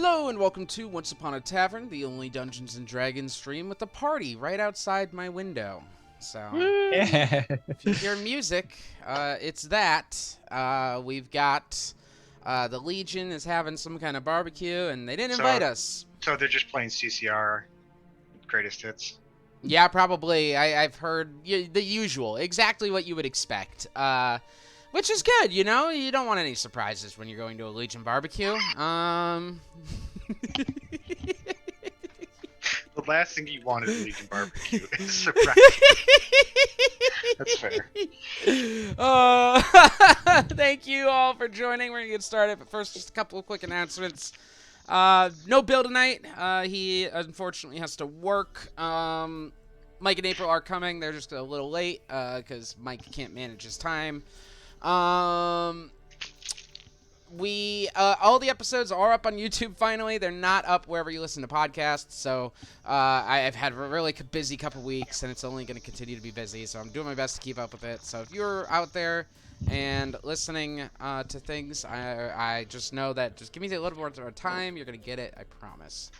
Hello and welcome to Once Upon a Tavern, the only Dungeons & Dragons stream with a party right outside my window. So, if you hear music, it's that. We've got the Legion is having some kind of barbecue, and they didn't invite us. So they're just playing CCR greatest hits? Yeah, probably. I've heard the usual, exactly what you would expect. Which is good, you know? You don't want any surprises when you're going to a Legion barbecue. The last thing you want at a Legion barbecue is a surprise. That's fair. Thank you all for joining. We're going to get started, but first, just a couple of quick announcements. No Bill tonight. He unfortunately has to work. Mike and April are coming. They're just a little late because Mike can't manage his time. All the episodes are up on YouTube finally. They're not up wherever you listen to podcasts, so I've had a really busy couple weeks, and it's only going to continue to be busy, so I'm doing my best to keep up with it. So if you're out there and listening to things, I just know that just give me a little more time. You're going to get it, I promise.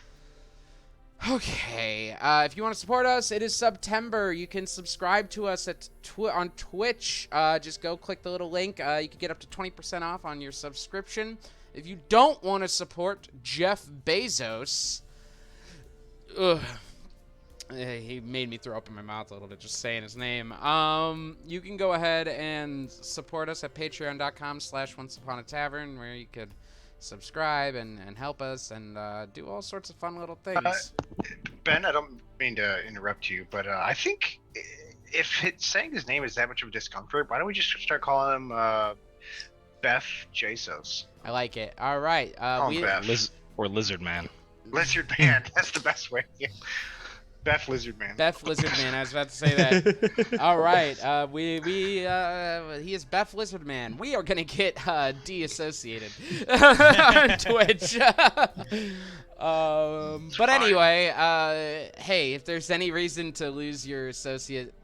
Okay, if you want to support us, it is September. You can subscribe to us at on Twitch. Just go click the little link. You can get up to 20% off on your subscription. If you don't want to support Jeff Bezos, he made me throw up in my mouth a little bit just saying his name. You can go ahead and support us at patreon.com/onceuponatavern, where you could subscribe and help us and do all sorts of fun little things. Ben, I don't mean to interrupt you, but I think if it's saying his name is that much of a discomfort, why don't we just start calling him Beth Jesus? I like it. All right. Or Lizard Man. Lizard Man. That's the best way. Yeah. Beth Lizard Man. Beth Lizard Man. I was about to say that. All right. He is Beth Lizard Man. We are gonna get de-associated on Twitch. But anyway, hey, if there's any reason to lose your associate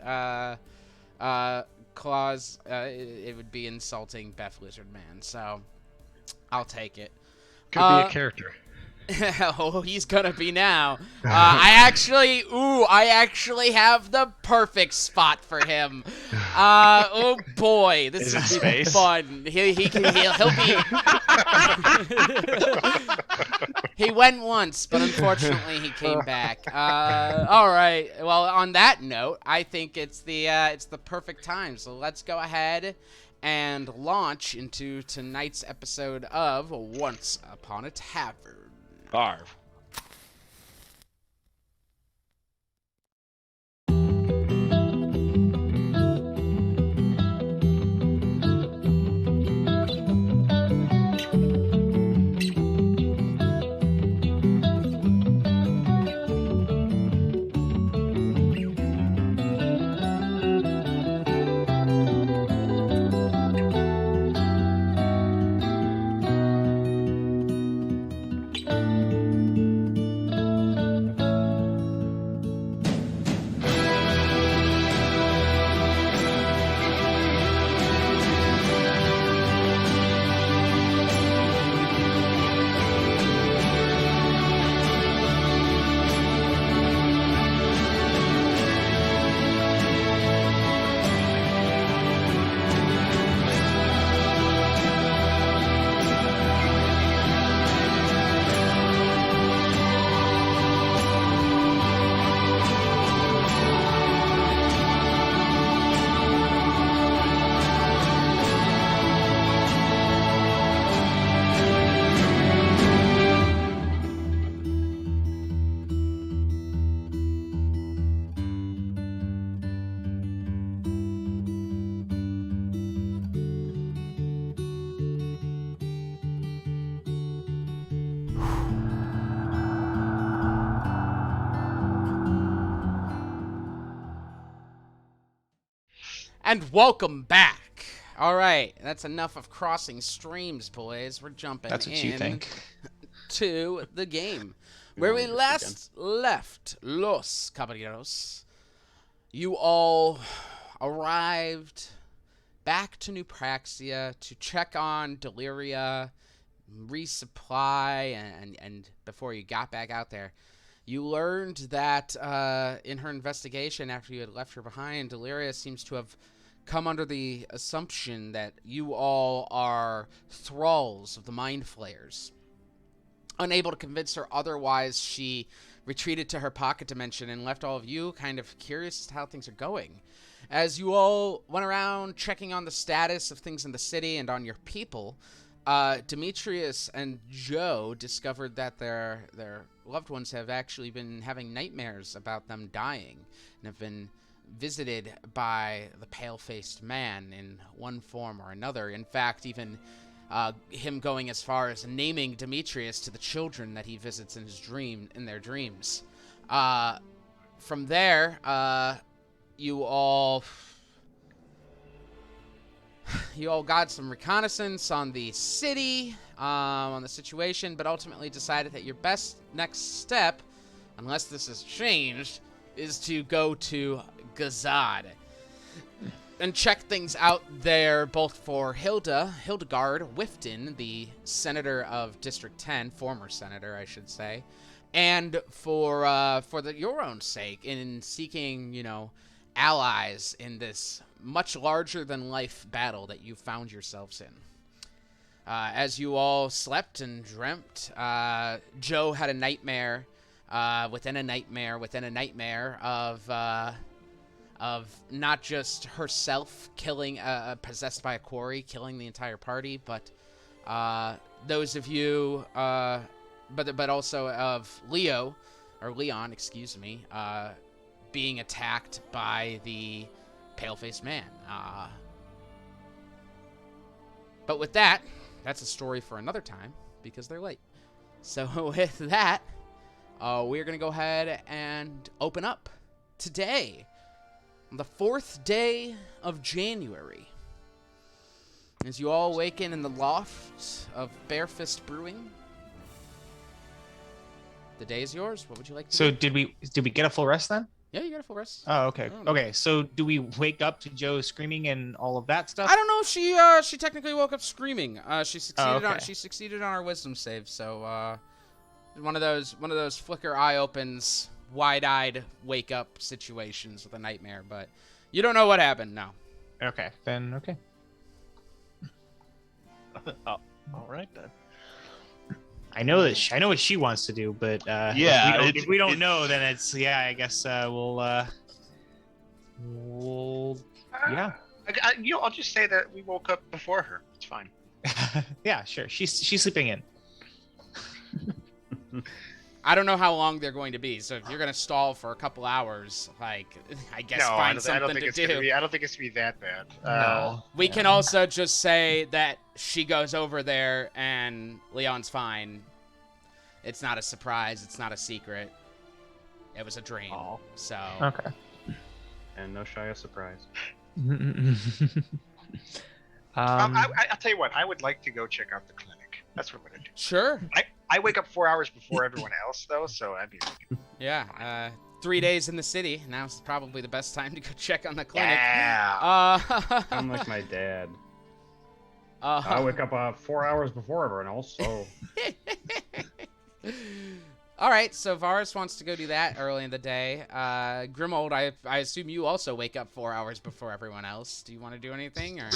clause, it would be insulting Beth Lizard Man. So I'll take it. Could be a character. Oh, he's gonna be now. I actually have the perfect spot for him. Oh boy, this is fun. He'll be. He went once, but unfortunately he came back. All right. Well, on that note, I think it's the perfect time. So let's go ahead and launch into tonight's episode of Once Upon a Tavern. Barv. And welcome back. All right, that's enough of crossing streams, boys. We're jumping That's what you think. To the game where we last left Los Caballeros. You all arrived back to New Praxia to check on Deliria, resupply, and before you got back out there, you learned that in her investigation after you had left her behind, Deliria seems to have come under the assumption that you all are thralls of the Mind Flayers. Unable to convince her otherwise, she retreated to her pocket dimension and left all of you kind of curious as to how things are going. As you all went around checking on the status of things in the city and on your people, Demetrius and Joe discovered that their loved ones have actually been having nightmares about them dying and have been visited by the pale-faced man in one form or another. In fact, even him going as far as naming Demetrius to the children that he visits in their dreams. From there, you all got some reconnaissance on the city, on the situation, but ultimately decided that your best next step, unless this has changed, is to go to Gazad and check things out there, both for Hildegard Wifton, the senator of District 10, former senator, I should say, and for your own sake, in seeking, allies in this much larger than life battle that you found yourselves in. As you all slept and dreamt, Joe had a nightmare within a nightmare of not just herself killing, possessed by a quarry, killing the entire party, but those of you, but also of Leon, excuse me, being attacked by the pale-faced man. But with that, that's a story for another time, because they're late. So with that, we're going to go ahead and open up today, on the 4th day of January. As you all awaken in the loft of Barefist Brewing, the day is yours. What would you like to do? So did we get a full rest then? Yeah, you got a full rest. Oh, okay. Okay, so do we wake up to Joe screaming and all of that stuff? I don't know if she technically woke up screaming. She succeeded on her wisdom save. So one of those flicker eye opens, wide-eyed wake up situations with a nightmare, but you don't know what happened. No. Okay, then okay. Oh, all right then. I know what she wants to do, but if we don't know, then it's I guess we'll yeah. I'll just say that we woke up before her. It's fine. Yeah, sure. She's sleeping in. I don't know how long they're going to be, so if you're going to stall for a couple hours, I guess find something to do. I don't think it's going to be that bad. No. We can also just say that she goes over there and Leon's fine. It's not a surprise. It's not a secret. It was a dream. Oh. So. Okay. And no shy of surprise. I'll tell you what. I would like to go check out the clinic. That's what I'm going to do. Sure. I wake up 4 hours before everyone else, though, so I'd be... Yeah. 3 days in the city. Now's probably the best time to go check on the clinic. Yeah. I'm like my dad. I wake up 4 hours before everyone else, so... All right, so Varus wants to go do that early in the day. Grimold, I assume you also wake up 4 hours before everyone else. Do you want to do anything, or?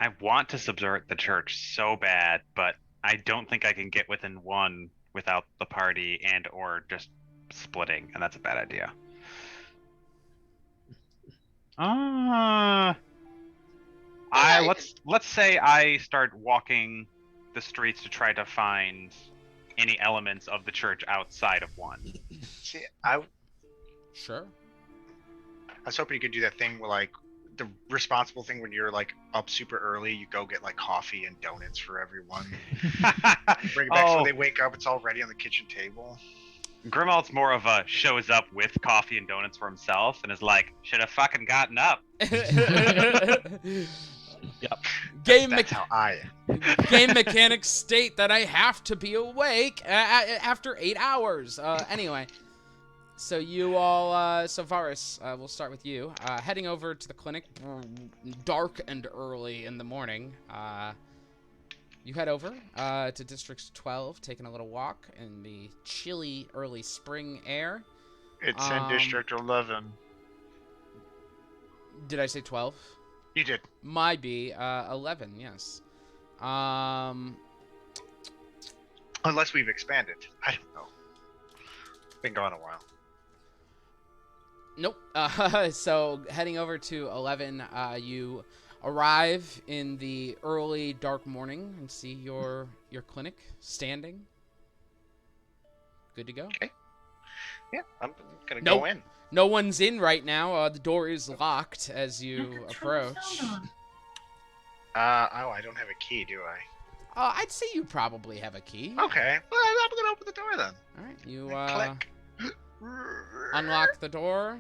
I want to subvert the church so bad, but I don't think I can get within one without the party and or just splitting, and that's a bad idea. Let's say I start walking the streets to try to find any elements of the church outside of one. See, Sure. I was hoping you could do that thing where, like, the responsible thing when you're, like, up super early, you go get, like, coffee and donuts for everyone. Bring it back so when they wake up, it's all ready on the kitchen table. Grimald's more of a shows up with coffee and donuts for himself and is like, should have fucking gotten up. Yep. That's how I am. Game mechanics state that I have to be awake after 8 hours. Anyway, So you all, so Varus, we'll start with you. Heading over to the clinic, dark and early in the morning. You head over to District 12, taking a little walk in the chilly early spring air. It's in District 11. Did I say 12? You did. Might be 11, yes. Unless we've expanded. I don't know. Been gone a while. Nope. So heading over to 11, you arrive in the early dark morning and see your clinic standing. Good to go. Okay. Yeah, I'm gonna Nope. go in. No one's in right now. The door is locked as you approach. I don't have a key, do I? I'd say you probably have a key. Okay. Well, I'm gonna open the door then. All right. You Click. unlock the door,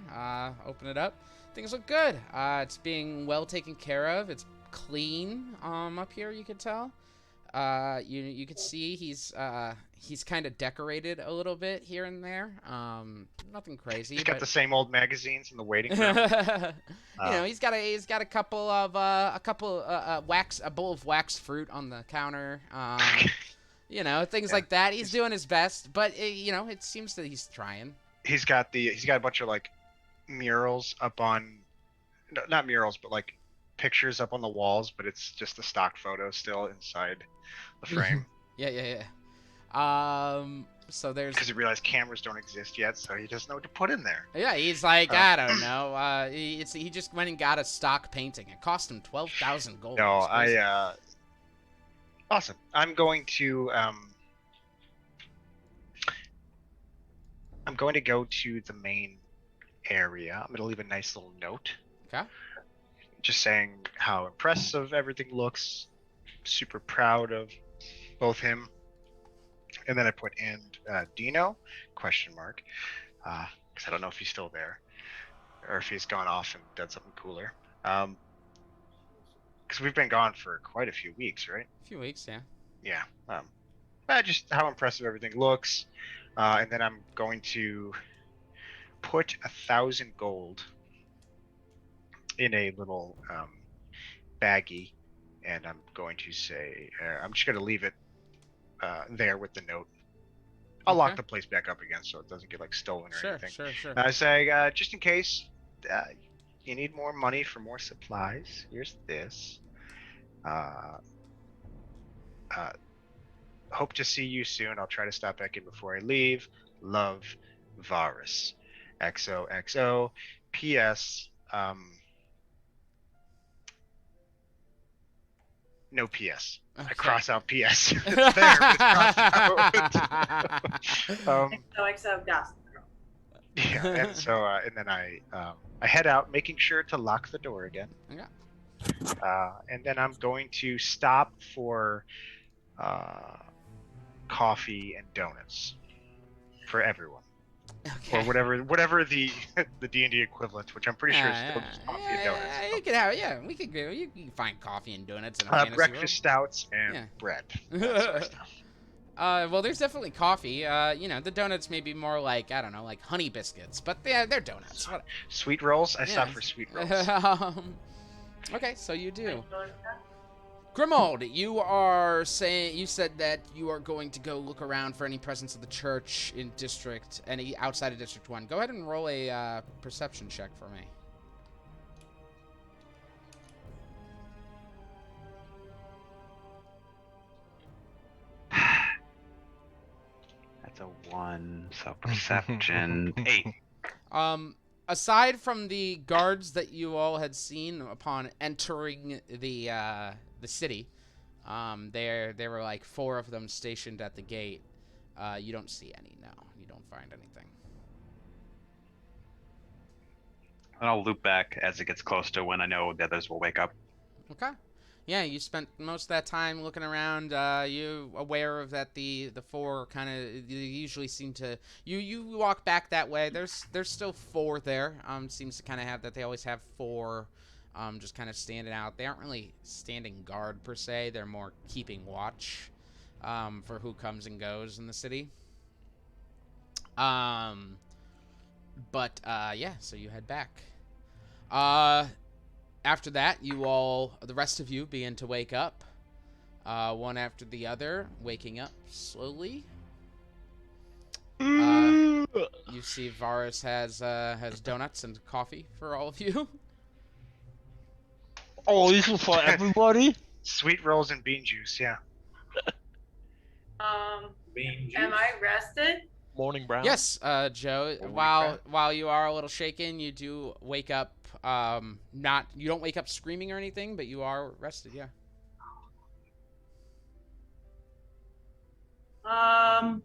open it up. Things look good. It's being well taken care of. It's clean up here, you could tell. You could see he's kind of decorated a little bit here and there. Nothing crazy. He's got but... the same old magazines in the waiting room. You know, he's got a couple of a bowl of waxed fruit on the counter. You know, things like that. He's doing his best, but you know, it seems that he's trying. He's got a bunch of like murals up on, no, not murals, but like pictures up on the walls, but it's just the stock photo still inside the frame. Yeah. So there's, because he realized cameras don't exist yet, so he doesn't know what to put in there. Yeah, he's like, I don't know. He just went and got a stock painting. It cost him 12,000 gold. No, awesome. I'm going to go to the main area. I'm gonna leave a nice little note. Okay. Just saying how impressive everything looks. Super proud of both him. And then I put in Dino, ? Because I don't know if he's still there, or if he's gone off and done something cooler. Because we've been gone for quite a few weeks, right? A few weeks, yeah. Yeah. Just how impressive everything looks. And then I'm going to put 1,000 gold in a little baggie, and I'm going to say, I'm just going to leave it there with the note. I'll lock the place back up again so it doesn't get like stolen or anything. Sure. I say, just in case you need more money for more supplies, here's this. Hope to see you soon. I'll try to stop back in before I leave. Love, Varus. XOXO. P.S. No P.S. Okay. I cross out P.S. It's there, but it's crossed out. XOXO Gossip Girl. Yeah, and so and then I head out, making sure to lock the door again. Okay. And then I'm going to stop for coffee and donuts for everyone, Okay. or whatever the D&D equivalent, which I'm pretty sure is still just coffee and donuts. You could have, we could go. You can find coffee and donuts in a fantasy Breakfast stouts and bread. That sort of stuff. Well, there's definitely coffee. You know, the donuts may be more like, I don't know, like honey biscuits, but they're donuts. Sweet rolls? I stopped for sweet rolls. Okay, so you do. Grimold, you said that you are going to go look around for any presence of the church in any outside of District 1. Go ahead and roll a perception check for me. That's a 1, so perception 8. Aside from the guards that you all had seen upon entering the city, there were like 4 of them stationed at the gate. You don't see any. No, you don't find anything. And I'll loop back as it gets close to when I know the others will wake up. Okay. Yeah, you spent most of that time looking around. You aware of that the 4 kind of usually seem to you walk back that way. There's still 4 there. Seems to kind of have that they always have 4 just kind of standing out. They aren't really standing guard per se. They're more keeping watch for who comes and goes in the city. But yeah, so you head back. After that, the rest of you begin to wake up, one after the other, waking up slowly. You see Varus has donuts and coffee for all of you. Oh, this is for everybody? Sweet rolls and bean juice, yeah. Am I rested? Morning brown? Yes, Joe. While you are a little shaken, you do wake up. You don't wake up screaming or anything, but you are rested. Yeah. I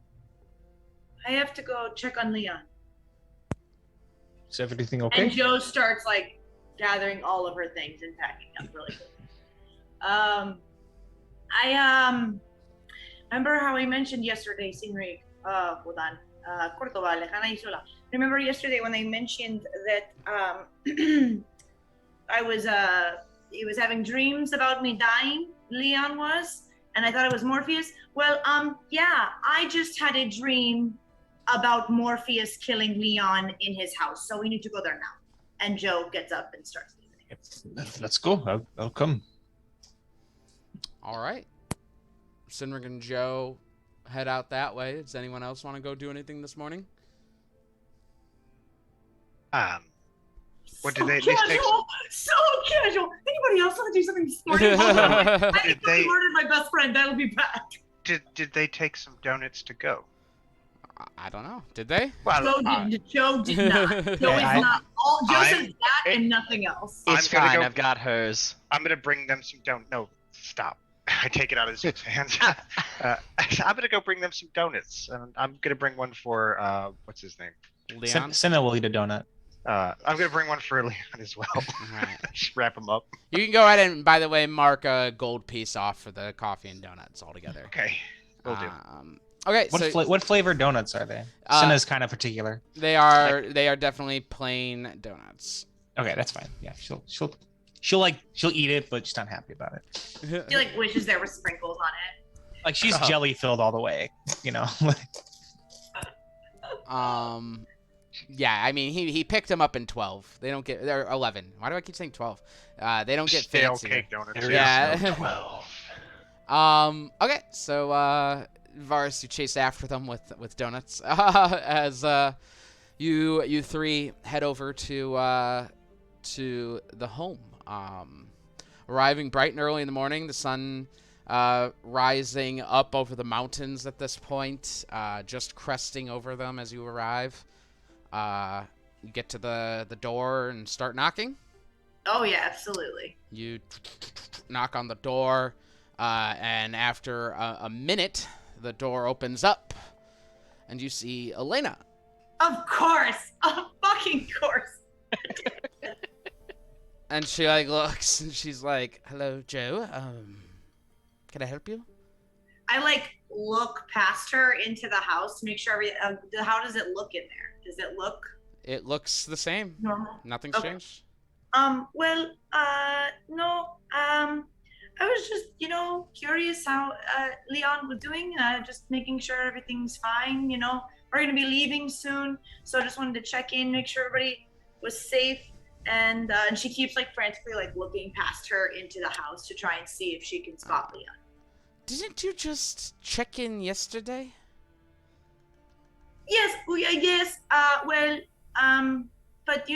have to go check on Leon. Is everything okay? And Joe starts like gathering all of her things and packing up really quick. I remember how I mentioned yesterday, Sinrig, Córdoba, Lejana y Sola. Remember yesterday when I mentioned that he was having dreams about me dying, Leon was, and I thought it was Morpheus? Well, yeah, I just had a dream about Morpheus killing Leon in his house, so we need to go there now. And Joe gets up and starts leaving. Let's go. I'll come. All right. Sinrig and Joe head out that way. Does anyone else want to go do anything this morning? What did they casual, take? So casual. Anybody else want to do something this morning? I actually murdered my best friend. That'll be back. Did they take some donuts to go? I don't know. Did they? Well, Joe did not. Joe is not. Joe says that and nothing else. It's fine. I've got hers. I'm gonna bring them some donuts. No, stop. I take it out of his hands. I'm gonna go bring them some donuts, and I'm gonna bring one for what's his name? Leon. Senna will eat a donut. I'm gonna bring one for Leon as well. Right. Just wrap them up. You can go ahead and, by the way, mark a gold piece off for the coffee and donuts altogether. Okay, will do. Okay. What flavored donuts are they? Senna's kind of particular. They are definitely plain donuts. Okay, that's fine. Yeah, she'll eat it, but she's not happy about it. She like wishes there were sprinkles on it. Like she's jelly filled all the way, you know. Yeah, I mean he picked them up in 12. They're 11. Why do I keep saying 12? They don't get stale fancy. cake donuts. Yeah. 12. Okay, so Varus, you chase after them with donuts as you three head over to the home. Arriving bright and early in the morning, the sun rising up over the mountains at this point, just cresting over them as you arrive. You get to the door and start knocking. Oh yeah, absolutely. You knock on the door, and after a minute, the door opens up, and you see Elena. Of course, of fucking course. And she like looks, and she's like, "Hello, Joe. Can I help you?" I like look past her into the house to make sure how does it look in there? Does it look? It looks the same. Normal. Nothing's changed. Well, no. I was just, curious how Leon was doing. Just making sure everything's fine. We're gonna be leaving soon, so I just wanted to check in, make sure everybody was safe. And she keeps like frantically like looking past her into the house to try and see if she can spot Leon. Didn't you just check in yesterday? Yes. Yes. But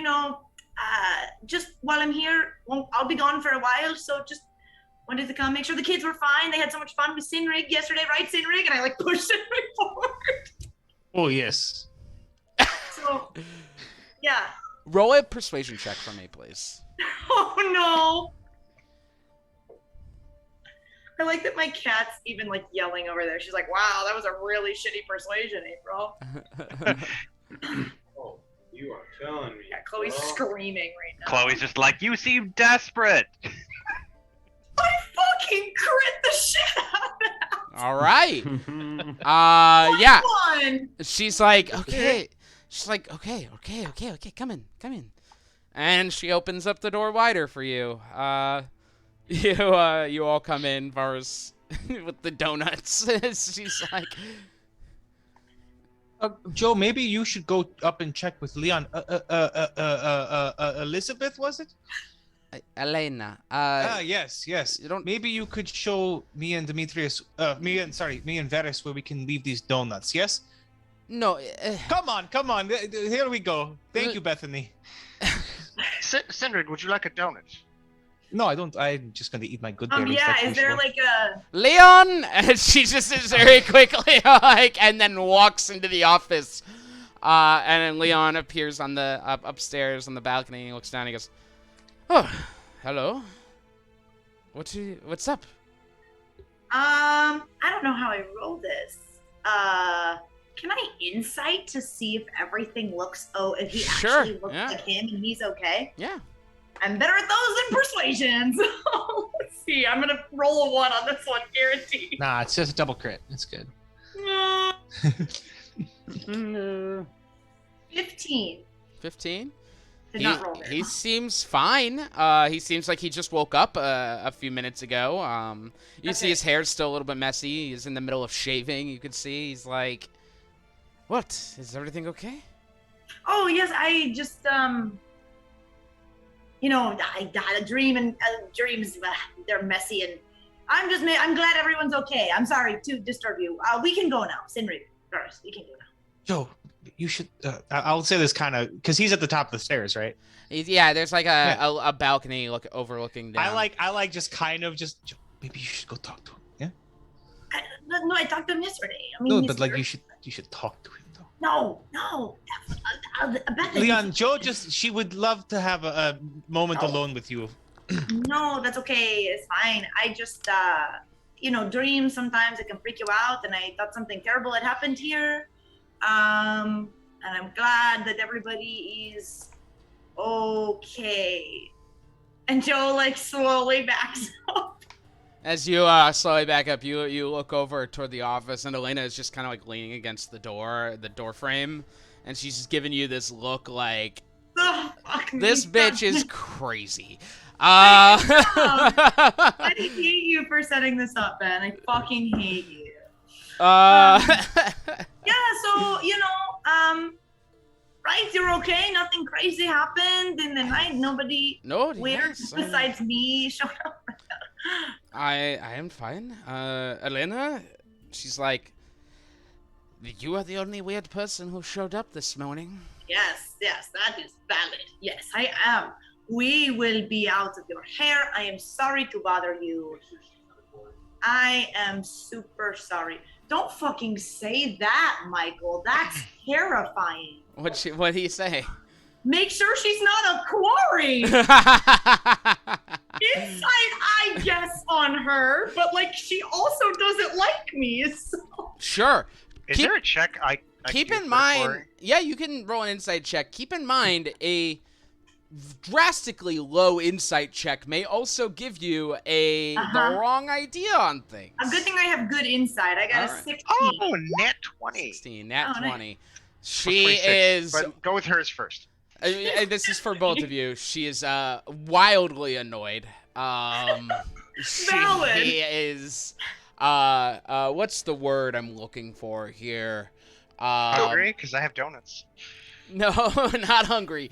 just while I'm here, I'll be gone for a while, so just wanted to come make sure the kids were fine. They had so much fun with Sinrig yesterday, right, Sinrig? And I like pushed Sinrig forward. Oh yes. So, yeah. Roll a persuasion check for me, please. Oh no. I like that my cat's even like yelling over there. She's like, "Wow, that was a really shitty persuasion, April." Oh, you are telling me. Yeah, Chloe's screaming right now. Chloe's just like, you seem desperate. I fucking crit the shit out of that. All right. Yeah. One. She's like, okay. She's like, okay. Come in. And she opens up the door wider for you. You all come in, Varus, with the donuts. She's like, Joe, maybe you should go up and check with Leon. Elizabeth, was it? Elena. Yes. You don't. Maybe you could show me and Demetrius, me and Varys where we can leave these donuts. Yes. No. Come on. Here we go. Thank you, Bethany. Sindred, would you like a donut? No, I don't. I'm just gonna eat my good berries. Yeah, like is there usual. like a... Leon! And she just is very quickly and then walks into the office. And then Leon appears on the upstairs on the balcony. And he looks down. And he goes, "Oh, hello. What's up?" I don't know how I roll this. Can I insight to see if everything looks... if he actually looks like him and he's okay? Yeah. I'm better at those than persuasion. So let's see. I'm gonna roll a 1 on this one, guaranteed. Nah, it's just a double crit. It's good. 15. 15? Did not roll very He well. seems fine. He seems like he just woke up a few minutes ago. You see his hair's still a little bit messy. He's in the middle of shaving. You can see he's like, "What? Is everything okay?" Oh yes, I just I had a dream, and dreams they're messy, and I'm glad everyone's okay. I'm sorry to disturb you. We can go now, Sinri. First, we can go now. Joe, you should. I'll say this kind of because he's at the top of the stairs, right? Yeah, there's like a balcony overlooking down. I like just kind of just. Maybe you should go talk to him. Yeah. No, I talked to him yesterday. I mean, No, but like you should talk to him though. No. Leon, Joe she would love to have a moment alone with you. No, that's okay. It's fine. I just, dreams sometimes it can freak you out, and I thought something terrible had happened here. And I'm glad that everybody is okay. And Joe slowly backs up. As you slowly back up, you look over toward the office, and Elena is just kind of leaning against the door frame, and she's just giving you this look like, this bitch is crazy. I hate you for setting this up, Ben. I fucking hate you. So right, you're okay. Nothing crazy happened in the night. Nobody weird besides me showed up. I am fine. Elena, she's like, you are the only weird person who showed up this morning. Yes, that is valid. Yes, I am. We will be out of your hair. I am sorry to bother you. I am super sorry. Don't fucking say that, Michael. That's terrifying. What do you say? Make sure she's not a quarry. Insight, I guess, on her, but she also doesn't like me. So. Sure. Is there a check I keep in mind? Yeah, you can roll an insight check. Keep in mind a drastically low insight check may also give you the wrong idea on things. A good thing I have good insight. I got a 16. Oh, nat 20. 16, nat 20. Nice. She is. But go with hers first. This is for both of you. She is wildly annoyed. She is. What's the word I'm looking for here? Hungry, because I have donuts. No, not hungry.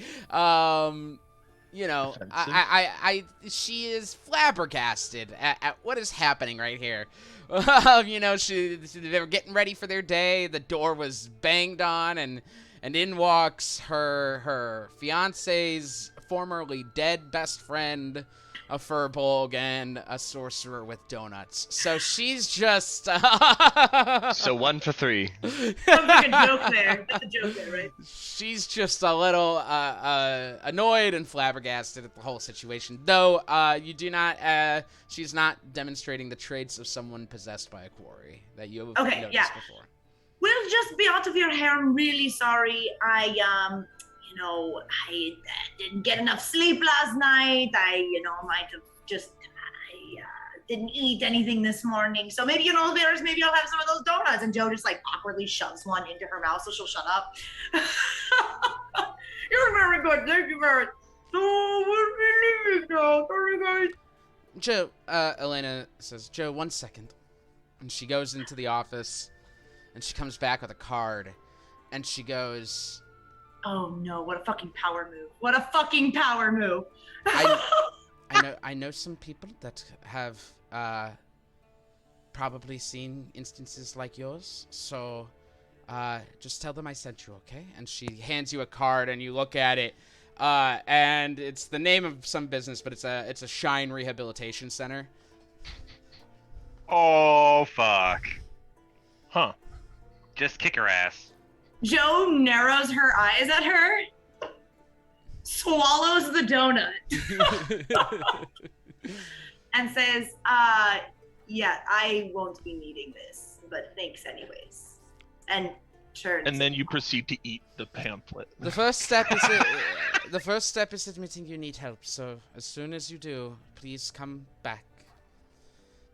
She is flabbergasted at what is happening right here. They were getting ready for their day. The door was banged on, and in walks her fiance's formerly dead best friend, a furbolg, and a sorcerer with donuts. So she's just... So 1 for 3. Sounds like a joke there. That's a joke there, right? She's just a little annoyed and flabbergasted at the whole situation. Though you do not... she's not demonstrating the traits of someone possessed by a quarry that you have noticed before. We'll just be out of your hair. I'm really sorry. I didn't get enough sleep last night. I might have just, didn't eat anything this morning. So maybe, maybe I'll have some of those donuts. And Joe just awkwardly shoves one into her mouth so she'll shut up. You're very good. Thank you very much. So we're leaving now. Sorry, guys. Joe, Elena says, Joe, 1 second. And she goes into the office, and she comes back with a card. And she goes, "Oh no! What a fucking power move! What a fucking power move!" I know some people that have probably seen instances like yours, so just tell them I sent you, okay? And she hands you a card, and you look at it, and it's the name of some business, but it's a Shine Rehabilitation Center. Oh fuck! Huh? Just kick her ass. Joe narrows her eyes at her, swallows the donut, and says, yeah, I won't be needing this, but thanks anyways. And turns. And then you proceed to eat the pamphlet. The first step is admitting you need help. So as soon as you do, please come back.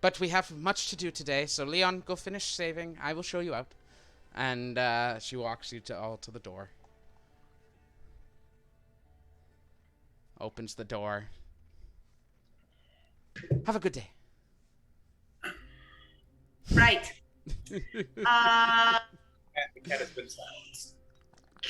But we have much to do today, so Leon, go finish saving. I will show you out. And she walks you to the door. Opens the door. Have a good day. Right. The cat has been silenced.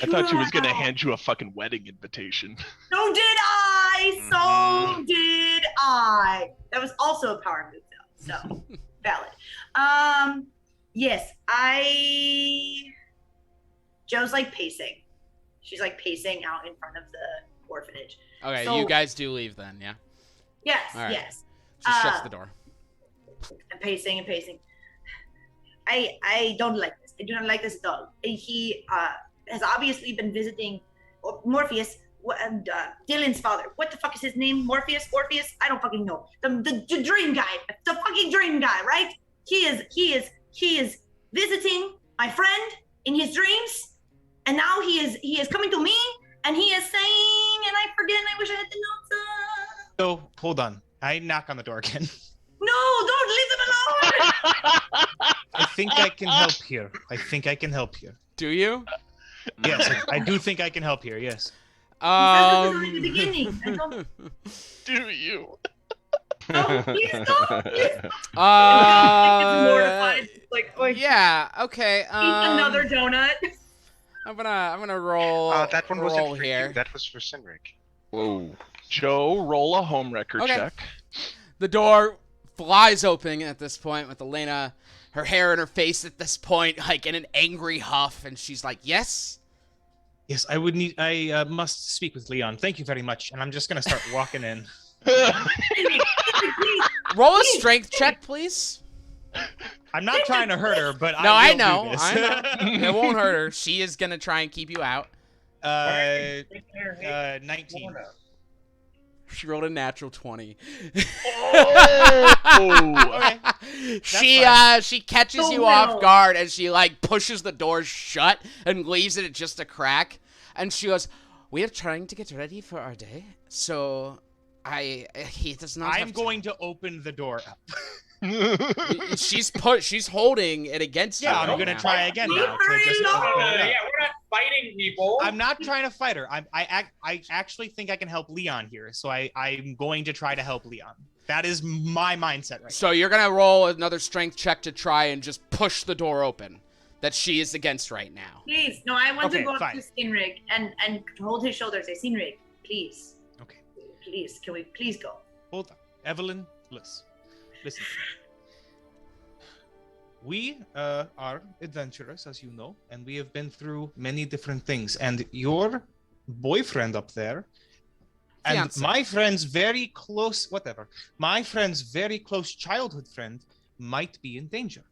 I thought she was gonna hand you a fucking wedding invitation. So did I. So did I. That was also a power move, though. So valid. Yes, Joe's like pacing. She's like pacing out in front of the orphanage. Okay, So- you guys do leave then, yeah? Yes, All right. yes. She shuts the door. And pacing and pacing. I don't like this. I do not like this at all. He has obviously been visiting Morpheus and Dylan's father. What the fuck is his name? Morpheus? Orpheus? I don't fucking know. The dream guy. The fucking dream guy, right? He is visiting my friend in his dreams, and now he is coming to me, and he is saying, and I forget, and I wish I had the notes. So hold on. I knock on the door again. No, don't leave them alone. I think I can help here. Do you? Yes, I do think I can help here. Yes. That's the beginning. I don't. Do you? No, please don't. Please. It's Mortified. Like, oh, yeah. Okay. eat another donut. I'm gonna roll. That one roll wasn't for here. you. That was for Sinric. Whoa. Joe, roll a home record Okay. check. The door flies open at this point with Elena, her hair in her face at this point, like in an angry huff, and she's like, "Yes." Yes, I must speak with Leon. Thank you very much. And I'm just gonna start walking in. Roll a strength check, please. I'm not trying to hurt her, but No, I I will know. do this. I know. It won't hurt her. She is gonna try and keep you out. 19. She rolled a natural 20. Okay. She catches So you well. off guard as she like pushes the door shut and leaves it at just a crack. And she goes, "We are trying to get ready for our day, so he does not." I'm going to open the door up. She's holding it against you. Yeah, I'm right gonna now. try again Leave now. her To just alone. open it up. Yeah, we're not fighting people. I'm not trying to fight her. I actually think I can help Leon here, so I'm going to try to help Leon. That is my mindset right So you're gonna roll another strength check to try and just push the door open that she is against right now. Please, no, I want Okay, to go fine. up to Sinrig and hold his shoulders. Say, Sinrig, please. Okay. Please, can we please go? Hold on. Evelyn, listen. We are adventurers, as you know, and we have been through many different things. And your boyfriend up there, and Fiancé. my friend's very close childhood friend might be in danger.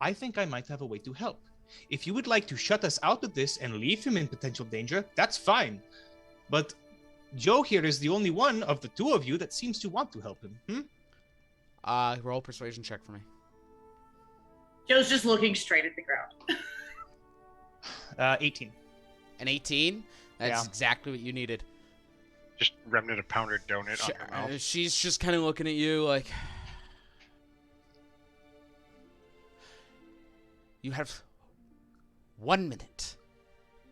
I think I might have a way to help. If you would like to shut us out of this and leave him in potential danger, that's fine. But Joe here is the only one of the two of you that seems to want to help him. Roll a persuasion check for me. Joe's just looking straight at the ground. 18. An 18? That's Yeah. exactly what you needed. Just remnant of pounded donut on your mouth. She's just kind of looking at you like, you have 1 minute.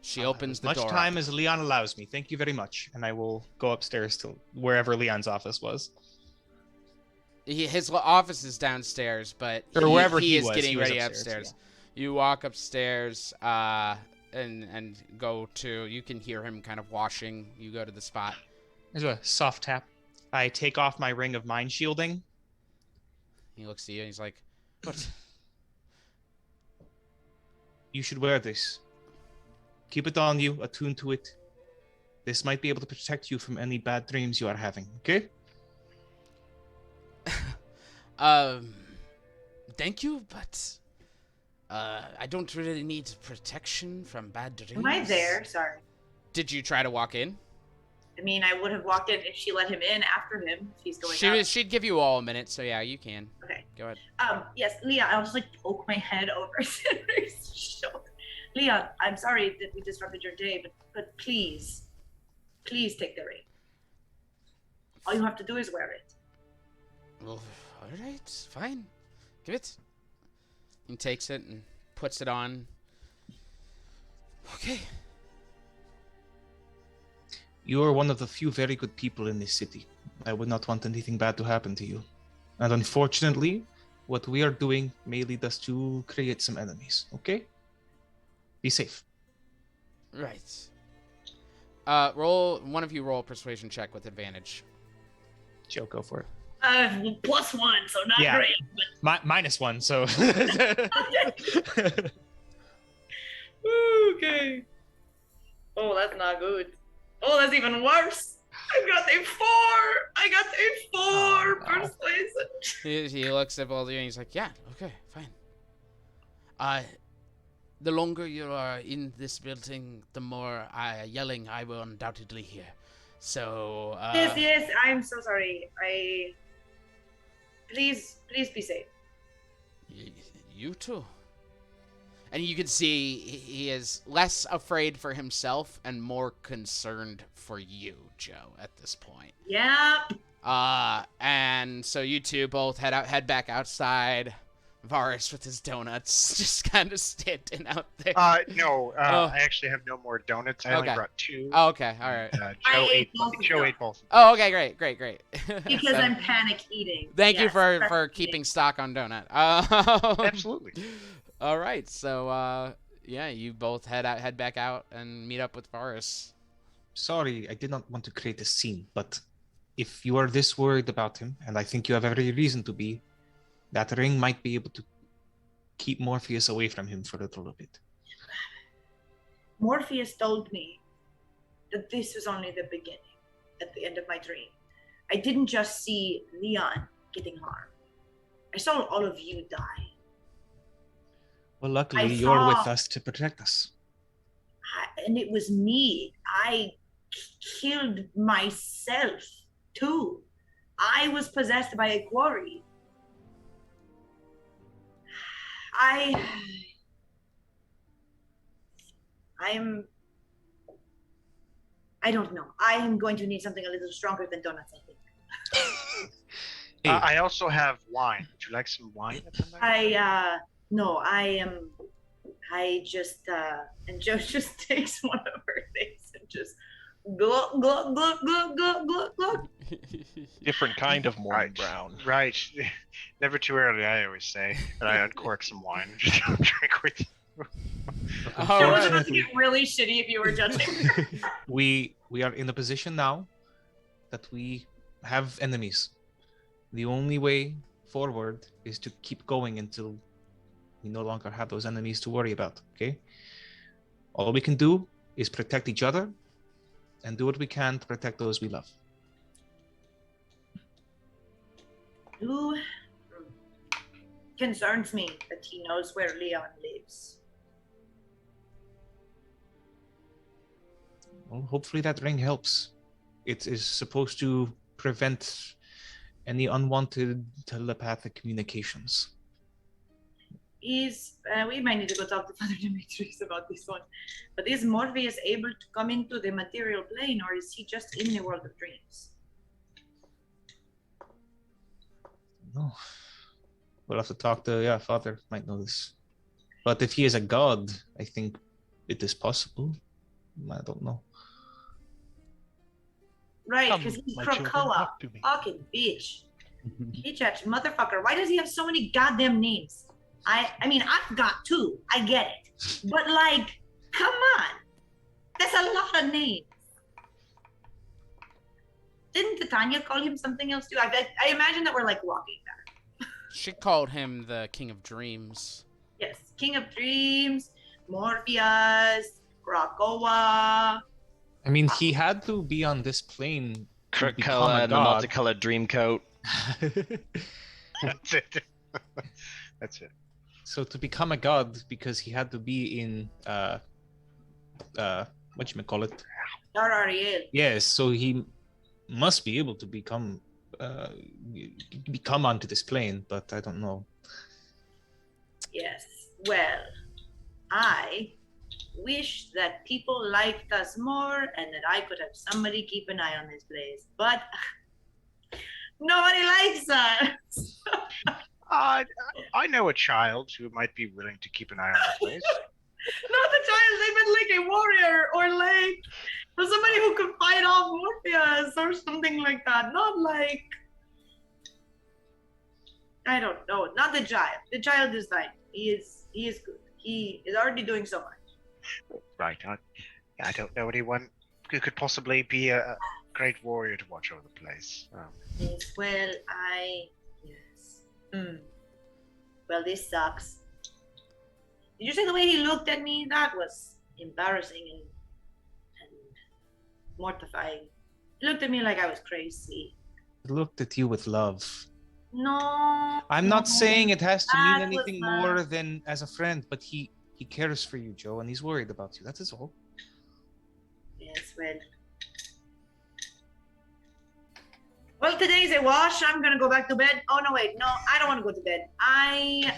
She opens the Much door. time as Leon allows me. Thank you very much. And I will go upstairs to wherever Leon's office was. His office is downstairs, but Or wherever he is was. getting He was ready upstairs, upstairs. You walk upstairs, and go to. You can hear him kind of washing. You go to the spot. There's a soft tap. I take off my ring of mind shielding. He looks at you and he's like, "What?" You should wear this. Keep it on you, attuned to it. This might be able to protect you from any bad dreams you are having, okay? Thank you, but I don't really need protection from bad dreams. Am I there? Sorry. Did you try to walk in? I mean, I would have walked in if she let him in after him. If he's going up. She'd give you all a minute, so yeah, you can. Okay. Go ahead. Yes, Leah, I'll just like poke my head over his shoulder. Leah, I'm sorry that we disrupted your day, but please take the ring. All you have to do is wear it. Well, all right, fine. Give it. He takes it and puts it on. Okay. You are one of the few very good people in this city. I would not want anything bad to happen to you. And unfortunately, what we are doing may lead us to create some enemies, okay? Be safe. Right. One of you roll a persuasion check with advantage. Joe, go for it. +1, so not great. But... -1, so. Okay. Oh, that's not good. Oh, that's even worse. I got a 4 persuasion. He looks at both of you and he's like, "Yeah, okay, fine. The longer you are in this building, the more yelling I will undoubtedly hear. So, Yes, I'm so sorry. Please be safe. You too." And you can see he is less afraid for himself and more concerned for you, Joe, at this point. Yep. And so you two both head back outside. Varus with his donuts just kind of standing out there. No, I actually have no more donuts. I only brought 2. Oh, okay, all right. Joe ate both. Oh, okay, great. Because So, I'm panic eating. Thank you for keeping stock on donut. Absolutely. All right, so yeah, you both head back out and meet up with Varus. Sorry, I did not want to create a scene, but if you are this worried about him, and I think you have every reason to be, that ring might be able to keep Morpheus away from him for a little bit. Morpheus told me that this was only the beginning, at the end of my dream. I didn't just see Leon getting harmed. I saw all of you die. Well, luckily, you're with us to protect us. And it was me. I killed myself, too. I was possessed by a quarry. I don't know. I am going to need something a little stronger than donuts, I think. I also have wine. Would you like some wine? No, and Joe just takes one of her things and just glug, glug, glug, glug, glug, glug, glug. Different kind of morning brown. Right. Never too early, I always say. And I uncork some wine and just drink with you. Joe was about to get really shitty if you were judging. We are in a position now that we have enemies. The only way forward is to keep going until we no longer have those enemies to worry about, okay? All we can do is protect each other and do what we can to protect those we love. Who concerns me that he knows where Leon lives. Well, hopefully that ring helps. It is supposed to prevent any unwanted telepathic communications. We might need to go talk to Father Demetrius about this one. But is Morpheus able to come into the material plane, or is he just in the world of dreams? No. We'll have to talk to, Father might know this. But if he is a god, I think it is possible. I don't know. Right, because he's Krakoa. Fucking bitch. Hitchach, motherfucker. Why does he have so many goddamn names? I mean, I've got 2. I get it. But, like, Come on. There's a lot of names. Didn't Titania call him something else too? I imagine that we're like walking back. She called him the King of Dreams. Yes, King of Dreams, Morpheus, Krakoa. I mean, he had to be on this plane to become Krakoa a and the god. multicolored dream coat. That's it. That's it. So to become a god, because he had to be in whatchamacallit? Dar Ariel. Yes, so he must be able to become onto this plane, but I don't know. Yes. Well, I wish that people liked us more and that I could have somebody keep an eye on this place. But nobody likes us. I know a child who might be willing to keep an eye on the place. Not the child, they meant like a warrior or like somebody who could fight off Morpheus or something like that. Not like, I don't know, not the child. The child is fine. He is good. He is already doing so much. Right. I don't know anyone who could possibly be a great warrior to watch over the place. Yes, well, yes. Well, this sucks. Did you see the way he looked at me? That was embarrassing and mortifying. He looked at me like I was crazy. He looked at you with love. No. I'm not saying it has to mean That was anything more than as a friend, but he cares for you, Joe, and he's worried about you. That is all. Yes, well, today's a wash. I'm gonna go back to bed. Oh no, wait, no, I don't want to go to bed. I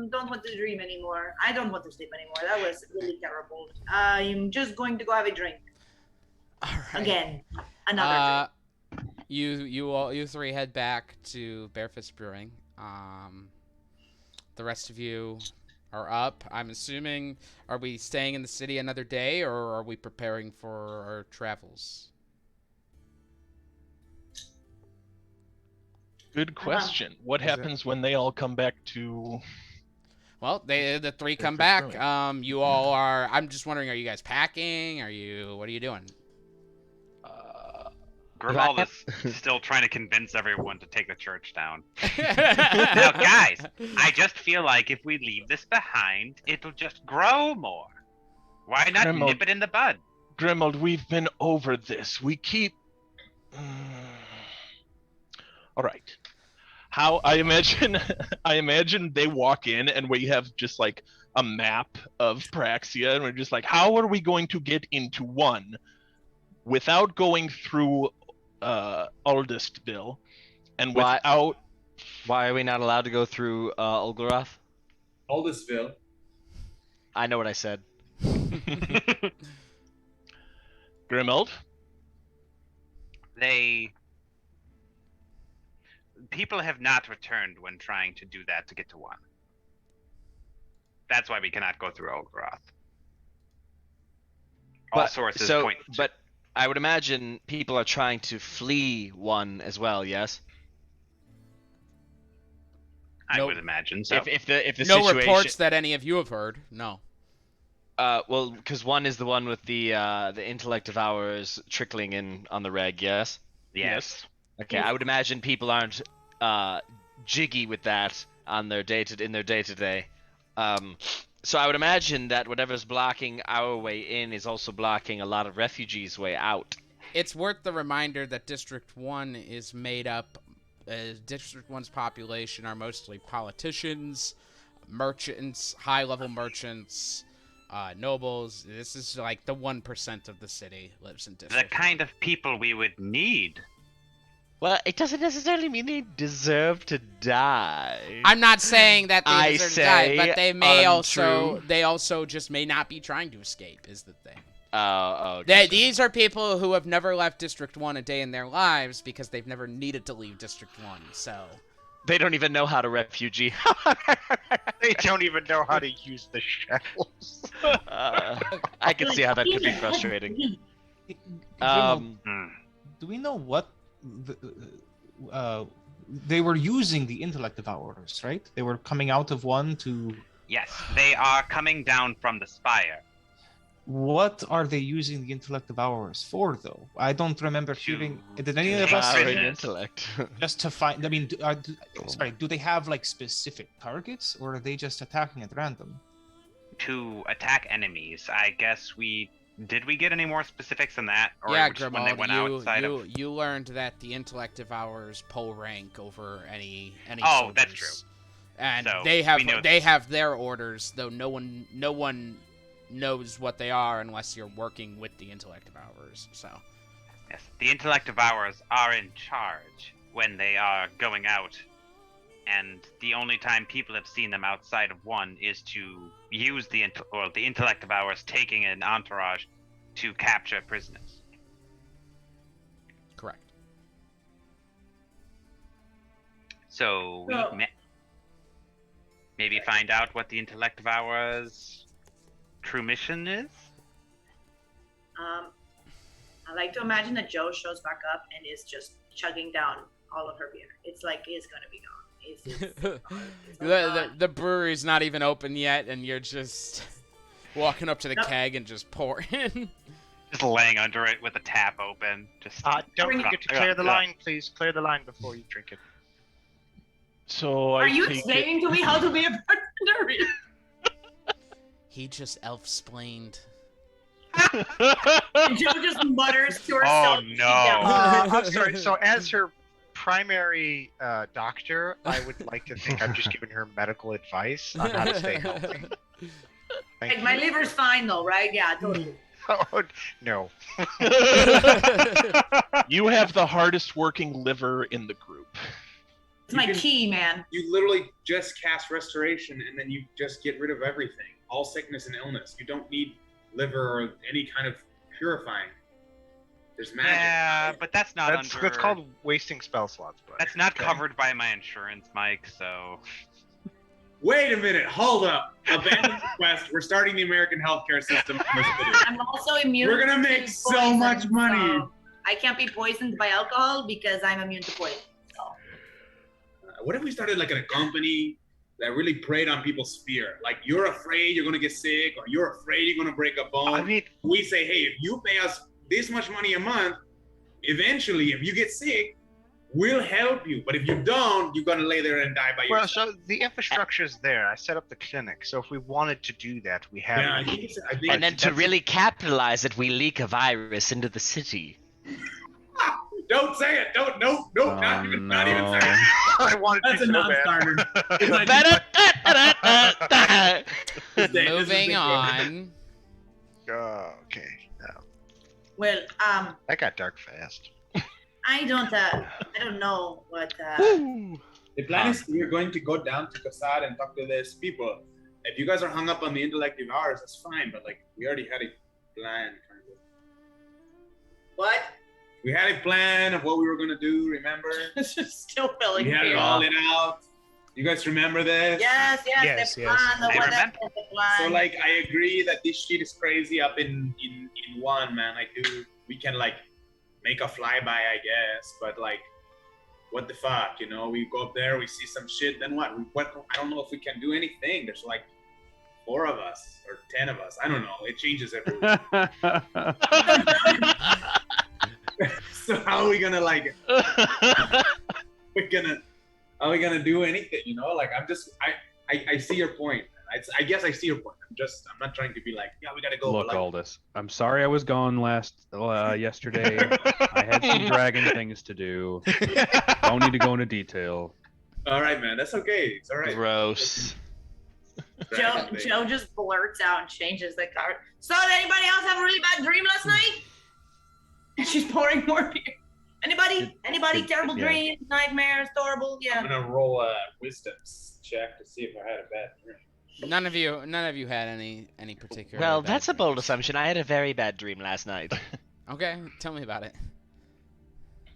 don't want to dream anymore. I don't want to sleep anymore. That was really terrible. I'm just going to go have a drink. All right. Again, another drink. You three head back to Barefist Brewing. The rest of you are up. I'm assuming, are we staying in the city another day, or are we preparing for our travels? Good question. What happens when they all come back to... Well, the three come Barefist back. Brewing. You all are. I'm just wondering, are you guys packing? What are you doing? Grimald is still trying to convince everyone to take the church down. Now, guys, I just feel like if we leave this behind, it'll just grow more. Why not Grimald. nip it in the bud? Grimald, we've been over this. We keep... All right. How I imagine they walk in and we have just like a map of Praxia, and we're just like, how are we going to get into one without going through Aldistville and without... Why are we not allowed to go through Olgarath? Aldistville. I know what I said. Grimald? People have not returned when trying to do that to get to one. That's why we cannot go through Olgaroth. All sources point to... But I would imagine people are trying to flee one as well, yes? I would imagine so. If the No situation... reports that any of you have heard. No. Well, because one is the one with the intellect of ours trickling in on the reg, yes? Yes. Okay, I would imagine people aren't jiggy with that on their day-to-day. So I would imagine that whatever's blocking our way in is also blocking a lot of refugees' way out. It's worth the reminder that District 1 is made up... District 1's population are mostly politicians, merchants, high-level merchants, nobles. This is like the 1% of the city lives in District 1. The kind of people we would need. Well, it doesn't necessarily mean they deserve to die. I'm not saying that they deserve to die, but they may untrue. they also just may not be trying to escape, is the thing. Okay. These are people who have never left District 1 a day in their lives because they've never needed to leave District 1, so... They don't even know how to refugee. They don't even know how to use the shells. I can see how that could be frustrating. Do we know what they were using the intellect of ours, right? They were coming out of one to... Yes, they are coming down from the spire. What are they using the intellect of ours for, though? I don't remember hearing. Did any of us Power and intellect. just to find? I mean, sorry. Do they have like specific targets, or are they just attacking at random? To attack enemies. I guess did we get any more specifics than that? Or Yeah, just when they went outside of... you learned that the intellect devours pull rank over any Oh, soldiers. that's true. And So, they we have their orders, though no one knows what they are unless you're working with the intellect devourers. So Yes, the intellect devourers are in charge when they are going out, and the only time people have seen them outside of one is to use the intellect devourers taking an entourage to capture prisoners. correct. So we maybe find out what the intellect devourers' true mission is. I like to imagine that Joe shows back up and is just chugging down all of her beer. It's like it's gonna be gone. The brewery's not even open yet, and you're just walking up to the keg and just pouring. Just laying under it with the tap open. Just Don't forget to clear the line, please. Clear the line before you drink it. So Are you take explaining to me how to be a bartender? He just elf-splained. And Joe just mutters to herself. Oh no! I'm sorry. So as her primary doctor, I would like to think I'm just giving her medical advice on how to stay healthy. Thank Like, my you. liver's fine though, right? Yeah, totally. Oh, no. You have the hardest working liver in the group. It's my key, man. You literally just cast restoration, and then you just get rid of everything, all sickness and illness. You don't need liver or any kind of purifying. There's magic. Yeah, but that's not That's called wasting spell slots. But That's not covered by my insurance, Mike. So Wait a minute, hold up. Abandoned quest. We're starting the American healthcare system in this video. I'm also immune. We're gonna to make so poison, much money. so I can't be poisoned by alcohol because I'm immune to poison. So. What if we started like a company that really preyed on people's fear? Like, you're afraid you're gonna get sick, or you're afraid you're gonna break a bone. I mean, We say, hey, if you pay us this much money a month, eventually, if you get sick, we'll help you. But if you don't, you're gonna lay there and die by well, yourself. so the infrastructure is there. I set up the clinic. So if we wanted to do that, we have. Yeah, I think And then to really capitalize it, we leak a virus into the city. Don't say it. Don't. No. Not even say it. I wanted That's to a so non-starter. bad. Moving on. Oh, okay. No. Well, That got dark fast. I don't know what. The plan is we're going to go down to Gazad and talk to these people. If you guys are hung up on the intellect of ours, that's fine. But like, we already had a plan, kind of. What? We had a plan of what we were gonna do. Remember? It's just still feeling We had it weird. all in out. You guys remember this? Yes, Yes, the yes. plan, the I whatever, remember. the plan. So like, I agree that this shit is crazy up in one, man. We can like make a flyby, I guess, but like, what the fuck, you know? We go up there, we see some shit, then what? I don't know if we can do anything. There's like 4 of us or 10 of us. I don't know. It changes every week. So how are we gonna like? How are we gonna do anything? You know, like I see your point. I guess I see your point. I'm not trying to be like, yeah, we gotta go. Look, but, like, Aldous, I'm sorry I was gone yesterday. I had some dragon things to do. Don't need to go into detail. all right, man, that's okay. It's all right. Gross. Joe just blurts out and changes the card. So did anybody else have a really bad dream last night? And she's pouring more beer. Anybody? Terrible yeah. dreams, nightmares, horrible? I'm Yeah. gonna roll a wisdom check to see if I had a bad dream. None of you had any particular. Well, bad that's a bold dreams. assumption. I had a very bad dream last night. Okay, tell me about it.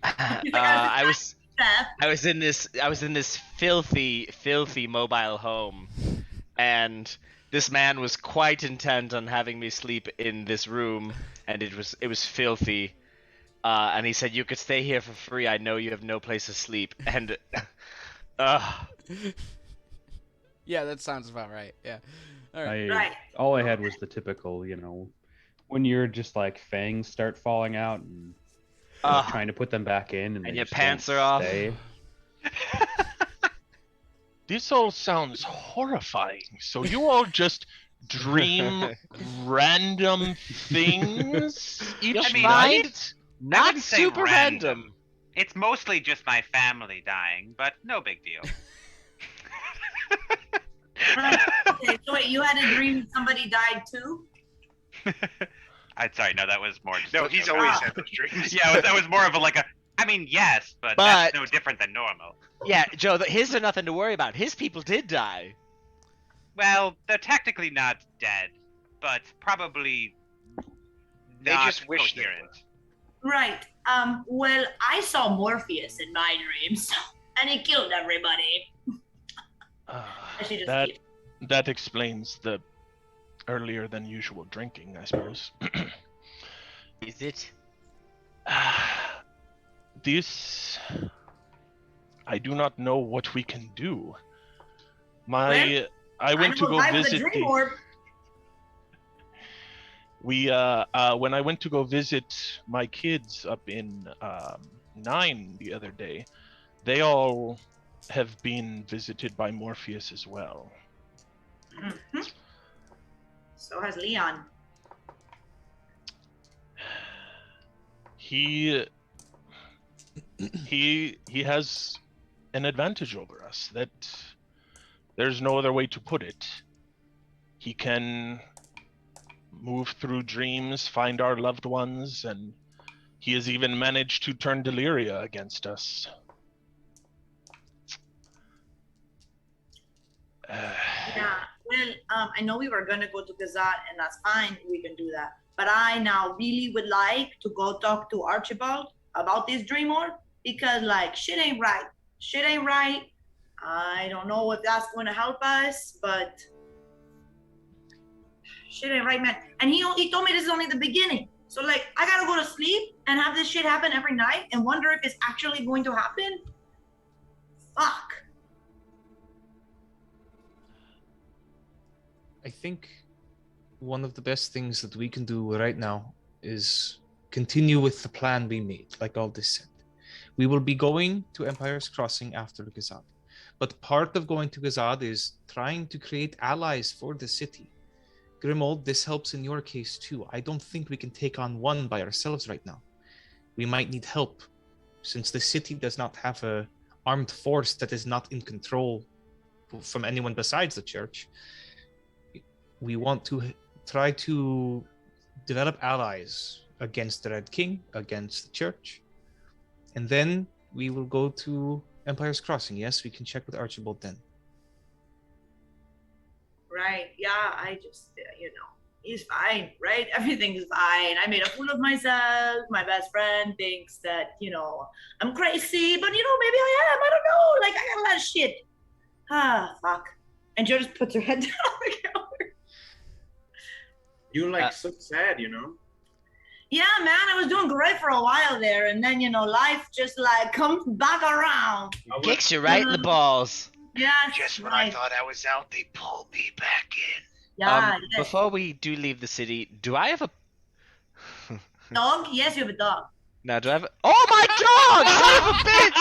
I was Steph. I was in this filthy mobile home, and this man was quite intent on having me sleep in this room, and it was filthy. And he said, "You could stay here for free. I know you have no place to sleep." And Yeah, that sounds about right. Yeah. All right. Right. All I had was the typical, when your just like fangs start falling out and trying to put them back in, and they your just pants don't are off. stay. This all sounds horrifying. So you all just dream random things each night? I Not wouldn't say super random. It's mostly just my family dying, but no big deal. Okay, so wait, you had a dream somebody died too? Sorry, no, that was more. Just No, he's always had those dreams. Yeah, that was more of a I mean, yes, but that's no different than normal. Yeah, Joe, his are nothing to worry about. His people did die. Well, they're technically not dead, but probably They not just wish they coherent. Right. Well, I saw Morpheus in my dreams, and he killed everybody. She just killed. That explains the earlier than usual drinking, I suppose. Is it? This... I do not know what we can do. I went to go visit when I went to go visit my kids up in 9 the other day, they all have been visited by Morpheus as well. Mm-hmm. So has Leon. He has an advantage over us that there's no other way to put it. He can move through dreams, find our loved ones, and he has even managed to turn Deliria against us. Yeah, well, I know we were gonna go to Gazad, and that's fine, we can do that. But I now really would like to go talk to Archibald about this dream orb, because like shit ain't right. Shit ain't right. I don't know if that's going to help us, but shit ain't right, man. And he told me this is only the beginning. So like, I gotta go to sleep and have this shit happen every night and wonder if it's actually going to happen. Fuck. I think one of the best things that we can do right now is continue with the plan we made, like Aldous said. We will be going to Empire's Crossing after Gazad. But part of going to Gazad is trying to create allies for the city. Grimold, this helps in your case too. I don't think we can take on one by ourselves right now. We might need help, since the city does not have a armed force that is not in control from anyone besides the church. We want to try to develop allies against the Red King, against the church. And then we will go to Empire's Crossing. Yes, we can check with Archibald then. Right, yeah, I just, he's fine, right? Everything's fine. I made a fool of myself. My best friend thinks that, I'm crazy, but, maybe I am. I don't know. Like, I got a lot of shit. Ah, fuck. And Joe just puts her head down on the counter. You're so sad, Yeah, man, I was doing great for a while there, and then, life just, comes back around. Kicks you right in the balls. Yeah. Just when I thought I was out, they pulled me back in. Yeah. Before we do leave the city, do I have a dog? Yes, you have a dog. Now, do I have a... Oh, my dog! Son of a bitch!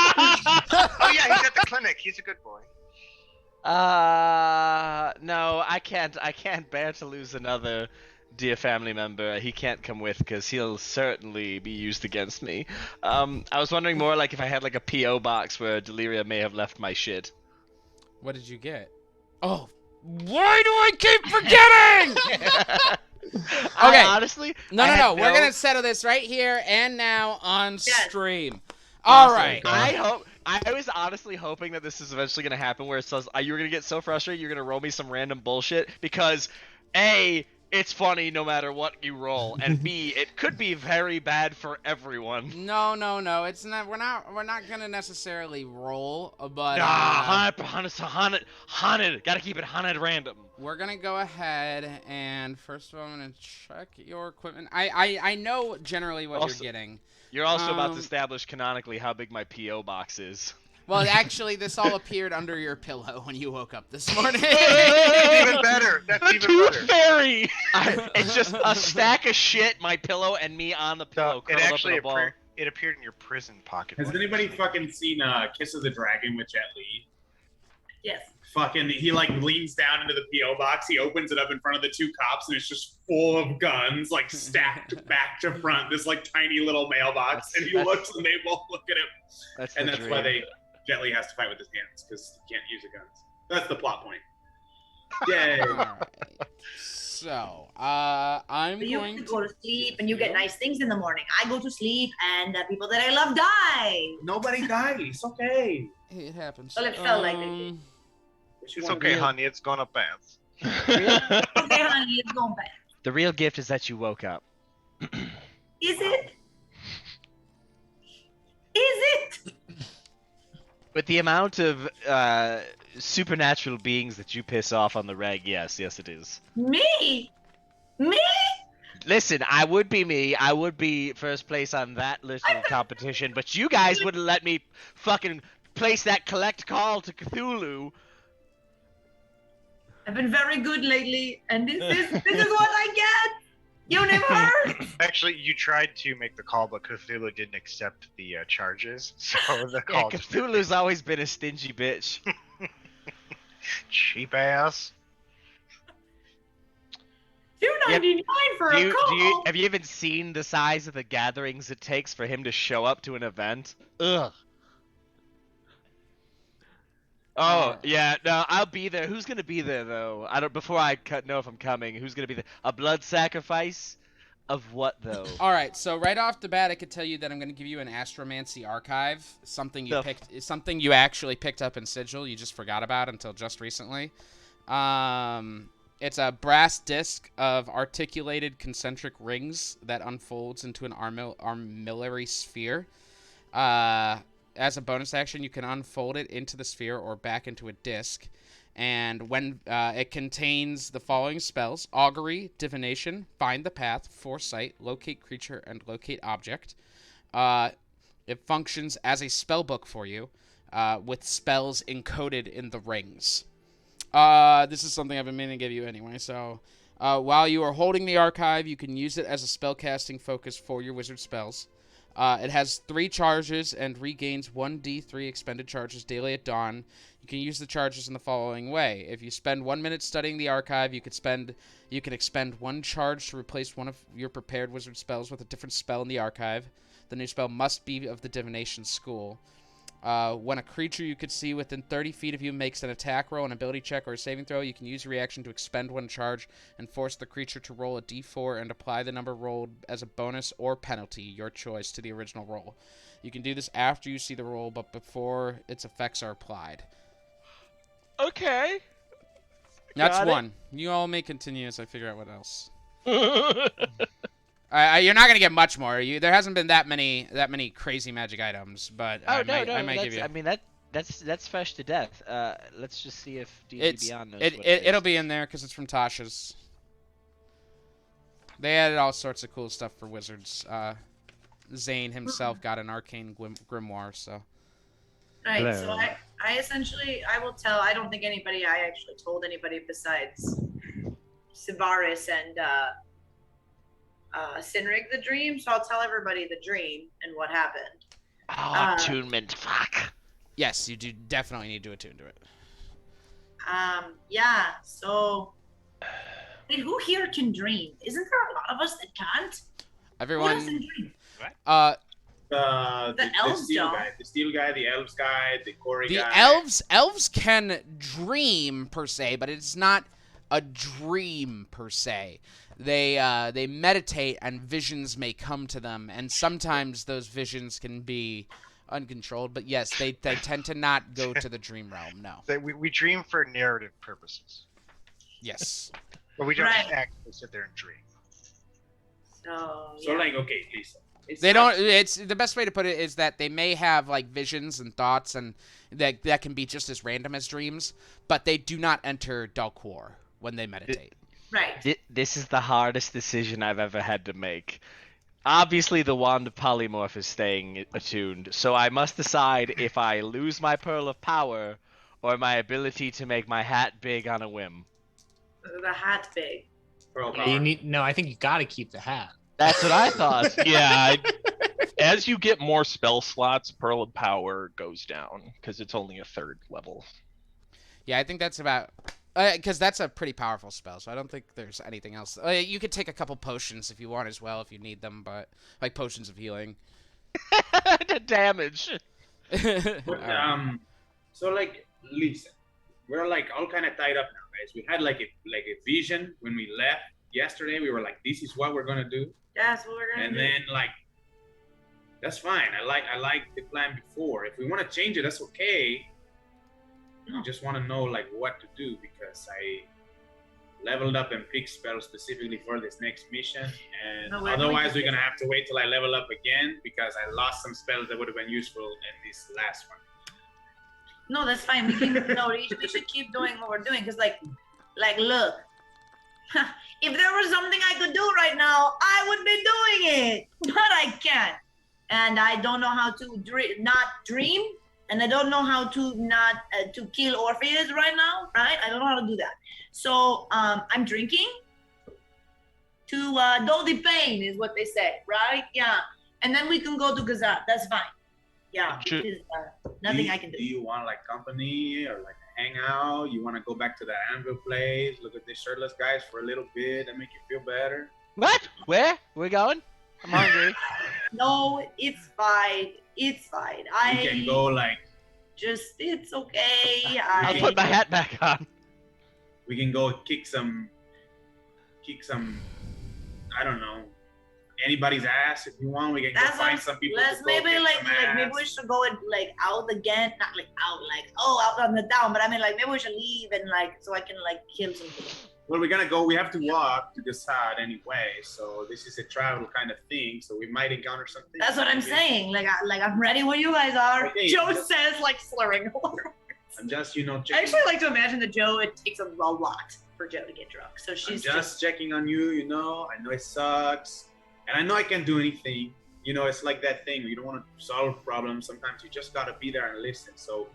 Oh, yeah, he's at the clinic. He's a good boy. No, I can't bear to lose another dear family member. He can't come with because he'll certainly be used against me. I was wondering more like if I had like a P.O. box where Deliria may have left my shit. What did you get? Oh, why do I keep forgetting? Okay. Honestly, no. We're gonna settle this right here and now on stream. Awesome. All right. I was honestly hoping that this is eventually gonna happen, where it says you were gonna get so frustrated you're gonna roll me some random bullshit because A, it's funny no matter what you roll, and B, it could be very bad for everyone. No. It's not. We're not gonna necessarily roll, but haunted. Gotta keep it haunted random. We're gonna go ahead and first of all, I'm gonna check your equipment. I know generally what you're getting. You're also about to establish canonically how big my P.O. box is. Well, actually, this all appeared under your pillow when you woke up this morning. That's even better. That's The even tooth better. fairy. It's just a stack of shit, my pillow, and me on the pillow, No, it curled up actually in a ball. appeared in your prison pocket. Has anybody fucking seen Kiss of the Dragon with Jet Li? Yes. Fucking, he like leans down into the PO box. He opens it up in front of the two cops, and it's just full of guns, like stacked back to front. This like tiny little mailbox, and he looks, and they both look at him, and that's why Jet Li has to fight with his hands because he can't use the guns. That's the plot point. Yay! Alright. So, I'm You going to go to sleep and you get nice things in the morning. I go to sleep and the people that I love die. Nobody dies. Okay. It happens. Well, it felt like they did. It's okay, honey. It's gonna pass. Okay, honey, it's going back. The real gift is that you woke up. Is it? Is it? With the amount of supernatural beings that you piss off on the reg, yes it is. Me? Me? Listen, I would be me. I would be first place on that little competition, but you guys wouldn't let me fucking place that collect call to Cthulhu. I've been very good lately, and this is what I get. Universe. Actually, you tried to make the call, but Cthulhu didn't accept the charges, so the Yeah, call just Cthulhu's always been a stingy bitch. cheap ass. $2.99 for a call. Have you even seen the size of the gatherings it takes for him to show up to an event? Ugh. Oh, yeah, no, I'll be there. Who's gonna be there, though? Before I know if I'm coming, who's gonna be there? A blood sacrifice? Of what, though? Alright, so right off the bat, I could tell you that I'm going to give you an Astromancy Archive. Something you actually picked up in Sigil. You just forgot about until just recently. It's a brass disc of articulated concentric rings that unfolds into an armillary sphere. As a bonus action, you can unfold it into the sphere or back into a disc. And when it contains the following spells: Augury, Divination, Find the Path, Foresight, Locate Creature, and Locate Object. It functions as a spell book for you, with spells encoded in the rings. This is something I've been meaning to give you anyway, so... while you are holding the archive, you can use it as a spellcasting focus for your wizard spells. It has 3 charges and regains 1d3 expended charges daily at dawn. You can use the charges in the following way. If you spend 1 minute studying the archive, you can expend 1 charge to replace one of your prepared wizard spells with a different spell in the archive. The new spell must be of the divination school. When a creature you could see within 30 feet of you makes an attack roll, an ability check, or a saving throw, you can use your reaction to expend 1 charge and force the creature to roll a d4 and apply the number rolled as a bonus or penalty, your choice, to the original roll. You can do this after you see the roll, but before its effects are applied. Okay. That's Got it. 1. You all may continue as I figure out what else. You're not gonna get much more. There hasn't been that many crazy magic items, but I might give you. I mean that's fresh to death. Let's just see if D&D Beyond knows what it'll be in there because it's from Tasha's. They added all sorts of cool stuff for wizards. Zane himself got an arcane grimoire, so. Right, Hello. so I essentially, I will tell, I don't think I actually told anybody besides Sivaris and Sinrig the dream, so I'll tell everybody the dream and what happened. Oh, attunement, fuck. Yes, you do definitely need to attune to it. Yeah, so, wait, who here can dream? Isn't there a lot of us that can't? Who doesn't dream? The elves steel don't. guy, the steel guy, the elves guy, the Corey The guy. elves can dream per se, but it's not a dream per se. They meditate and visions may come to them, and sometimes those visions can be uncontrolled. But yes, they tend to not go to the dream realm. No. We dream for narrative purposes, Yes. but we don't Right. just actually sit there and dream. So, So yeah. like, okay, Lisa. They don't. It's the best way to put it is that they may have like visions and thoughts, and that can be just as random as dreams, but they do not enter Dalquor when they meditate. Right. This is the hardest decision I've ever had to make. Obviously, the wand of polymorph is staying attuned, so I must decide if I lose my pearl of power or my ability to make my hat big on a whim. The hat big. Pearl Yeah, power. you need no. I think you gotta keep the hat. That's what I thought. Yeah. As you get more spell slots, Pearl of Power goes down because it's only a 3rd level. Yeah, I think that's about... Because that's a pretty powerful spell, so I don't think there's anything else. You could take a couple potions if you want as well, if you need them, but... Like, potions of healing. The damage. But, so like, listen, we're like all kind of tied up now, guys. We had like a vision when we left yesterday. We were like, this is what we're gonna do, That's what we're gonna and do. then like, that's fine. I like the plan before. If we want to change it, that's okay. I just want to know like what to do because I leveled up and picked spells specifically for this next mission, and No, we're otherwise going to we're gonna have to wait till I level up again because I lost some spells that would have been useful in this last one. No, that's fine. We can we should keep doing what we're doing because like look, if there was something I could do right now, I would be doing it, but I can't, and I don't know how to not dream, and I don't know how to not to kill Orpheus right now, right? I don't know how to do that. So I'm drinking to dull the pain is what they say, right? Yeah, and then we can go to Gazad. That's fine. Yeah, Sure. because, nothing I can do. Do you want like company or like a hangout? You want to go back to the anvil place, look at these shirtless guys for a little bit and make you feel better? What? Where? We're going? I'm hungry. No, it's fine. It's fine. You can go like, It's okay. I'll put my hat back on. we can go kick some, I don't know, anybody's ass if you want. We can go That's find what- some people. Let's to go maybe kick like some maybe ass. we should go and like out again, not like out out on the down, but I mean like maybe we should leave and like so I can like kill some people. Well, we're gonna go. We have to walk to the side anyway, so this is a travel kind of thing. So we might encounter something. That's what I'm Maybe. saying. Like I'm ready where you guys are. Okay, Joe just- says like slurring. I'm just, you know, I checking. actually like to imagine that Joe. It takes a lot for Joe to get drunk, so I'm she's just checking on you, you know. I know it sucks, and I know I can't do anything. You know, it's like that thing. You don't want to solve problems. Sometimes you just gotta be there and listen. So,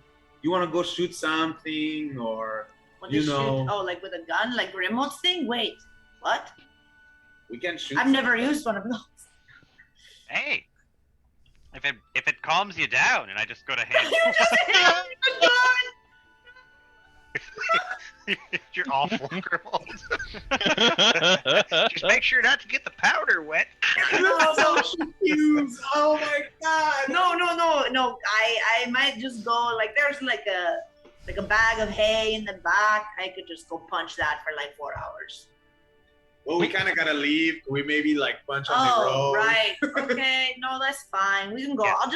you want to go shoot something, or When you they know- shoot, like with a gun, like remote thing. Wait, what? we can shoot. I've never something. used one of those. Hey, if it calms you down, and I just go to hand. You just hit the gun. You're awful, Grimald. Just make sure not to get the powder wet. No, Use. Oh my god. no. I might just go like there's like a bag of hay in the back. I could just go punch that for like 4 hours. Well, we kind of gotta leave. We maybe like punch on the Oh, road. right. Okay, no, that's fine. We can go. Yeah. I'll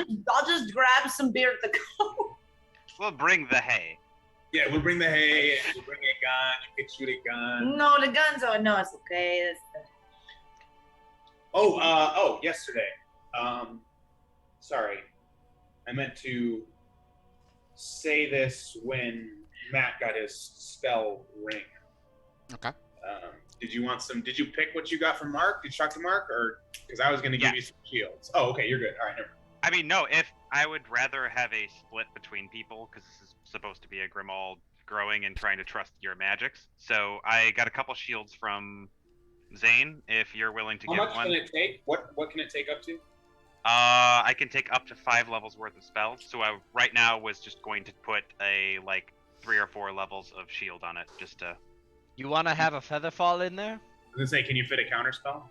just grab some beer at the go. We'll bring the hay. Yeah, we'll bring the hay. And we'll bring a gun. You can shoot a gun. No, the guns. Oh no, it's okay. Yesterday. Sorry, I meant to say this when Matt got his spell ring. Okay. Did you want some? Did you pick what you got from Mark? Did you talk to Mark, or because I was going to give Yeah. you some shields? Oh, okay, you're good. All right, never mind. I mean, no. If I would rather have a split between people, because this is supposed to be a Grimald growing and trying to trust your magics. So I got a couple shields from Zane. If you're willing to How give much one, can it take? What can it take up to? I can take up to 5 levels worth of spells. So I right now was just going to put a like 3 or 4 levels of shield on it, just to. You want to have a feather fall in there? I was gonna say, can you fit a counter spell?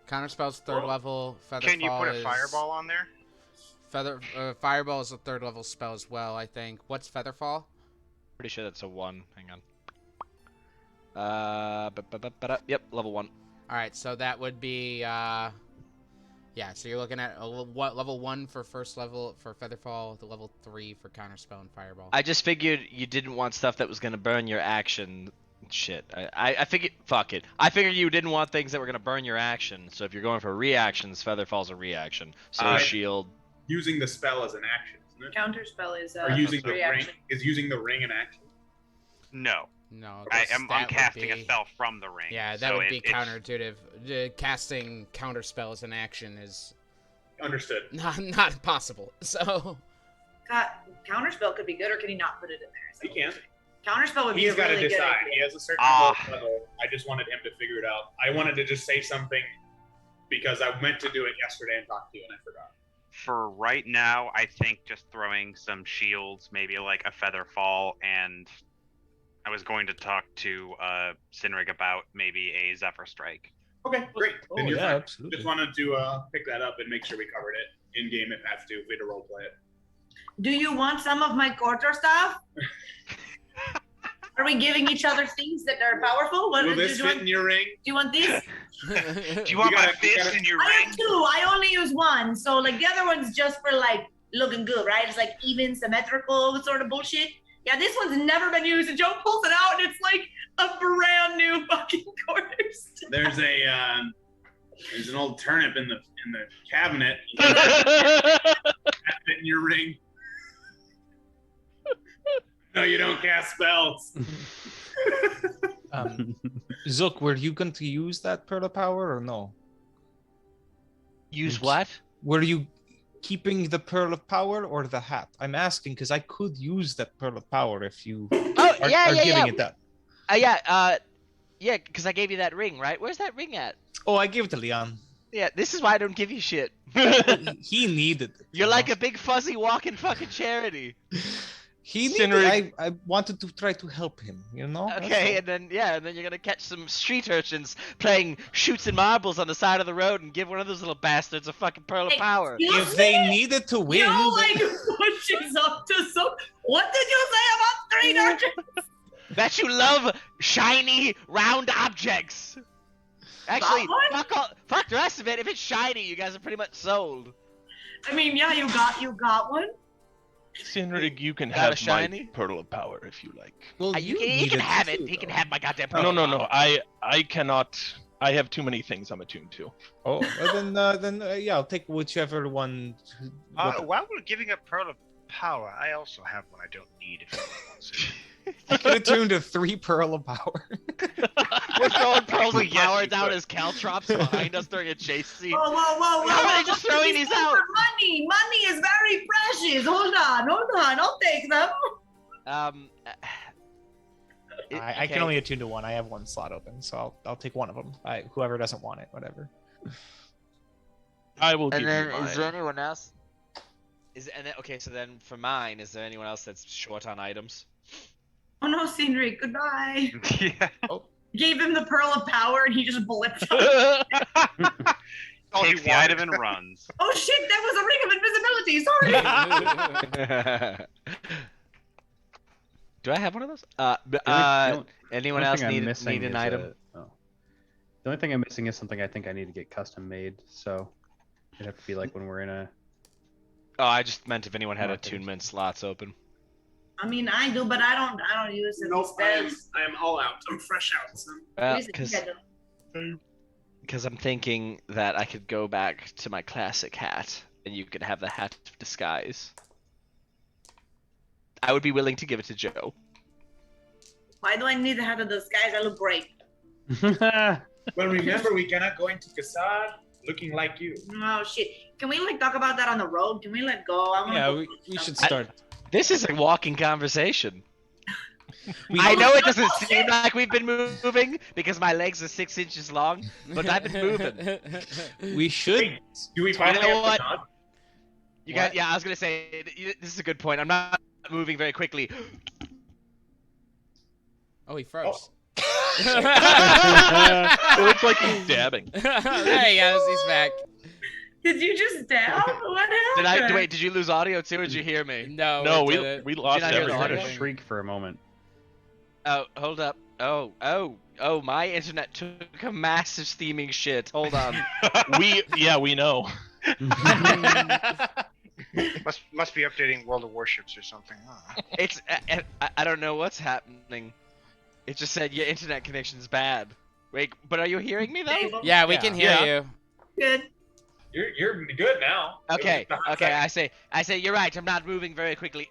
Counterspell's 3rd Well, level. Feather Can you Fall put a is- fireball on there? Fireball is a 3rd level spell as well, I think. What's Featherfall? Pretty sure that's a 1. Hang on. Yep, level 1. Alright, so that would be, yeah, so you're looking at level 1 for first level for Featherfall, the level 3 for Counterspell and Fireball. I just figured you didn't want stuff that was gonna burn your action. Shit. I figured. Fuck it. I figured you didn't want things that were gonna burn your action. So if you're going for reactions, Featherfall's a reaction. So Alright. shield. Using the spell as an action, isn't it? Counter spell is Or using the ring reaction. is using the ring an action. No. No, I'm that would casting be- a spell from the ring. Yeah, that so would be it's- counterintuitive. Casting counter spells in action is Understood. not possible. So Counterspell could be good, or can he not put it in there? He can. Counterspell would be He's a got to really good decide. idea. He has a certain level. I just wanted him to figure it out. I wanted to just say something because I meant to do it yesterday and talk to you, and I forgot. For right now, I think just throwing some shields, maybe like a feather fall, and I was going to talk to Sinrig about maybe a Zephyr Strike. Okay, great. Then you're fine. absolutely. Just wanted to pick that up and make sure we covered it in game if have to, if we had to role play it. Do you want some of my quarter stuff? Are we giving each other things that are powerful? What Will do this you fit want? in your ring? Do you want these? Do you want my fist in your I ring? have two. I only use one. So like the other one's just for like looking good, right? It's like even symmetrical sort of bullshit. Yeah, this one's never been used. And Joe pulls it out, and it's like a brand new fucking cornerstone. There's an old turnip in the cabinet. Fit in your ring. No, you don't cast spells. Zook, were you going to use that Pearl of Power or no? Use what? Were you keeping the Pearl of Power or the hat? I'm asking because I could use that Pearl of Power if you Oh, are, yeah, are yeah, giving yeah. it that. Yeah, because I gave you that ring, right? Where's that ring at? Oh, I gave it to Leon. Yeah, this is why I don't give you shit. He needed it. You're like a big fuzzy walking fucking charity. He needed. I wanted to try to help him. You know. Okay, and then you're gonna catch some street urchins playing shoots and marbles on the side of the road and give one of those little bastards a fucking Pearl of Power. If they needed to win, You like pushes up to some. What did you say about street urchins? That you love shiny, round objects. Actually, fuck the rest of it. If it's shiny, you guys are pretty much sold. I mean, yeah, you got one. Sinrig, you can Got have a shiny? my Pearl of Power if you like. well, He can have it. He can have my goddamn Pearl. No. I cannot. I have too many things I'm attuned to. Oh, well, then yeah, I'll take whichever one. While we're giving up Pearl of Power, I also have one I don't need if anyone wants it. I can attune to 3 Pearl of Power. We're throwing pearls of Yes, power you down could. as caltrops behind us during a chase scene. Whoa! How are they just throwing these out? Money is very precious. Hold on. I'll take them. I can only attune to one. I have one slot open, so I'll take one of them. Whoever doesn't want it, whatever. I will give And then, you mine. is there anyone else? Okay, so then for mine, is there anyone else that's short on items? Oh no, Scenery, goodbye. Yeah. Gave him the Pearl of Power, and he just blipped out. All he Takes the wanted. item and runs. Oh shit, that was a ring of invisibility. Sorry. Do I have one of those? Anyone The only else thing I'm need missing an is item? the only thing I'm missing is something I think I need to get custom made. So it'd have to be like when we're in a. Oh, I just meant if anyone had Okay. attunement slots open. I mean, I do, but I don't use it. Nope, I Spells. am all out. I'm fresh out, son. Well, Use it, you guys because I'm thinking that I could go back to my classic hat, and you could have the hat of disguise. I would be willing to give it to Joe. Why do I need to have the disguise? I look great. But remember, we cannot go into Gazad looking like you. Oh shit! Can we like talk about that on the road? Can we let go? I wanna Yeah, go we should something. start. This is a walking conversation. We- I know it doesn't seem like we've been moving because my legs are 6 inches long, but I've been moving. We should. Hey, do we You finally know have what? Gazad? You got, yeah, I was gonna say this is a good point. I'm not moving very quickly. Oh, he froze. It looks like he's dabbing. There he goes. He's back. Did you just down? What happened? Wait, did you lose audio too, or did you hear me? No. No, it we didn't. lost not hear the I heard everything. a shriek for a moment. Oh, hold up. Oh, my internet took a massive steaming shit. Hold on. we know. Must be updating World of Warships or something. Huh? It's I don't know what's happening. It just said your internet connection's bad. Wait, but are you hearing me though? Yeah, we can hear Yeah. you. Good. You're good now. Okay, It was the hot okay. second. I say you're right. I'm not moving very quickly.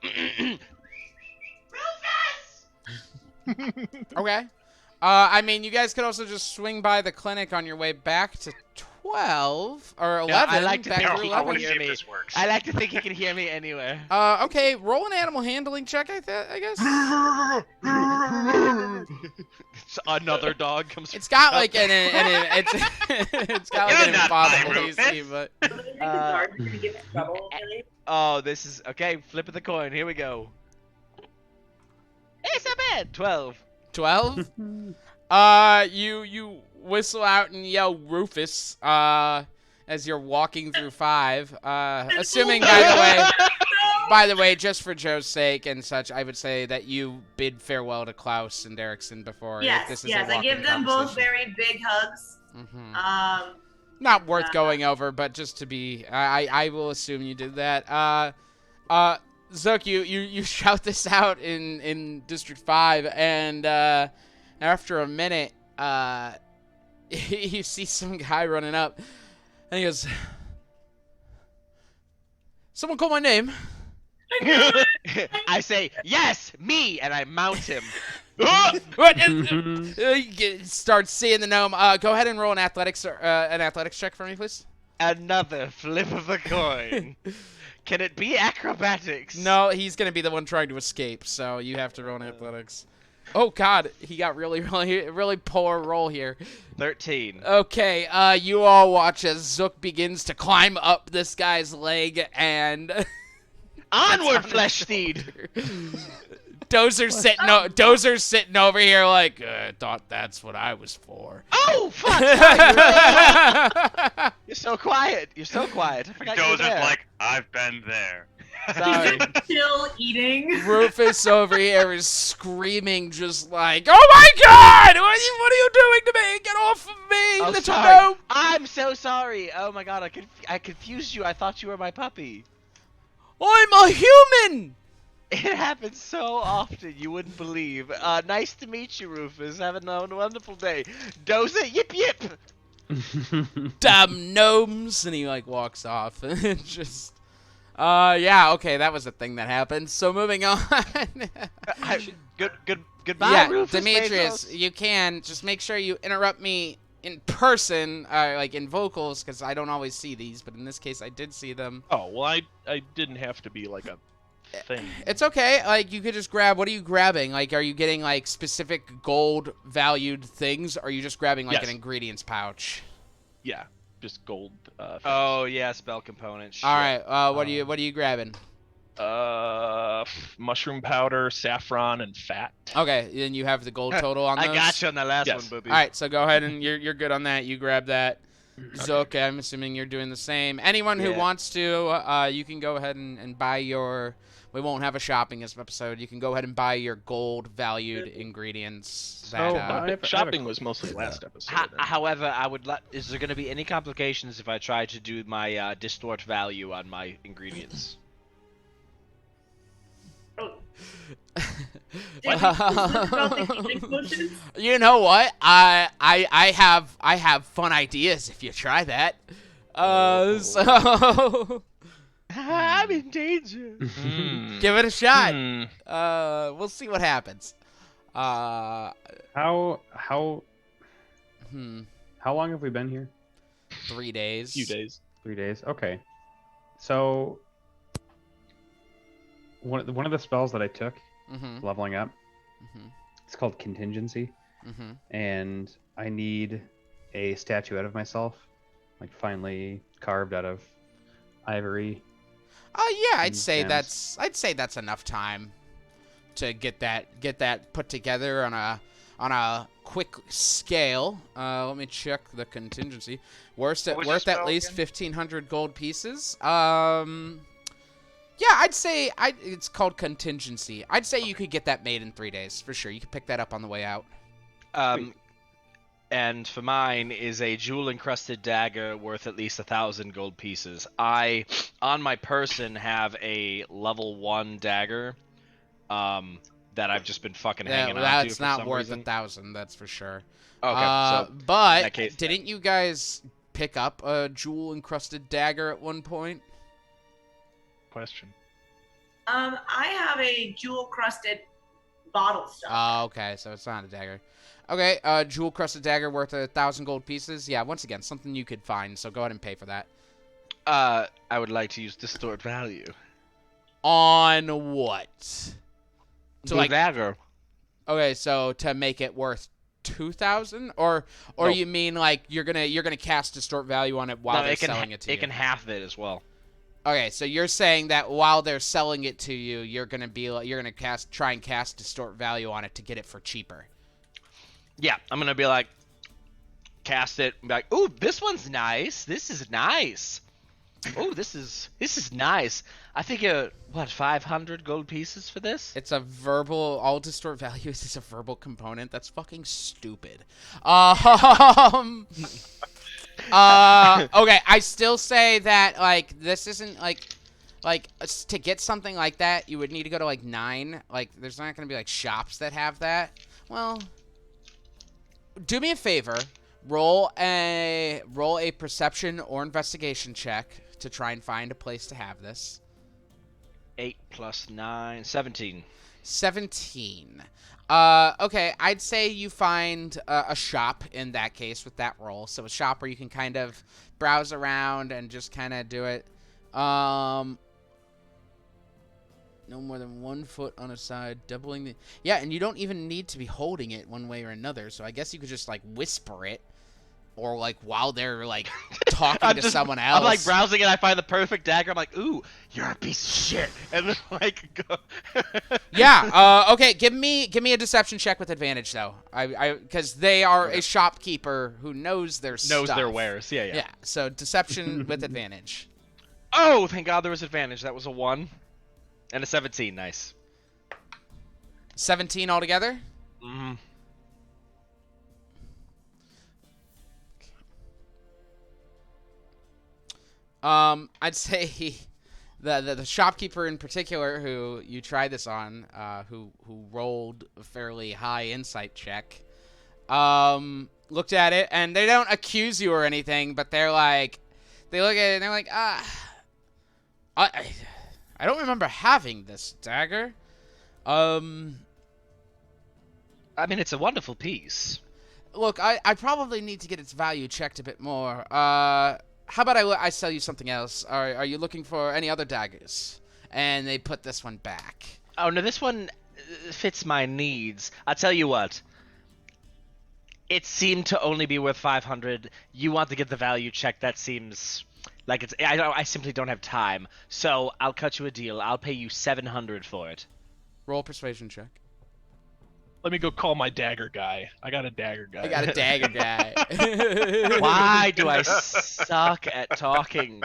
Okay. I mean, you guys could also just swing by the clinic on your way back to 12 or 11. Yeah, I like to back think to he I 11. want can to hear see if me. this works. I like to think he can hear me anywhere. Okay, roll an animal handling check, I guess. Another dog comes. It's got like it's got like You're an not impossible my AC, Rufus. but Are you gonna get in trouble, really? Oh, this is okay. Flip of the coin. Here we go. It's not bad. 12. 12. You whistle out and yell Rufus. As you're walking through 5. Assuming by the way, just for Joe's sake and such, I would say that you bid farewell to Klaus and Erickson before. Yes, This is yes. a I give walking them both conversation. very big hugs. Mhm. Not worth going over, but just to be, I will assume you did that. Zook, you shout this out in District 5, and after a minute, you see some guy running up, and he goes, "Someone call my name." I say, yes, me, and I mount him. Start seeing the gnome. Go ahead and roll an athletics check for me, please. Another flip of the coin. Can it be acrobatics? No, he's gonna be the one trying to escape, so you have to roll an athletics. Oh God, he got really poor roll here. 13. Okay, you all watch as Zook begins to climb up this guy's leg and Onward, flesh steed. Dozer's sitting over here like, thought that's what I was for. Oh, fuck! You're so quiet. You're so quiet. I forgot you were Dozer's there. like, I've been there. Sorry. Still eating. Rufus over here is screaming just like, "Oh my God! What are you doing to me? Get off of me, Oh, little sorry. gnome!" I'm so sorry. Oh my God, I confused you. I thought you were my puppy. I'm a human! It happens so often, you wouldn't believe. Nice to meet you, Rufus. Have a wonderful day. Dozer, yip yip! Damn gnomes! And he like walks off. Just, yeah, okay, that was a thing that happened. So moving on. Goodbye, Yeah, Rufus. Demetrius, Bezos. you can just make sure you interrupt me in person, like in vocals, because I don't always see these, but in this case I did see them. Oh well, I didn't have to be like a thing. It's okay. Like, you could just grab. What are you grabbing? Like, are you getting like specific gold valued things? Or are you just grabbing like Yes. an ingredients pouch? Yeah, just gold. Oh yeah, spell component. Shit. All right. What are you grabbing? Mushroom powder, saffron, and fat. Okay. Then you have the gold total on those. I got you on the last Yes. one, booby. All right. So go ahead and you're good on that. You grab that. Zook, I'm assuming you're doing the same. Anyone who Yeah. wants to, you can go ahead and buy your. We won't have a shopping this episode. You can go ahead and buy your gold valued ingredients. That, Shopping was mostly last episode. However, I would let. Is there going to be any complications if I try to do my distort value on my ingredients? You know what? I have fun ideas if you try that. So I'm in danger. give it a shot. Hmm. We'll see what happens. How long have we been here? 3 days. Few days. 3 days. Okay. So one of the spells that I took, Mm-hmm. leveling up, Mm-hmm. it's called Contingency, Mm-hmm. and I need a statuette of myself, like finely carved out of ivory. Yeah, I'd Mm, say gems. that's enough time to get that put together on a quick scale. Let me check the contingency. What was the Worth at spell least again? 1,500 gold pieces. Yeah, I'd say it's called contingency. I'd say you could get that made in 3 days for sure. You could pick that up on the way out. And for mine is a jewel-encrusted dagger worth at least 1,000 gold pieces. I, on my person, have a level 1 dagger that I've just been fucking hanging on to That's for not some worth reason. 1,000. That's for sure. Okay, so but in that case, didn't you guys pick up a jewel-encrusted dagger at one point? Question. I have a jewel crusted bottle stuff. Oh, okay, so it's not a dagger. Okay, jewel crusted dagger worth 1,000 gold pieces. Yeah, once again, something you could find, so go ahead and pay for that. I would like to use distort value. On what? The dagger. Okay, so to make it worth 2,000, or No. you mean like you're gonna cast distort value on it while they're selling it to you? It can half it as well. Okay, so you're saying that while they're selling it to you, you're gonna try and cast distort value on it to get it for cheaper. Yeah, I'm gonna be like, cast it, and be like, ooh, this one's nice. This is nice. Ooh, this is nice. I think 500 gold pieces for this. It's a verbal. All distort value is a verbal component. That's fucking stupid. Okay, I still say that like this isn't like to get something like that you would need to go to like 9. Like there's not gonna be like shops that have that. Well, do me a favor. Roll a perception or investigation check to try and find a place to have this. 8 plus 9, 17. 17. Okay, I'd say you find a shop in that case with that roll. So a shop where you can kind of browse around and just kind of do it. No more than 1 foot on a side, doubling the... Yeah, and you don't even need to be holding it one way or another. So I guess you could just, like, whisper it. Or, like, while they're, like, talking to someone else. I'm, like, browsing and I find the perfect dagger. I'm like, ooh, you're a piece of shit. And then, like, go. Yeah, okay, give me a deception check with advantage, though. Because they are a shopkeeper who knows their stuff. Knows their wares, yeah. Yeah, so deception with advantage. Oh, thank God there was advantage. That was a 1. And a 17, nice. 17 altogether? Mm-hmm. I'd say the shopkeeper in particular who you tried this on, who rolled a fairly high insight check, looked at it, and they don't accuse you or anything, but they're like, they look at it and they're like, I don't remember having this dagger. I mean, it's a wonderful piece. Look, I probably need to get its value checked a bit more. How about I sell you something else? Are you looking for any other daggers? And they put this one back. Oh, no, this one fits my needs. I'll tell you what. It seemed to only be worth 500. You want to get the value check. That seems like it's... I simply don't have time. So I'll cut you a deal. I'll pay you 700 for it. Roll a persuasion check. Let me go call my dagger guy. I got a dagger guy. I got a dagger guy. Why do I suck at talking?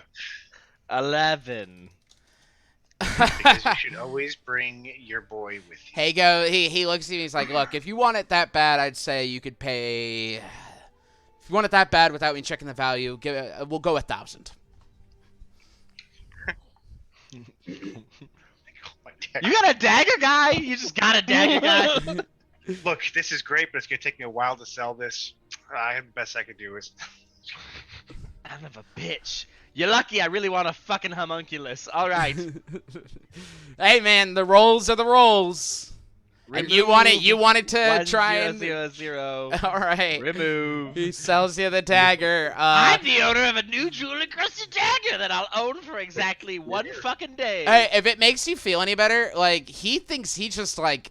11. Because you should always bring your boy with you. He looks at me. He's like, look, if you want it that bad, I'd say you could pay. If you want it that bad without me checking the value, we'll go 1,000. You got a dagger guy? You just got a dagger guy? Look, this is great, but it's gonna take me a while to sell this. The best I could do is. Son of a bitch. You're lucky I really want a fucking homunculus. Alright. Hey man, the rolls are the rolls. And you wanted to try and 0. All right. Remove. He sells you the dagger. I'm the owner of a new jewel encrusted dagger that I'll own for exactly 1 fucking day. Hey, if it makes you feel any better, like he thinks he's like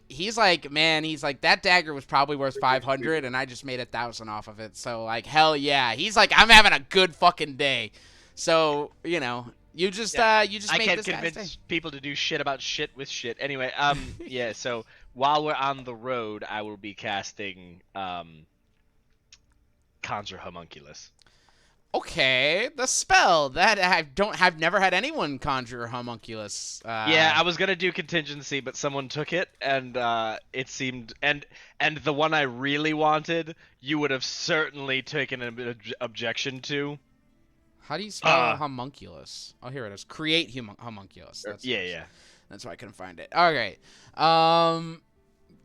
that dagger was probably worth 500 and I just made 1,000 off of it. So like hell yeah. He's like, I'm having a good fucking day. So, you know, you just I made can't this guy's convince day. people to do shit about shit with shit. Anyway, yeah, so while we're on the road, I will be casting Conjure Homunculus. Okay, the spell that I've never had anyone conjure homunculus. Yeah, I was gonna do contingency, but someone took it, and it seemed and the one I really wanted, you would have certainly taken an objection to. How do you spell homunculus? Oh, here it is. Create homunculus. Yeah. That's why I couldn't find it. Okay.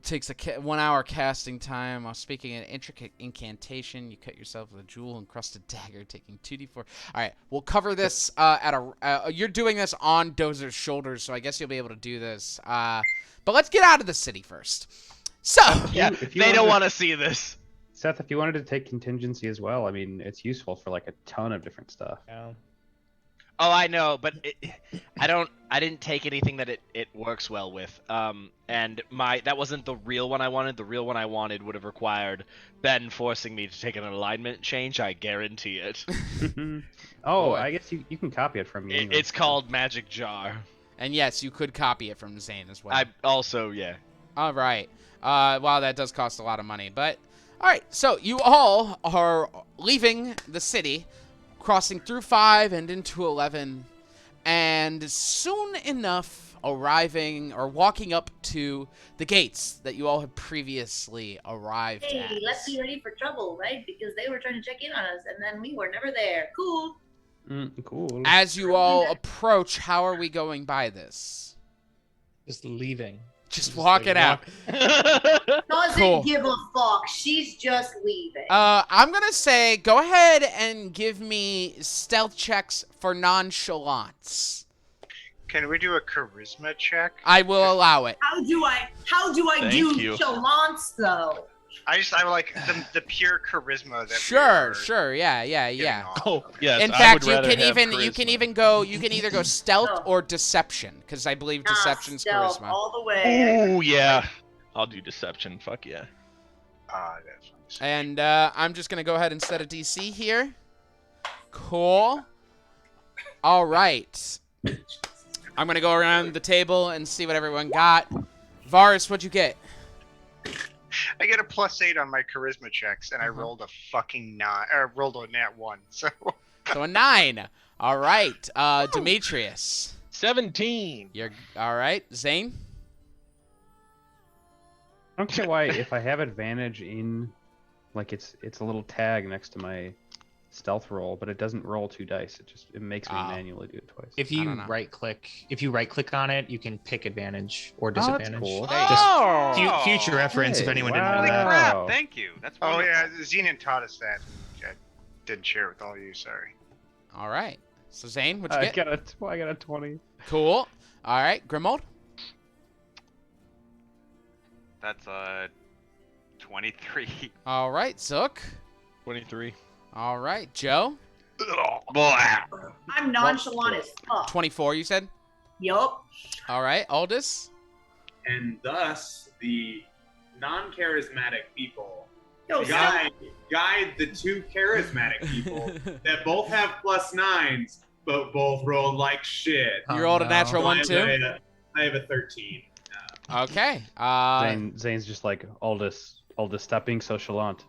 takes a 1 hour casting time. While speaking an intricate incantation, you cut yourself with a jewel-encrusted dagger, taking 2d4. All right, we'll cover this you're doing this on Dozer's shoulders, so I guess you'll be able to do this. But let's get out of the city first. So Yeah, if you they don't wanted- want to see this. Seth, if you wanted to take contingency as well, I mean, it's useful for like a ton of different stuff. Yeah. Oh, I know, but I didn't take anything that it works well with. And that wasn't the real one I wanted. The real one I wanted would have required Ben forcing me to take an alignment change. I guarantee it. Oh, Boy. I guess you can copy it from me. anyway. It's called Magic Jar. And yes, you could copy it from Zane as well. I also, yeah. All right. Wow, that does cost a lot of money. But, all right. So you all are leaving the city, crossing through 5 and into 11, and soon enough arriving or walking up to the gates that you all had previously arrived at. Hey, let's be ready for trouble, right? Because they were trying to check in on us, and then we were never there. Cool. Cool. As you all approach, how are we going by this? Just leaving. Just like, walking out. Doesn't Cool. give a fuck. She's just leaving. I'm gonna say, go ahead and give me stealth checks for nonchalance. Can we do a charisma check? I will allow it. How do I Thank do you. chalance though? I like the pure charisma that. Sure, yeah. giving off. Oh, yes. In I fact, would rather have you can charisma. either go stealth Oh. or deception, because I believe deception's Stealth charisma. all the way. Oh, yeah. I'll do deception. Fuck yeah. That's fine. And I'm just gonna go ahead and set a DC here. Cool. All right. I'm gonna go around the table and see what everyone got. Varus, what'd you get? I get a +8 on my charisma checks, and I rolled a fucking 9. Rolled a nat 1. So So a 9. All right. Demetrius. 17. You're all right. Zane. I don't care why if I have advantage in, like it's a little tag next to my stealth roll, but it doesn't roll 2 dice. It makes me Oh. manually do it twice. If I you don't know. right click on it, you can pick advantage or that's disadvantage. cool. Just future reference if anyone didn't know Holy that. crap! Wow. Thank you. That's Oh wonderful. yeah, Xenon taught us that. I didn't share it with all of you. Sorry. All right. So Zane, what'd you I get? got a 20. Cool. All right. Grimold. That's 23. All right. Zook. 23. All right. Joe. I'm nonchalant as fuck. 24. You said. Yup. All right. Aldous. And thus, the non-charismatic people Yo, guide the 2 charismatic people that both have +9s, but both rolled like shit. You rolled a natural So one I too. have a 13. Okay. Zane's just like Aldous, stop being so chalant.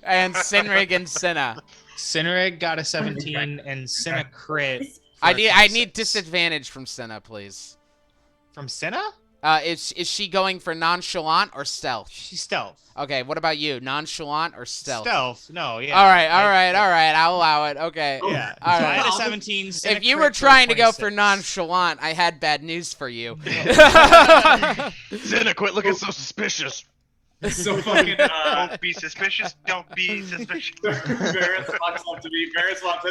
And Sinrig and Cinna. Cinerig got a 17 and Cinna crit. I for need 26. disadvantage from Cinna, please. From Cinna? Is she going for nonchalant or stealth? She's stealth. Okay. What about you? Nonchalant or stealth? Stealth. No, yeah. All right. I'll allow it. Okay. Yeah. All so right. I had a 17. Cinna If you crit were trying to go for 26. nonchalant, I had bad news for you. Zena, quit looking so suspicious. So fucking. Don't be suspicious. Don't be suspicious. Varys walks up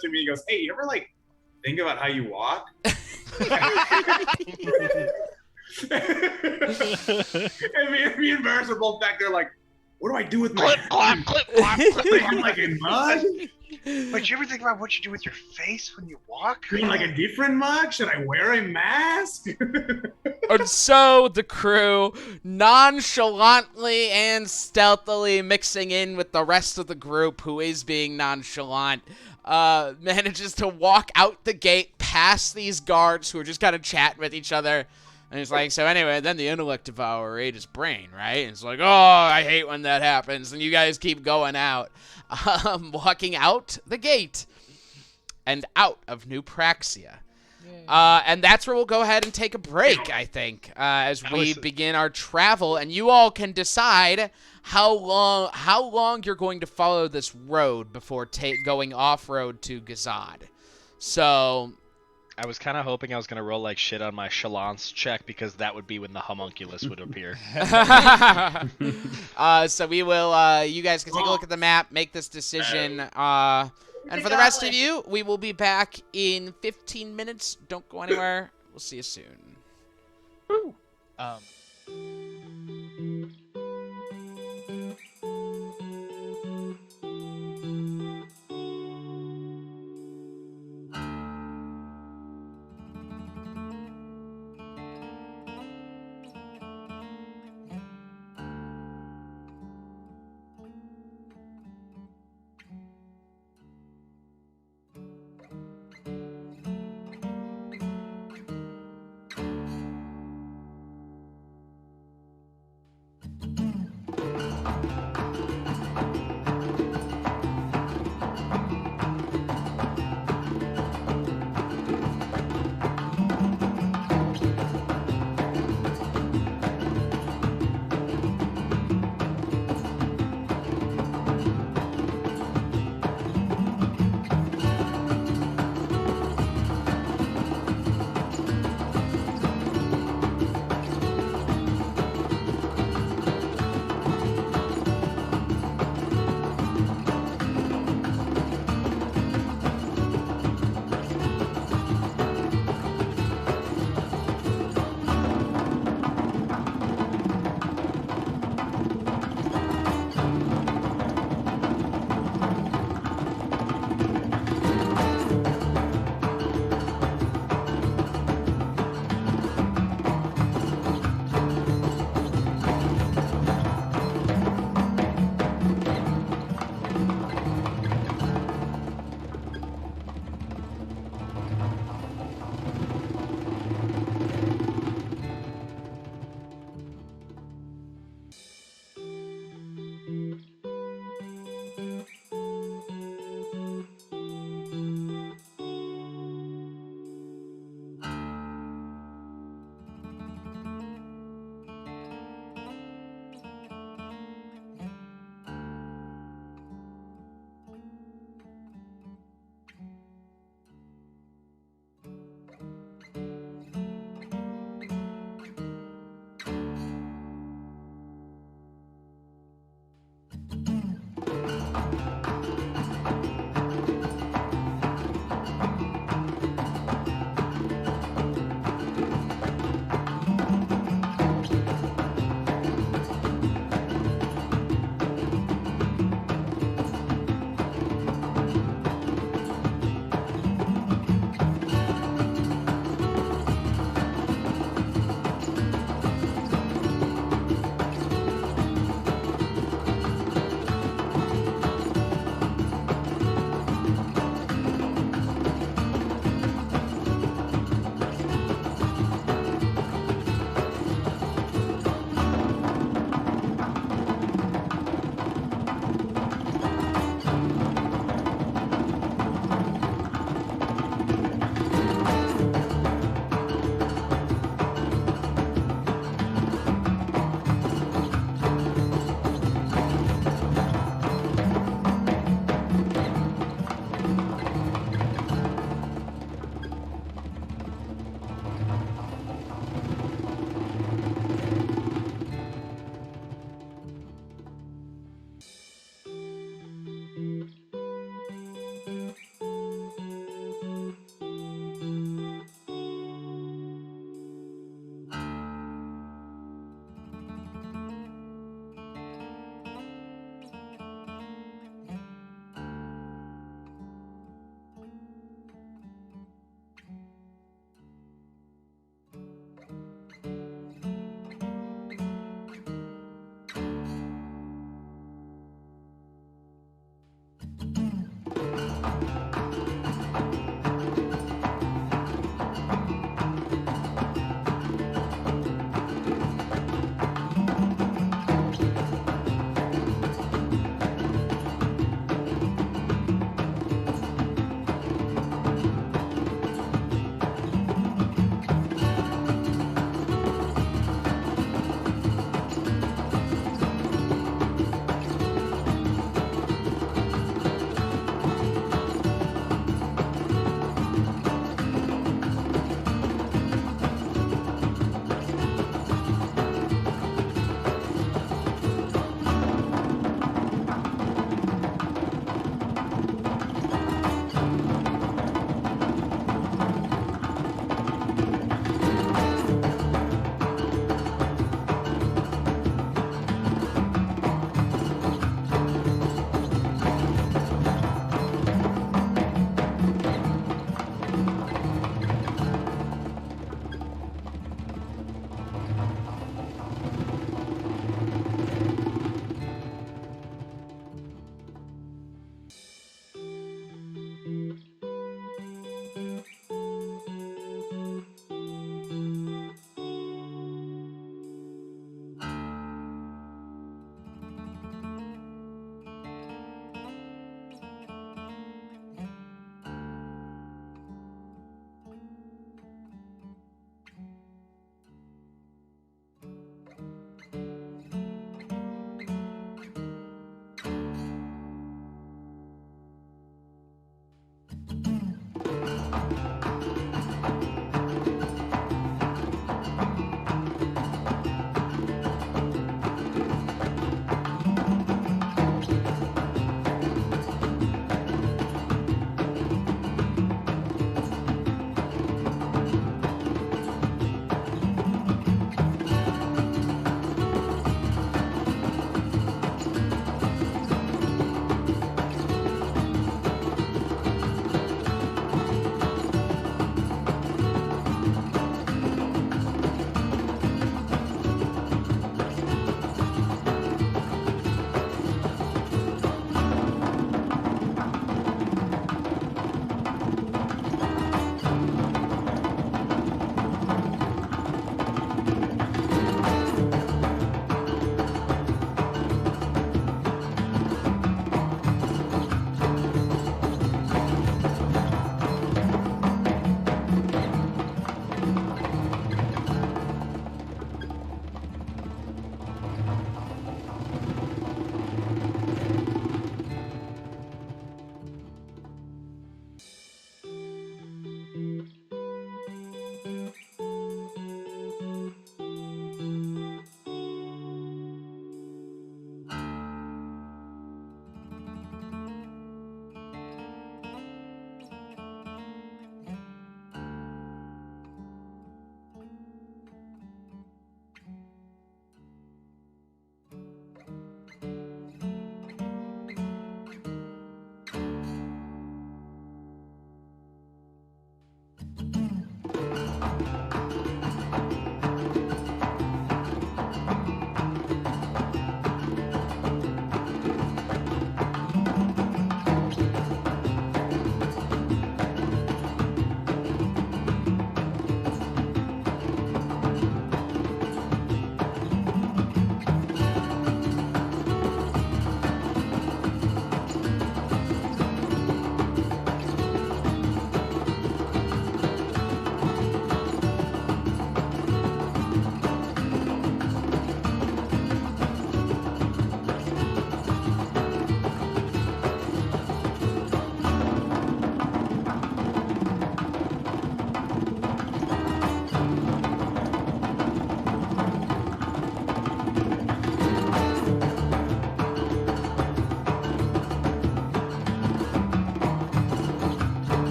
to me. He goes, "Hey, you ever like think about how you walk?" And me and Varys are both back there like, "What do I do with my Clip, clap, clip, clap, clip. I'm like in mud? But you ever think about what you do with your face when you walk? Doing like a different mug? Should I wear a mask?" And so the crew, nonchalantly and stealthily mixing in with the rest of the group who is being nonchalant, manages to walk out the gate past these guards who are just kind of chatting with each other. And he's like, so anyway, then the intellect devourer ate his brain, right? And it's like, oh, I hate when that happens. And you guys keep going out, walking out the gate and out of New Praxia. And that's where we'll go ahead and take a break, I think, as we begin our travel. And you all can decide how long you're going to follow this road before going off-road to Gazad. So I was kind of hoping I was gonna roll like shit on my Chalance check because that would be when the homunculus would appear. So we will. You guys can take a look at the map, make this decision. And for the rest of you, we will be back in 15 minutes. Don't go anywhere. We'll see you soon. Um,